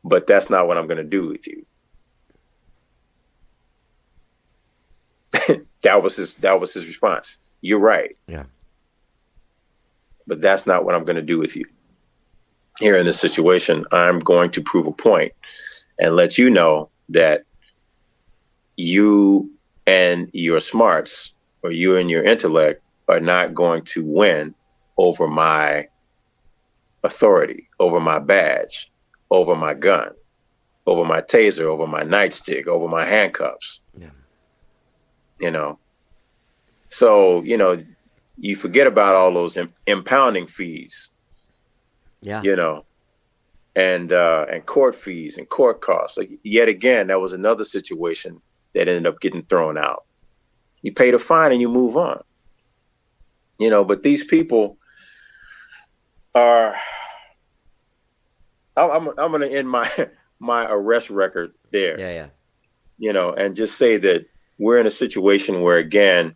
but that's not what I'm going to do with you." That was his response. "You're right. Yeah. But that's not what I'm going to do with you. Here in this situation, I'm going to prove a point and let you know that you and your smarts, or you and your intellect, are not going to win over my authority, over my badge, over my gun, over my taser, over my nightstick, over my handcuffs." Yeah. So, you forget about all those impounding fees. Yeah. And court fees and court costs. So yet again, that was another situation that ended up getting thrown out. You pay the fine and you move on. But these people are. I'm going to end my arrest record there. Yeah. And just say that we're in a situation where, again,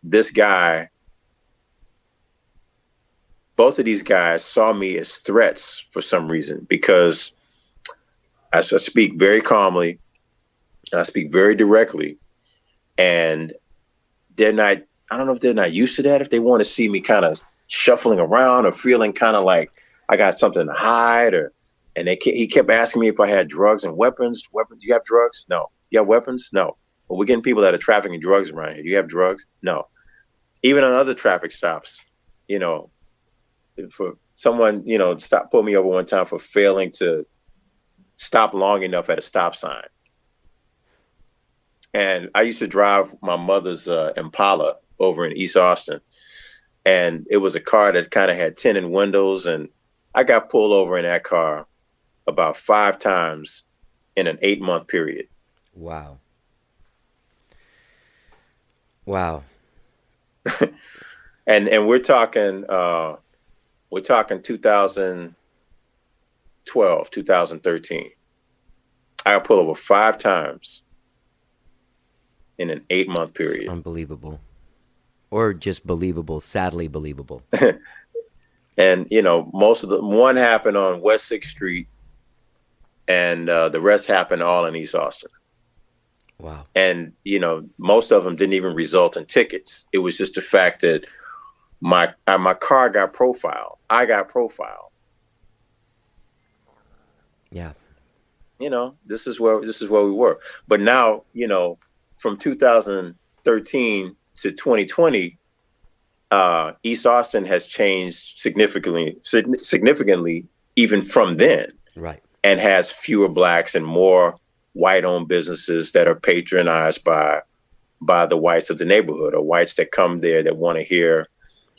this guy, both of these guys saw me as threats for some reason, because I speak very calmly, I speak very directly, and they're not, I don't know if they're not used to that, if they want to see me kind of shuffling around or feeling kind of like I got something to hide, and he kept asking me if I had drugs and weapons. Do you have drugs? No. You have weapons? No. Well, we're getting people that are trafficking drugs around here. Do you have drugs? No. Even on other traffic stops, for someone, put me over one time for failing to stop long enough at a stop sign. And I used to drive my mother's Impala over in East Austin. And it was a car that kind of had tinted windows. And I got pulled over in that car about 5 times in an 8-month period. Wow. And we're talking 2012, 2013. I got pulled over 5 times in an 8-month period. It's unbelievable. Or just believable, sadly believable. And, most of one happened on West 6th Street, and the rest happened all in East Austin. Wow. And, most of them didn't even result in tickets. It was just the fact that my car got profiled. I got profiled. Yeah. This is where we were. But now, from 2013 to 2020, East Austin has changed significantly even from then. Right. And has fewer blacks and more white-owned businesses that are patronized by the whites of the neighborhood, or whites that come there that want to hear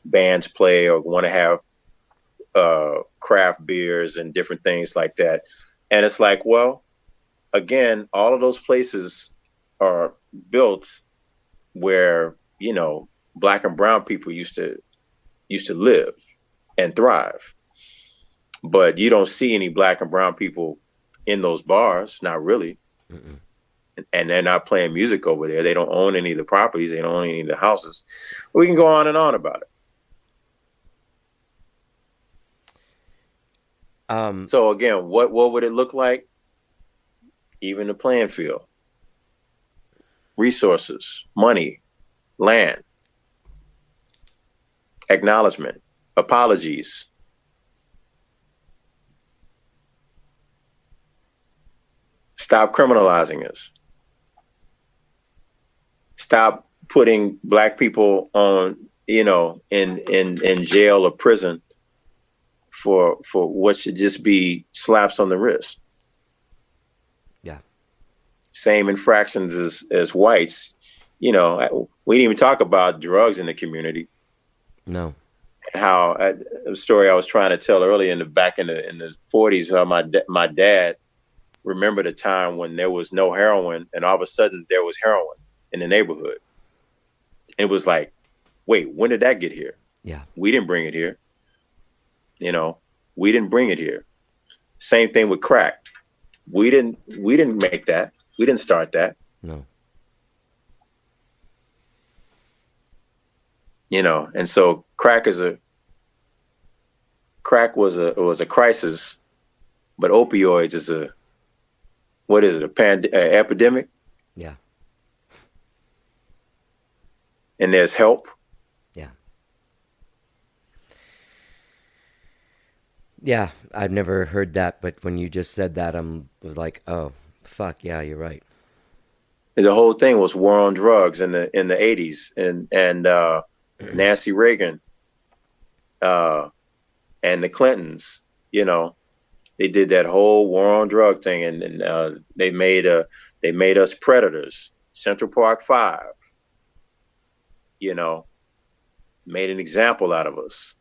bands play or want to have craft beers and different things like that. And it's like, well, again, all of those places are built where, black and brown people used to live and thrive. But you don't see any black and brown people in those bars, not really. Mm-mm. And they're not playing music over there. They don't own any of the properties. They don't own any of the houses. We can go on and on about it. So again, what would it look like? Even the playing field. Resources, money, land, acknowledgement, apologies. Stop criminalizing us. Stop putting black people on, in jail or prison for what should just be slaps on the wrist. Yeah. Same infractions as whites. We didn't even talk about drugs in the community. No. How a story I was trying to tell earlier back in the 40s, how my dad remembered a time when there was no heroin, and all of a sudden there was heroin in the neighborhood. It was like, wait, when did that get here? Yeah. We didn't bring it here. We didn't bring it here. Same thing with crack. We didn't make that. We didn't start that. No. And so crack was a crisis, but opioids is epidemic? Yeah. And there's help. Yeah. Yeah, I've never heard that, but when you just said that, was like, oh, fuck, yeah, you're right. The whole thing was war on drugs in the 80s, and Nancy Reagan, and the Clintons, they did that whole war on drug thing, and they made us predators. Central Park 5, made an example out of us.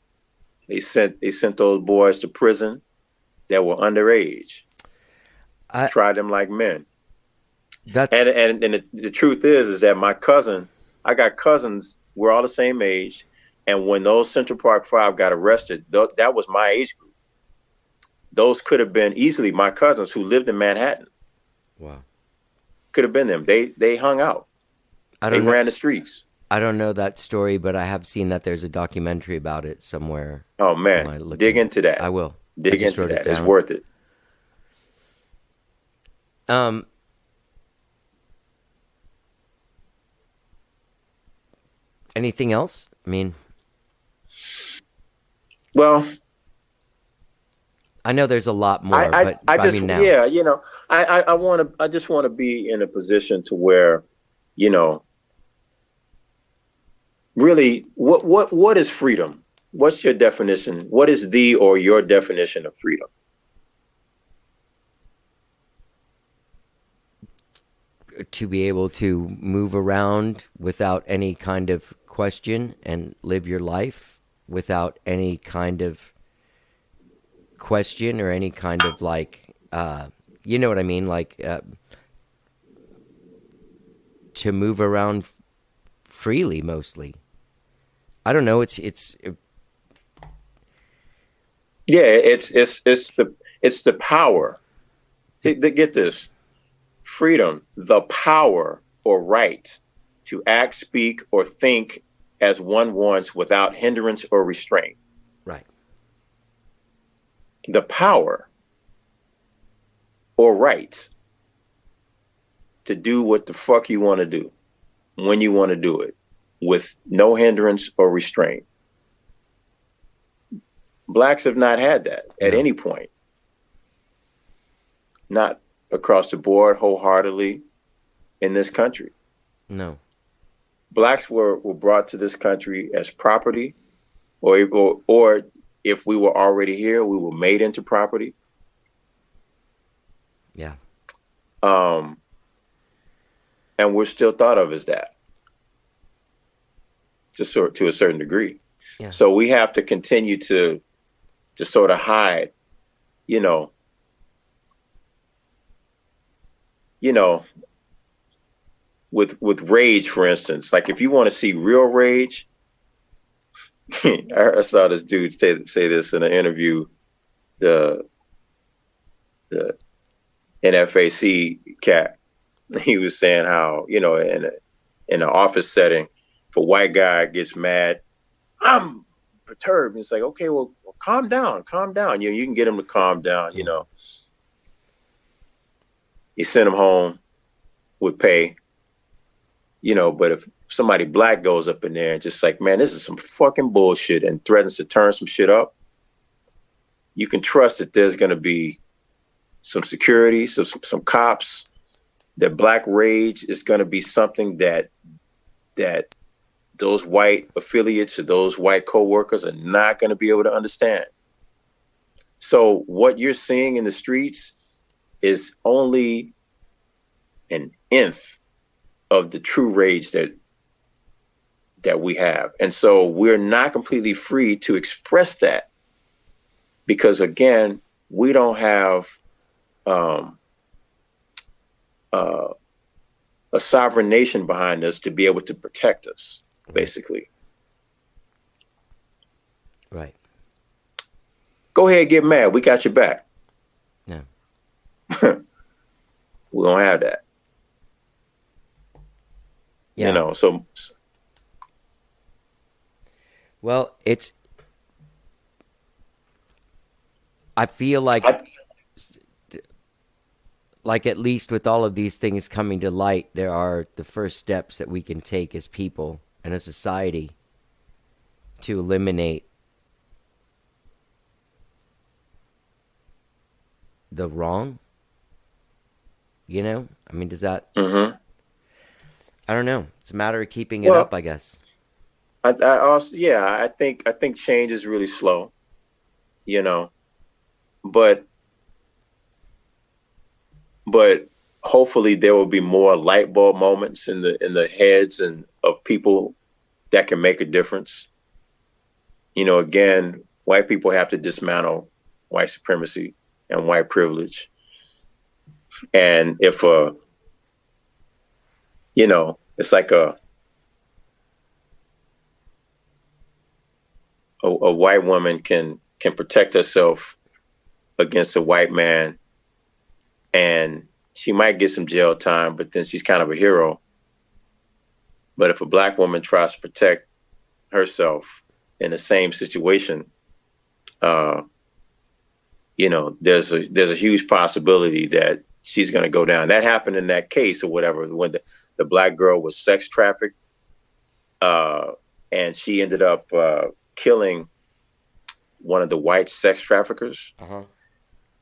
They sent those boys to prison that were underage. Tried them like men. That's And the truth is that I got cousins, we're all the same age. And when those Central Park Five got arrested, that was my age group. Those could have been easily my cousins who lived in Manhattan. wow. Could have been them. They hung out. They ran the streets. I don't know that story, but I have seen that there's a documentary about it somewhere. Oh man, dig into that. I will. Dig into that. It's worth it. Anything else? I mean, well, I know there's a lot more, but I just, I mean now. yeah, I just want to be in a position to where, really, what is freedom? What's your definition? What is your definition of freedom? To be able to move around without any kind of question and live your life without any kind of question or any kind of you know what I mean? To move around freely, mostly. I don't know. It's the power. Get this. Freedom, the power or right to act, speak, or think as one wants without hindrance or restraint. right. The power or right to do what the fuck you want to do when you want to do it with no hindrance or restraint. Blacks have not had that at any point. Not across the board, wholeheartedly in this country. No. Blacks were brought to this country as property, or if we were already here, we were made into property. Yeah. And we're still thought of as that, to a certain degree. Yeah. So we have to continue to sort of hide, with rage, for instance. Like if you want to see real rage, I saw this dude say this in an interview. The NFAC cat, he was saying how in an office setting, if a white guy gets mad, I'm perturbed. It's like, okay, well, calm down. You can get him to calm down. You send him home with pay. But if somebody black goes up in there and just like, man, this is some fucking bullshit and threatens to turn some shit up, you can trust that there's going to be some security, some cops, that black rage is going to be something that those white affiliates or those white coworkers are not going to be able to understand. So what you're seeing in the streets is only an nth of the true rage that we have. And so we're not completely free to express that because, again, we don't have a sovereign nation behind us to be able to protect us, basically. Right. Go ahead, get mad. We got your back. No. We don't have that. Yeah. So. Well, I feel like at least with all of these things coming to light, there are the first steps that we can take as people and a society to eliminate the wrong. I mean, does that? Mm-hmm. I don't know. It's a matter of keeping it up, I guess. I also, I think change is really slow, but hopefully there will be more light bulb moments in the heads and of people that can make a difference. Again, white people have to dismantle white supremacy and white privilege. And if it's like a white woman can protect herself against a white man, and she might get some jail time, but then she's kind of a hero. But if a black woman tries to protect herself in the same situation, there's a huge possibility that she's going to go down. That happened in that case or whatever, when the black girl was sex trafficked, and she ended up killing one of the white sex traffickers,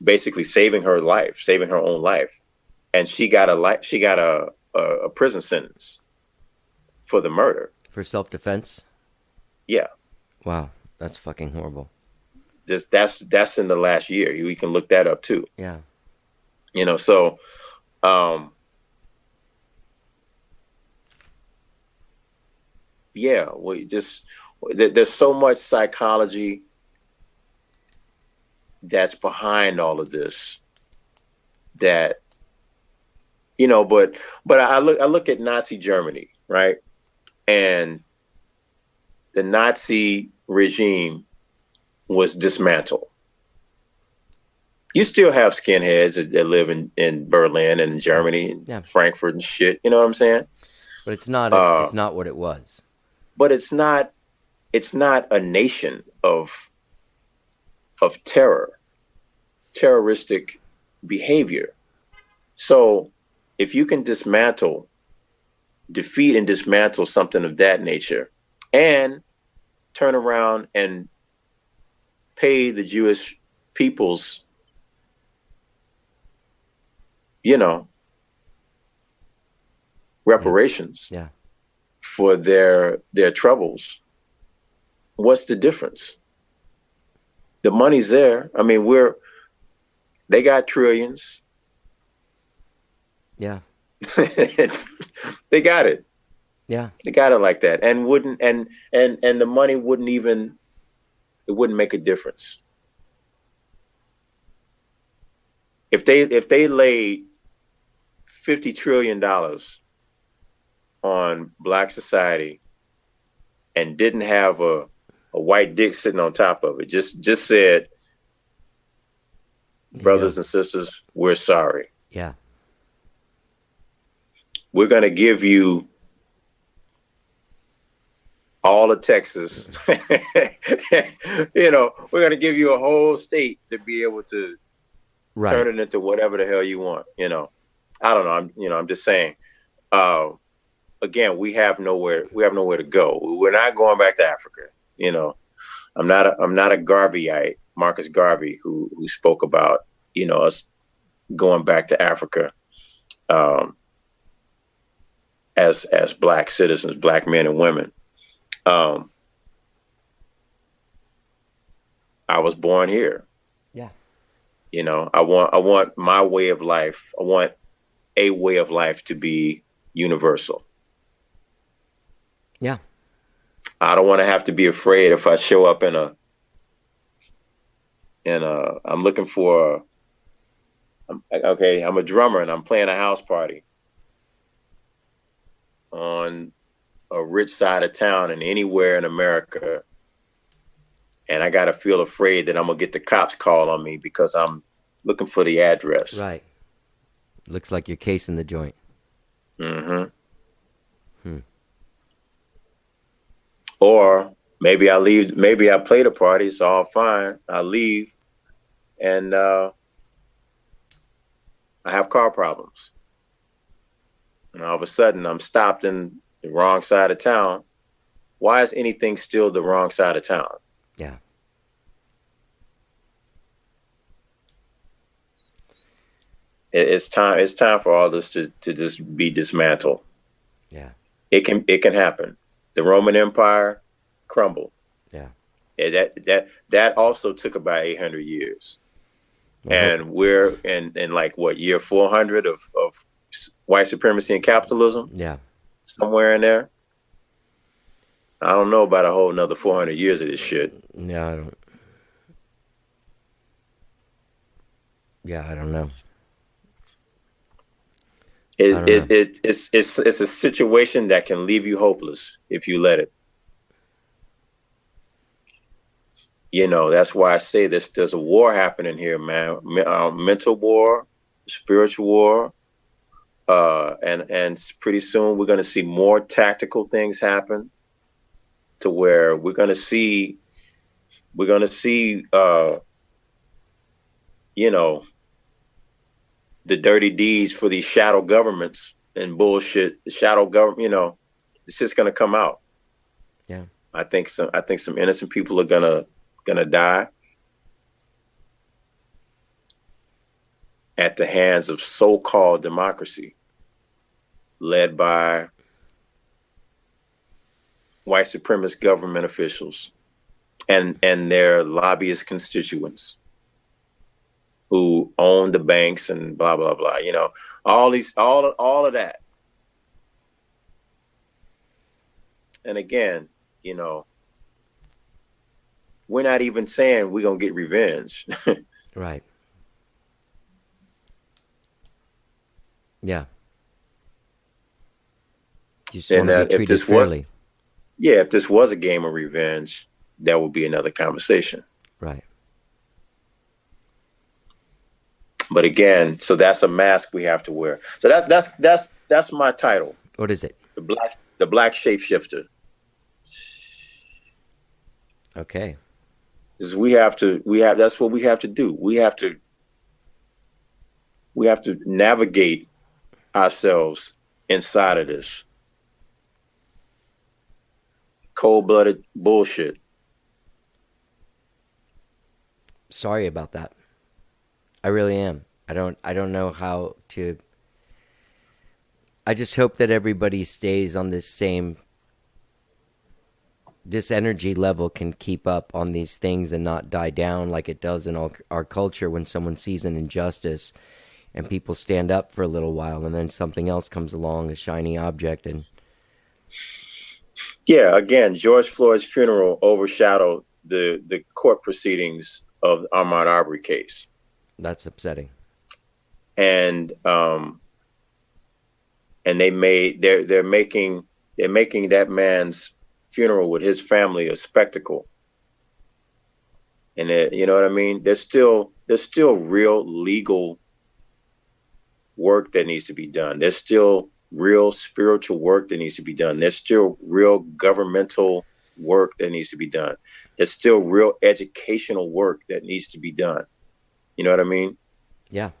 basically saving her life, saving her own life, and she got a prison sentence for the murder. For self-defense? Yeah. Wow, that's fucking horrible. That's in the last year. We can look that up too. Yeah. So yeah, there's so much psychology that's behind all of this that, but I look at Nazi Germany, right? And the Nazi regime was dismantled. You still have skinheads that live in Berlin and Germany and Frankfurt and shit. You know what I'm saying? But it's not what it was. But it's not a nation of terroristic behavior. So if you can defeat and dismantle something of that nature, and turn around and pay the Jewish people's, reparations for their troubles, what's the difference? The money's there. I mean, they got trillions. Yeah. They got it. Yeah. They got it like that. And the money wouldn't make a difference. If they laid $50 trillion on black society and didn't have a white dick sitting on top of it, just said, brothers and sisters, we're sorry. Yeah. We're going to give you all of Texas. We're going to give you a whole state to be able to turn it into whatever the hell you want. I don't know. I'm just saying, again, we have nowhere to go. We're not going back to Africa. I'm not a Garveyite, Marcus Garvey, who spoke about, us going back to Africa, as black citizens, black men and women. I was born here. Yeah. I want my way of life. I want a way of life to be universal. Yeah. I don't want to have to be afraid if I show up I'm looking for I'm a drummer and I'm playing a house party on a rich side of town and anywhere in America, and I gotta feel afraid that I'm gonna get the cops called on me because I'm looking for the address. Right. Looks like you're casing the joint. Mm-hmm. Or maybe I leave. Maybe I play the party, it's all fine. I leave, and I have car problems, and all of a sudden I'm stopped in the wrong side of town. Why is anything still the wrong side of town? Yeah. It's time for all this to just be dismantled. Yeah. It can happen. The Roman Empire crumbled. Yeah. That also took about 800 years. And we're in like what, year 400 of white supremacy and capitalism? Yeah. Somewhere in there. I don't know about a whole another 400 years of this shit. Yeah, I don't. Yeah, I don't know. I don't know. It's a situation that can leave you hopeless if you let it. You know, that's why I say there's a war happening here, man. Mental war, spiritual war, and pretty soon we're going to see more tactical things happen, to where we're going to see, you know, the dirty deeds for these shadow governments and bullshit. The shadow government, you know, it's just going to come out. Yeah. I think some innocent people are gonna die at the hands of so-called democracy, led by white supremacist government officials and their lobbyist constituents who own the banks and blah blah blah. You know, all of that. And again, you know, we're not even saying we're gonna get revenge. Right. Yeah. You just want to be treated fairly. If this was a game of revenge, that would be another conversation. Right. But again, so that's a mask we have to wear. So that's my title. What is it? The black shapeshifter. Okay. Is that's what we have to do. We have to navigate ourselves inside of this cold-blooded bullshit. Sorry about that. I really am. I don't know how to. I just hope that everybody stays on this energy level, can keep up on these things and not die down like it does in our culture when someone sees an injustice and people stand up for a little while and then something else comes along, a shiny object. And yeah, again, George Floyd's funeral overshadowed the court proceedings of the Ahmaud Arbery case. That's upsetting. And they're making that man's funeral with his family a spectacle. And you know what I mean? There's still real legal work that needs to be done. There's still real spiritual work that needs to be done. There's still real governmental work that needs to be done. There's still real educational work that needs to be done. You know what I mean? Yeah.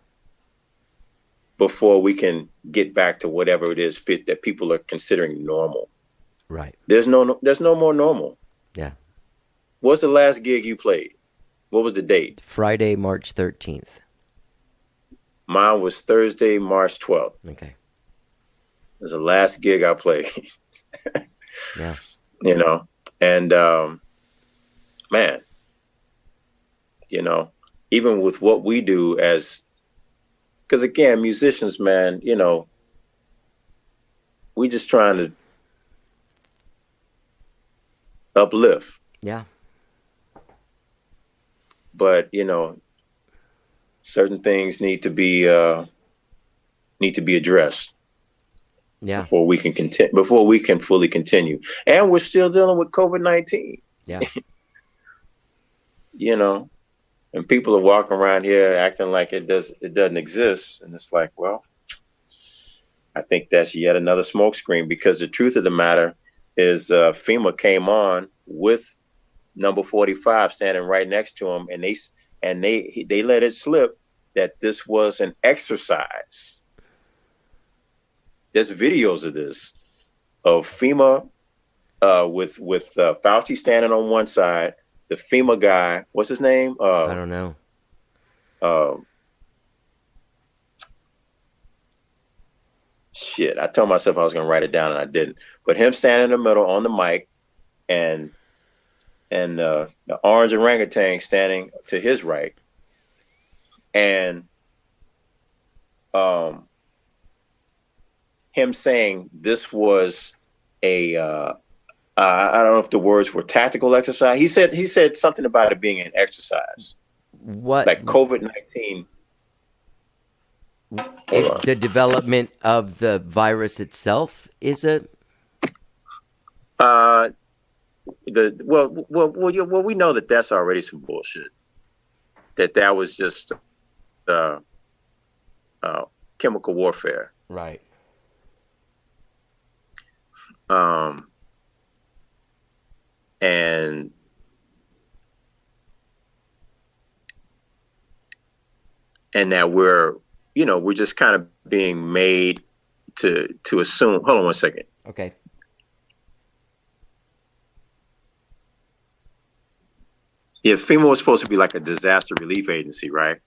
Before we can get back to whatever it is that people are considering normal. Right. There's no more normal. Yeah. What's the last gig you played? What was the date? Friday, March 13th. Mine was Thursday, March 12th. Okay. It was the last gig I played. Yeah. You know, and man, you know, even with what we do because again, musicians, man, you know, we just trying to uplift. Yeah. But, you know, certain things need to be addressed. Yeah. Before we can fully continue. And we're still dealing with COVID-19. Yeah. You know, and people are walking around here acting like it doesn't exist. And it's like, well, I think that's yet another smokescreen, because the truth of the matter is FEMA came on with number 45 standing right next to him, and they let it slip that this was an exercise. There's videos of this, of FEMA with Fauci standing on one side, the FEMA guy, what's his name? I don't know. Shit, I told myself I was going to write it down and I didn't. But him standing in the middle on the mic, and the orange orangutan standing to his right, and him saying this was a I don't know if the words were tactical exercise. He said something about it being an exercise. What? Like COVID-19. The development of the virus itself is a Uh, we know that that's already some bullshit. That was just uh, chemical warfare. right. And that we're just kind of being made to assume. Hold on one second. Okay. Yeah, FEMA was supposed to be like a disaster relief agency, right?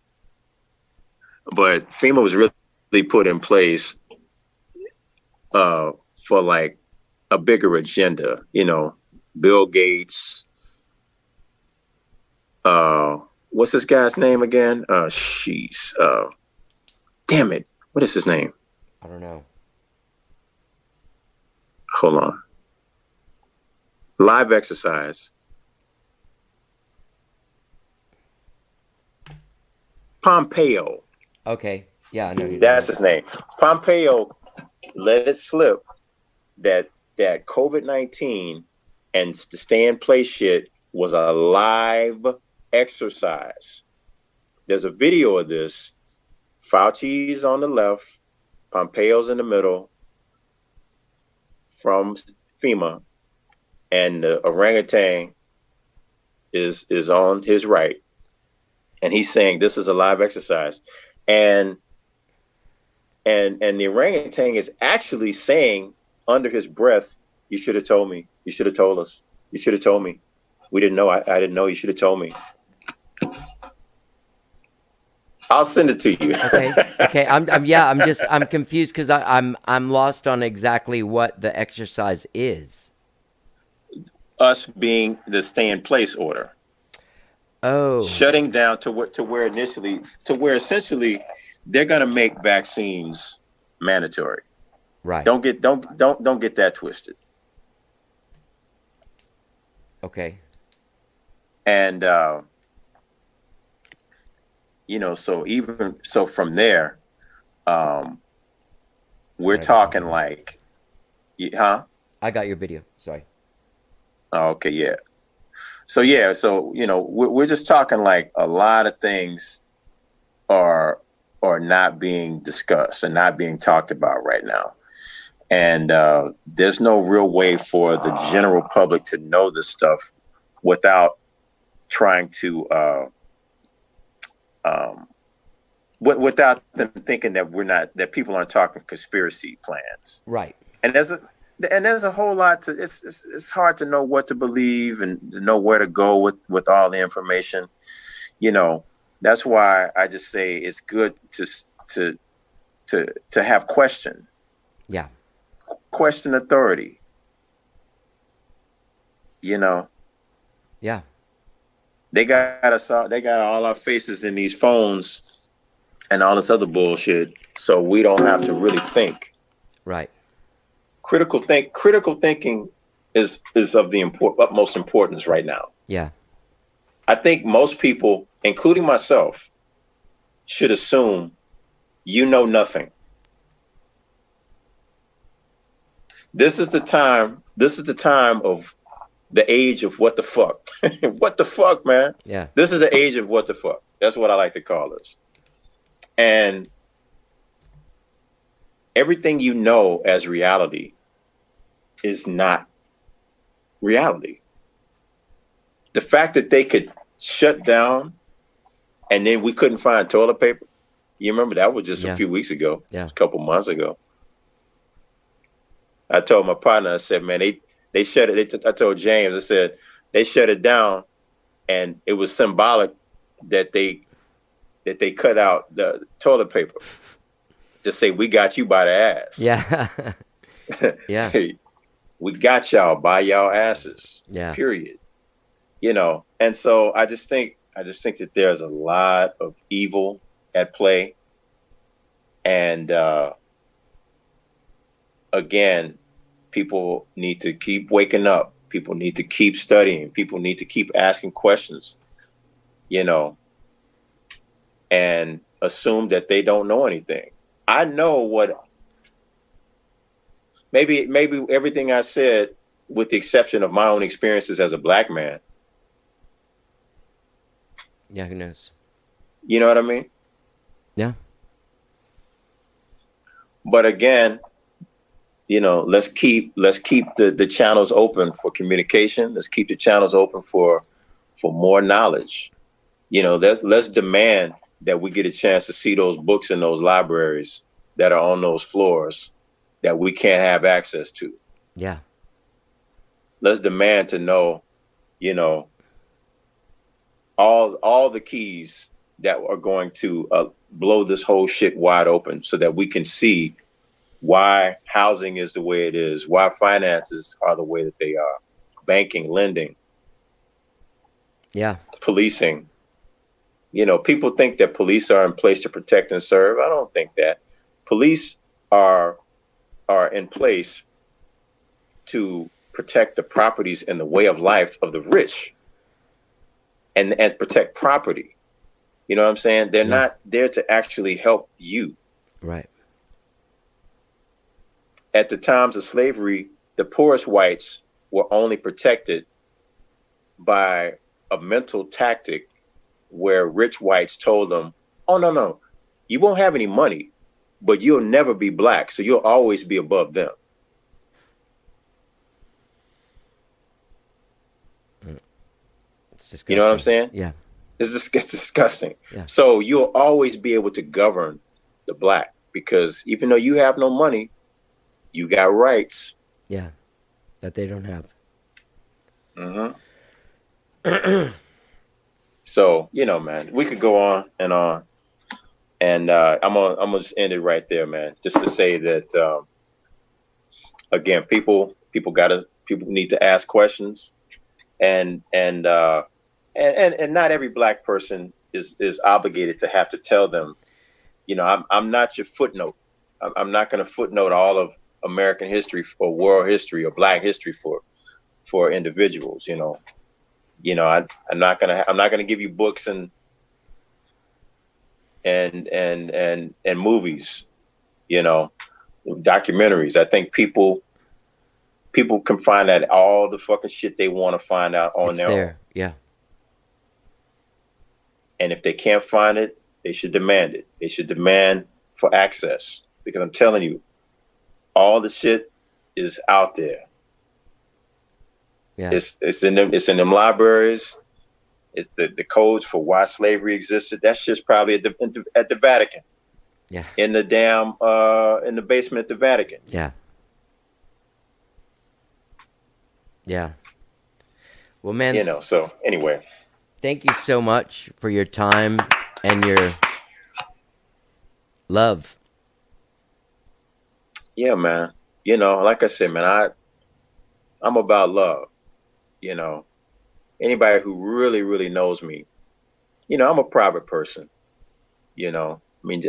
But FEMA was really put in place for like a bigger agenda. Bill Gates. What's this guy's name again? Damn it. What is his name? I don't know. Hold on. Live exercise. Pompeo. Okay. Yeah, I know. That's his name. Pompeo let it slip that COVID-19 and the stay in place shit was a live exercise. There's a video of this. Fauci's on the left, Pompeo's in the middle from FEMA, and the orangutan is on his right. And he's saying this is a live exercise. And the orangutan is actually saying under his breath, you should have told me. You should have told us. You should have told me. We didn't know. I didn't know. You should have told me. I'll send it to you. Okay. I'm confused because I'm lost on exactly what the exercise is. Us being the stay in place order. Oh. Shutting down to where essentially they're going to make vaccines mandatory. Right. Don't get that twisted. Okay. And so from there, we're talking like, huh? I got your video. Sorry. Oh, okay, yeah. So we're just talking like a lot of things are not being discussed and not being talked about right now. And there's no real way for the general public to know this stuff without trying to, without them thinking that people aren't talking conspiracy plans. Right. And there's a whole lot to, it's hard to know what to believe and to know where to go with all the information. That's why I just say it's good to have question. Yeah. Question authority. Yeah. They got us all, they got all our faces in these phones and all this other bullshit, so we don't have to really think. Right. Critical thinking is of the utmost importance right now. Yeah. I think most people, including myself, should assume you know nothing. This is the time of the age of what the fuck. What the fuck, man? Yeah. This is the age of what the fuck. That's what I like to call this. And everything you know as reality is not reality. The fact that they could shut down and then we couldn't find toilet paper. You remember that was just a few weeks ago, a couple months ago. I told my partner, I said, man, they shut it. I told James, I said, they shut it down and it was symbolic that they cut out the toilet paper to say, we got you by the ass. Yeah. Yeah. Hey, we got y'all by y'all asses. Yeah. Period. And so I just think that there's a lot of evil at play. And again, people need to keep waking up. People need to keep studying. People need to keep asking questions, and assume that they don't know anything. I know what maybe everything I said, with the exception of my own experiences as a black man. Yeah, who knows? You know what I mean? Yeah. But again, let's keep the channels open for communication. Let's keep the channels open for more knowledge. Let's demand that we get a chance to see those books in those libraries that are on those floors that we can't have access to. Yeah. Let's demand to know, all the keys that are going to blow this whole shit wide open, so that we can see why housing is the way it is, why finances are the way that they are, banking, lending, Yeah. policing. People think that police are in place to protect and serve. I don't think that. Police are in place to protect the properties and the way of life of the rich, and protect property. You know what I'm saying? They're not there to actually help you. Right. At the times of slavery, the poorest whites were only protected by a mental tactic where rich whites told them, oh, no, you won't have any money, but you'll never be black, so you'll always be above them. It's disgusting. You know what I'm saying? Yeah. It's disgusting. Yeah. So you'll always be able to govern the black, because even though you have no money, you got rights. Yeah. That they don't have. Mm-hmm. So, man, we could go on. And I'm gonna just end it right there, man. Just to say that, again, people need to ask questions, and not every black person is obligated to have to tell them, I'm not your footnote. I'm not going to footnote all of American history or world history or black history for individuals. I'm not gonna give you books and movies, documentaries. I think people can find out all the fucking shit they want to find out on their own. Yeah. And if they can't find it, they should demand it. They should demand for access, because I'm telling you, all the shit is out there. Yeah. It's in them libraries. It's the codes for why slavery existed. That's just probably at the Vatican. Yeah. In the damn in the basement at the Vatican. Yeah. Yeah. Well, man. So anyway. Thank you so much for your time and your love. Yeah, man. Like I said, man, I'm about love. Anybody who really, really knows me, I'm a private person. I mean,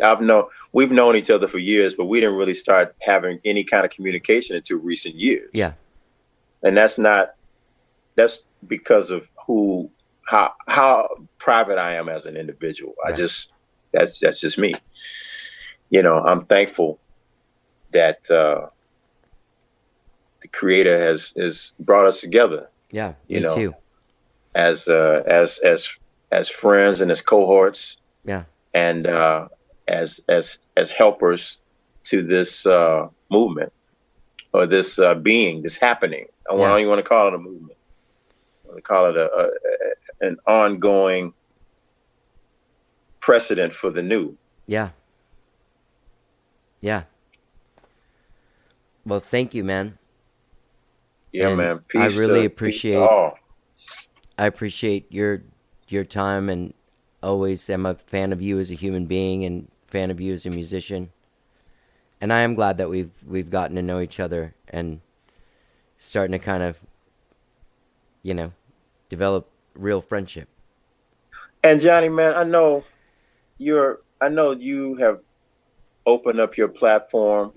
we've known each other for years, but we didn't really start having any kind of communication until recent years. Yeah. And that's because of how private I am as an individual. Right. That's just me. I'm thankful that the Creator has brought us together. Yeah, me too. As friends and as cohorts. Yeah. And as helpers to this movement, or this being, this happening. I don't even want to call it a movement. I want to call it an ongoing precedent for the new. Yeah. Yeah. Well, thank you, man. Yeah, and man. Peace. I really appreciate. I appreciate your time, and always am a fan of you as a human being, and fan of you as a musician. And I am glad that we've gotten to know each other and starting to kind of, develop real friendship. And Johnny, man, I know you have opened up your platform,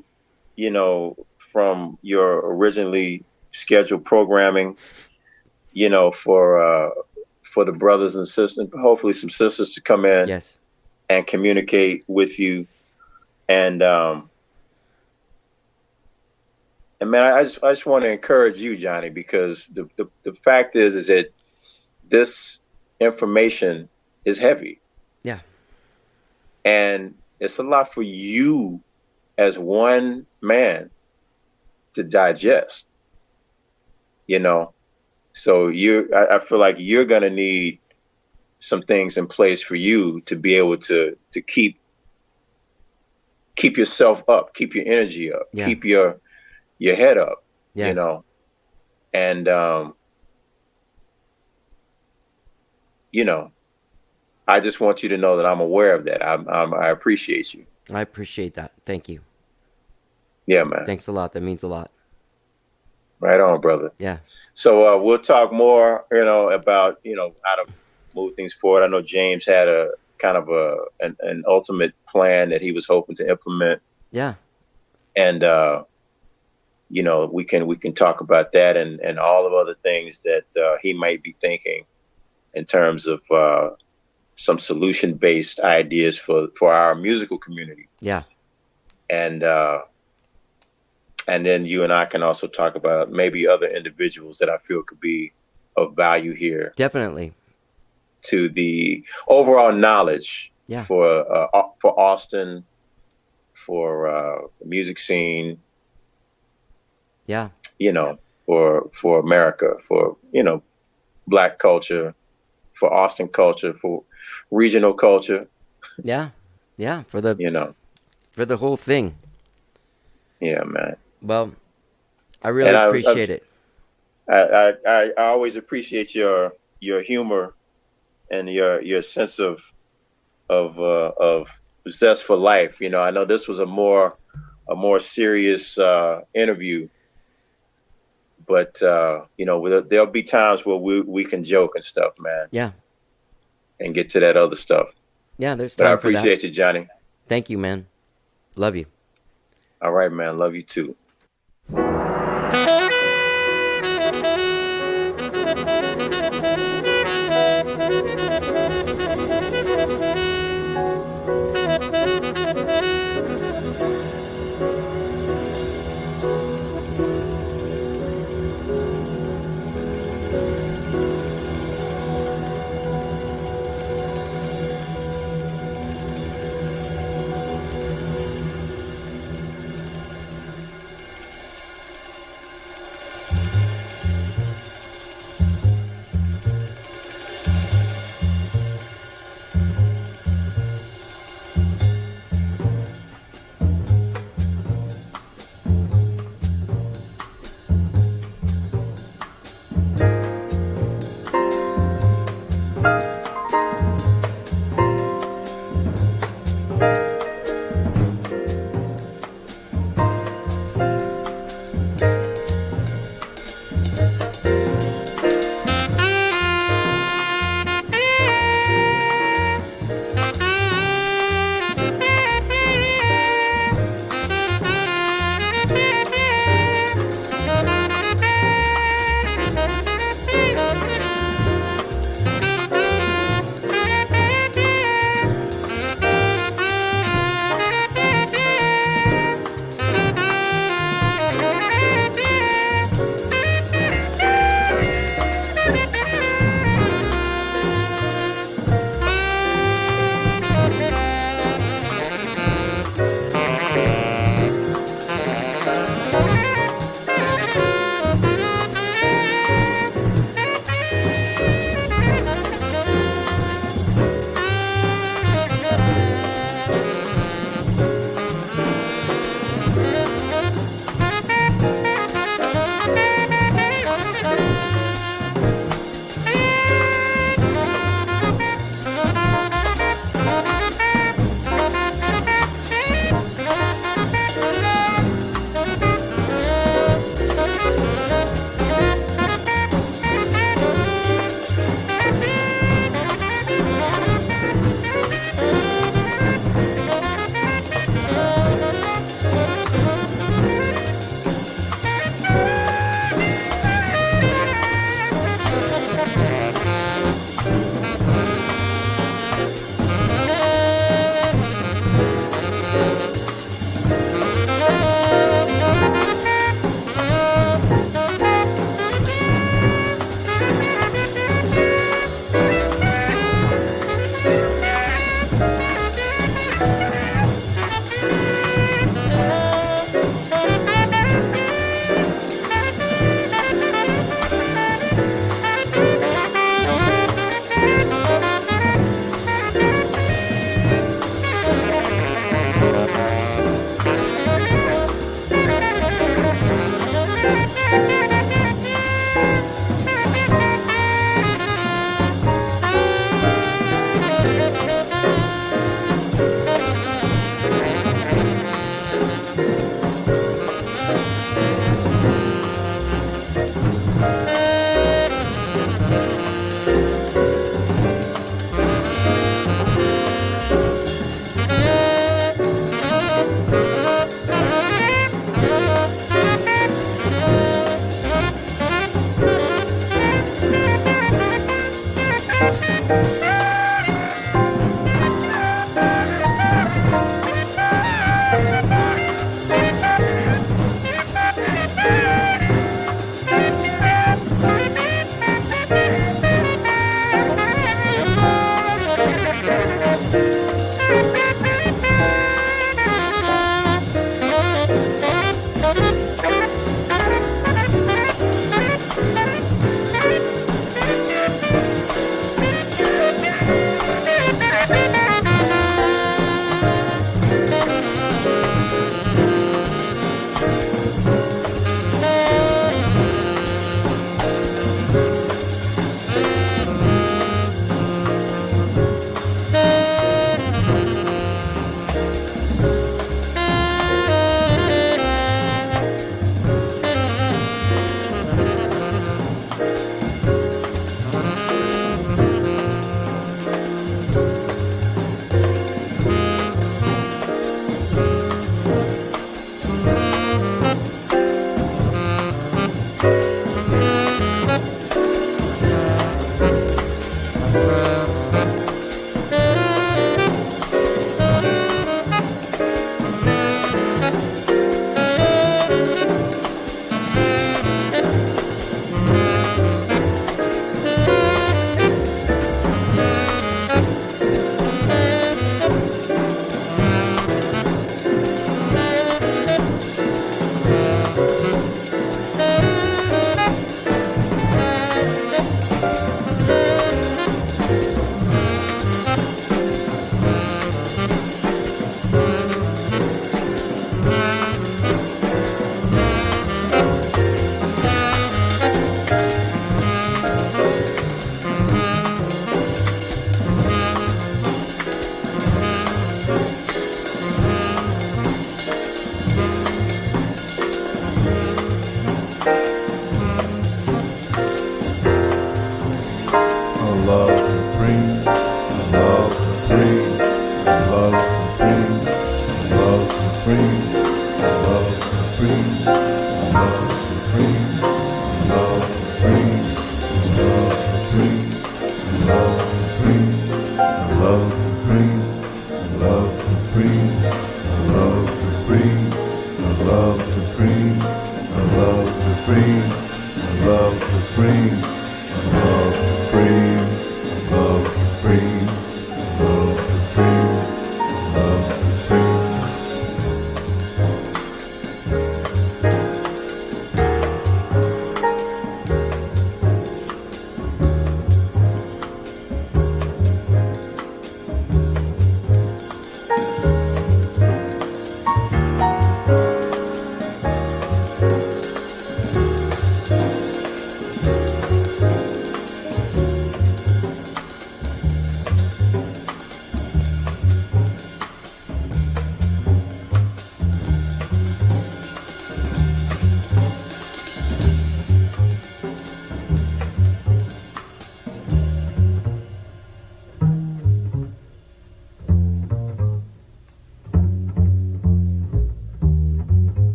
from your originally scheduled programming, for the brothers and sisters, hopefully some sisters to come in, yes, and communicate with you. And and man, I just want to encourage you, Johnny, because the fact is that this information is heavy, Yeah. and it's a lot for you as one man to digest. You know, so I feel like you're gonna need some things in place for you to be able to keep yourself up, keep your energy up, Yeah. keep your head up. Yeah. You know, and you know, I just want you to know that I'm aware of that. I appreciate you. I appreciate that. Thank you. Yeah, man. Thanks a lot. That means a lot. Right on, brother. Yeah. So we'll talk more, about, how to move things forward. I know James had a kind of an ultimate plan that he was hoping to implement, Yeah. and we can talk about that and all of other things that he might be thinking in terms of some solution-based ideas for our musical community. Yeah. And then you and I can also talk about maybe other individuals that I feel could be of value here Definitely. to the overall knowledge Yeah. for Austin, for the music scene, Yeah. for America, for Black culture, for Austin culture, for regional culture. Yeah. Yeah. For the for the whole thing. Yeah, man. Well, I really And appreciate it. I always appreciate your humor and your sense of zest for life. I know this was a more serious interview, but there'll be times where we can joke and stuff, man. Yeah. And get to that other stuff. Yeah, there's But time I for that. appreciate you, Johnny. Thank you, man. Love you. All right, man. Love you too.